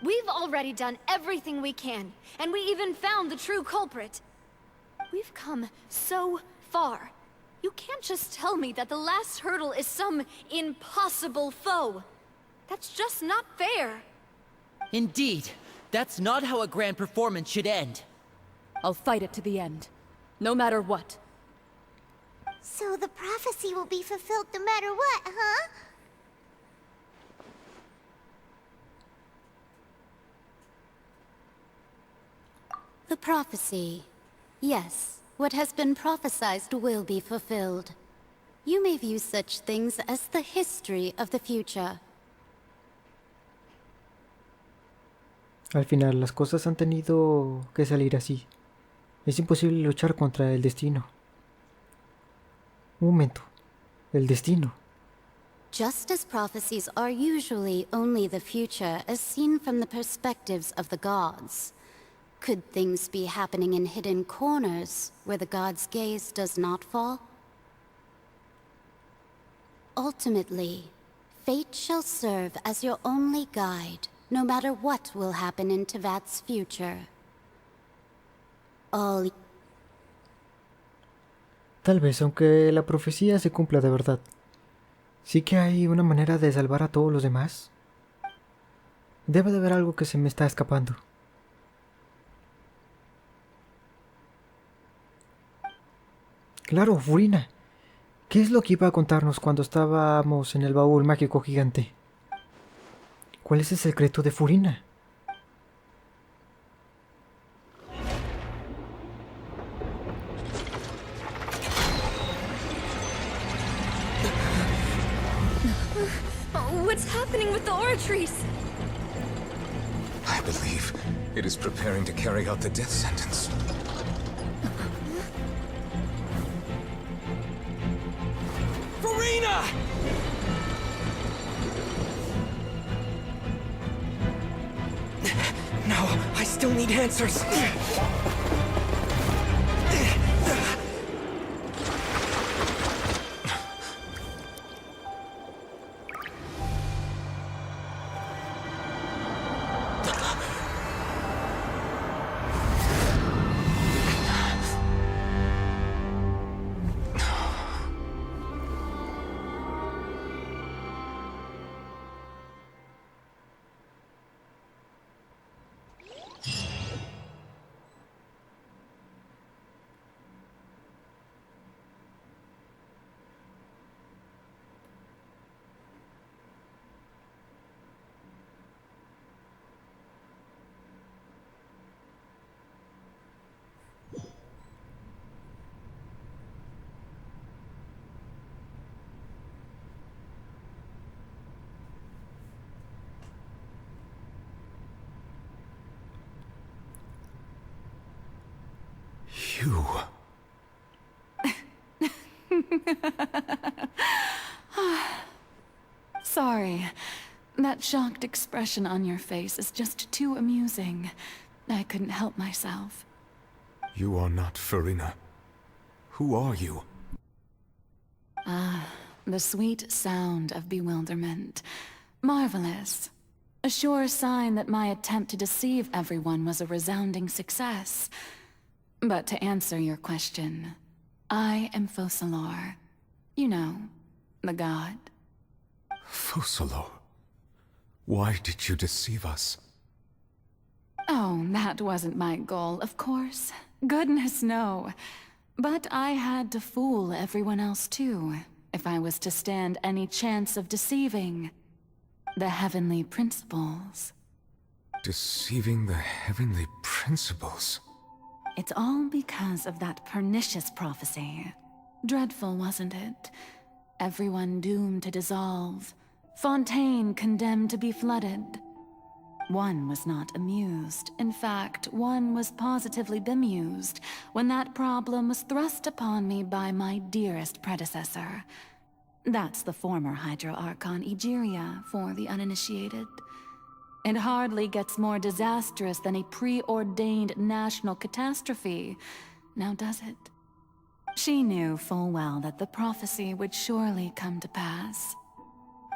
We've already done everything we can, and we even found the true culprit. We've come so far. You can't just tell me that the last hurdle is some impossible foe. That's just not fair. Indeed. That's not how a grand performance should end. I'll fight it to the end. No matter what. So the prophecy will be fulfilled no matter what, huh? The prophecy. Yes, what has been prophesied will be fulfilled. You may view such things as the history of the future. Al final, las cosas han tenido que salir así. Es imposible luchar contra el destino. Un momento. El destino. Just as prophecies are usually only the future as seen from the perspectives of the gods, could things be happening in hidden corners where the gods' gaze does not fall? Ultimately, fate shall serve as your only guide, no matter what will happen in Teyvat's future. All... Tal vez, aunque la profecía se cumpla de verdad, ¿sí que hay una manera de salvar a todos los demás? Debe de haber algo que se me está escapando. Claro, Furina. ¿Qué es lo que iba a contarnos cuando estábamos en el baúl mágico gigante? ¿Cuál es el secreto de Furina? What's happening with the oratories? I believe it is preparing to carry out the death sentence. Furina! No, I still need answers. You... Sorry. That shocked expression on your face is just too amusing. I couldn't help myself. You are not Furina. Who are you? Ah, the sweet sound of bewilderment. Marvelous. A sure sign that my attempt to deceive everyone was a resounding success. But to answer your question, I am Focalor. You know, the god. Focalor? Why did you deceive us? Oh, that wasn't my goal, of course. Goodness, no. But I had to fool everyone else too, if I was to stand any chance of deceiving the heavenly principles. Deceiving the heavenly principles? It's all because of that pernicious prophecy. Dreadful, wasn't it? Everyone doomed to dissolve. Fontaine condemned to be flooded. One was not amused. In fact, one was positively bemused when that problem was thrust upon me by my dearest predecessor. That's the former Hydro Archon Egeria for the uninitiated. It hardly gets more disastrous than a preordained national catastrophe, now does it? She knew full well that the prophecy would surely come to pass.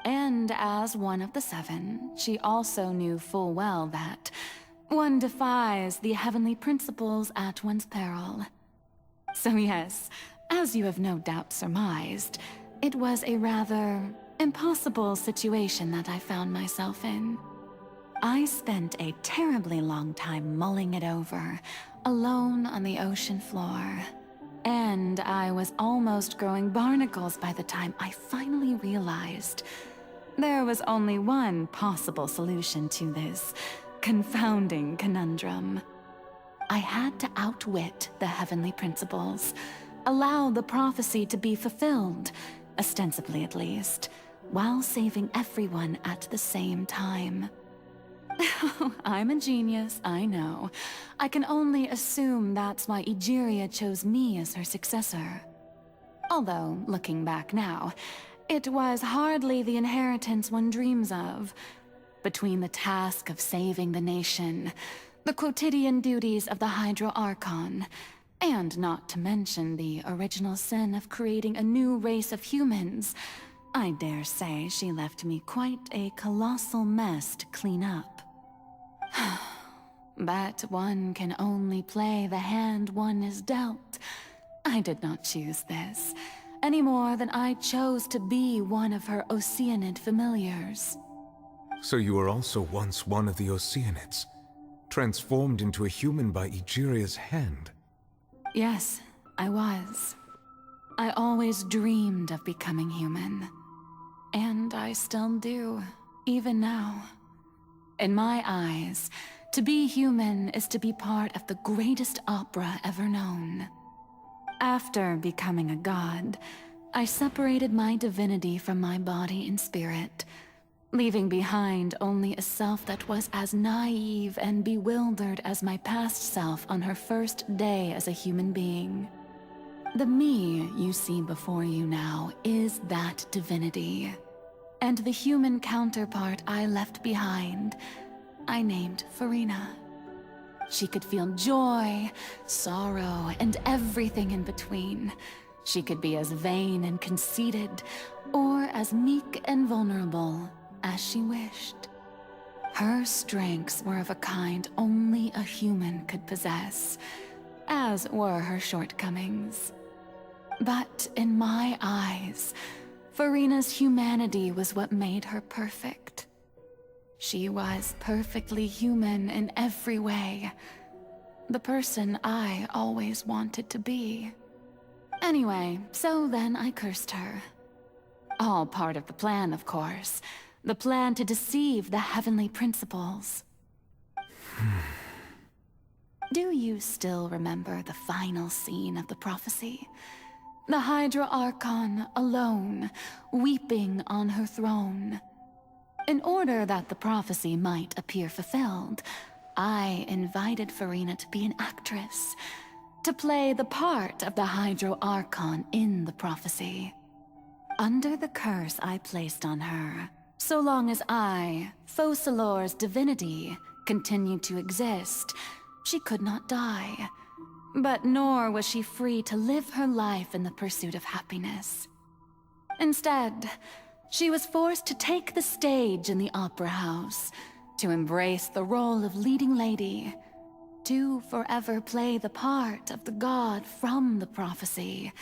And as one of the seven, she also knew full well that one defies the heavenly principles at one's peril. So yes, as you have no doubt surmised, it was a rather impossible situation that I found myself in. I spent a terribly long time mulling it over, alone on the ocean floor. And I was almost growing barnacles by the time I finally realized there was only one possible solution to this confounding conundrum. I had to outwit the heavenly principles, allow the prophecy to be fulfilled, ostensibly at least, while saving everyone at the same time. I'm a genius, I know. I can only assume that's why Egeria chose me as her successor. Although, looking back now, it was hardly the inheritance one dreams of. Between the task of saving the nation, the quotidian duties of the Hydro Archon, and not to mention the original sin of creating a new race of humans, I dare say she left me quite a colossal mess to clean up. But one can only play the hand one is dealt. I did not choose this, any more than I chose to be one of her Oceanid familiars. So you were also once one of the Oceanids, transformed into a human by Egeria's hand? Yes, I was. I always dreamed of becoming human. And I still do, even now. In my eyes, to be human is to be part of the greatest opera ever known. After becoming a god, I separated my divinity from my body and spirit, leaving behind only a self that was as naive and bewildered as my past self on her first day as a human being. The me you see before you now is that divinity. And the human counterpart I left behind, I named Furina. She could feel joy, sorrow, and everything in between. She could be as vain and conceited, or as meek and vulnerable as she wished. Her strengths were of a kind only a human could possess, as were her shortcomings. But in my eyes, Furina's humanity was what made her perfect. She was perfectly human in every way. The person I always wanted to be. Anyway, so then I cursed her. All part of the plan, of course. The plan to deceive the heavenly principles. Do you still remember the final scene of the prophecy? The Hydra Archon alone, weeping on her throne. In order that the prophecy might appear fulfilled, I invited Furina to be an actress. to play the part of the Hydro Archon in the prophecy. Under the curse I placed on her, so long as I, Focalor's divinity, continued to exist, she could not die. But nor was she free to live her life in the pursuit of happiness. Instead, she was forced to take the stage in the opera house, to embrace the role of leading lady, to forever play the part of the god from the prophecy,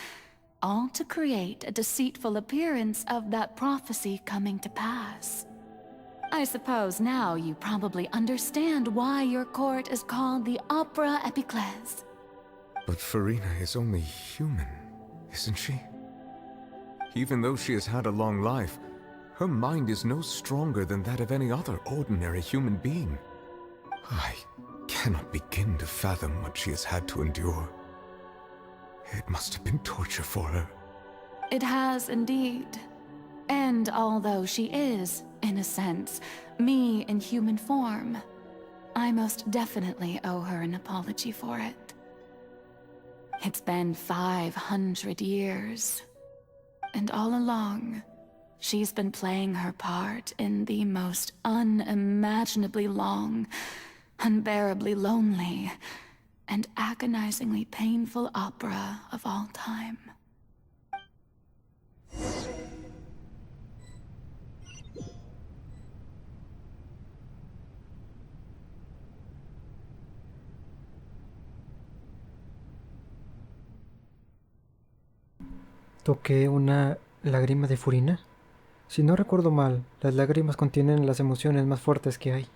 all to create a deceitful appearance of that prophecy coming to pass. I suppose now you probably understand why your court is called the Opera Epiclese. But Furina is only human, isn't she? Even though she has had a long life, her mind is no stronger than that of any other ordinary human being. I cannot begin to fathom what she has had to endure. It must have been torture for her. It has indeed. And although she is, in a sense, me in human form, I most definitely owe her an apology for it. It's been 500 years. And all along, she's been playing her part in the most unimaginably long, unbearably lonely, and agonizingly painful opera of all time. ¿Toqué una lágrima de Furina? Si no recuerdo mal, las lágrimas contienen las emociones más fuertes que hay.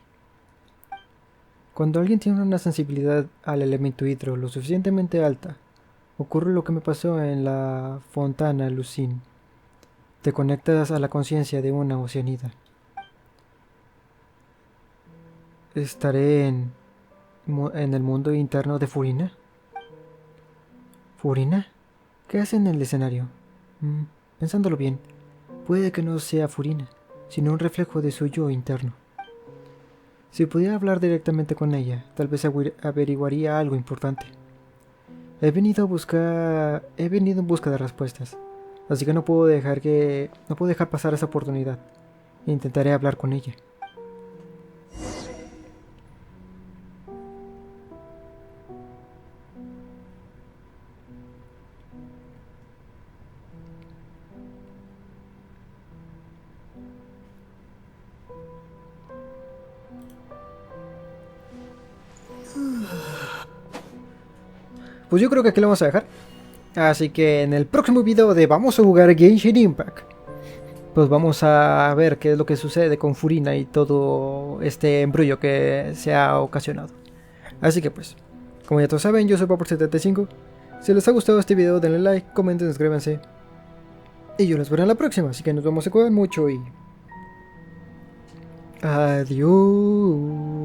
Cuando alguien tiene una sensibilidad al elemento hidro lo suficientemente alta, ocurre lo que me pasó en la Fontana Lucine. Te conectas a la conciencia de una oceanida. ¿Estaré en el mundo interno de Furina? ¿Furina? ¿Qué hace en el escenario? Pensándolo bien, puede que no sea Furina, sino un reflejo de su yo interno. Si pudiera hablar directamente con ella, tal vez averiguaría algo importante. He venido en busca de respuestas, así que no puedo dejar pasar esa oportunidad. Intentaré hablar con ella. Pues yo creo que aquí lo vamos a dejar. Así que en el próximo video de vamos a jugar Genshin Impact, pues vamos a ver qué es lo que sucede con Furina y todo este embrollo que se ha ocasionado. Así que pues, como ya todos saben, yo soy Ep.37. Si les ha gustado este video, denle like, comenten, suscríbanse. Y yo los veré en la próxima, así que nos vemos, se cuidan mucho y... adiós.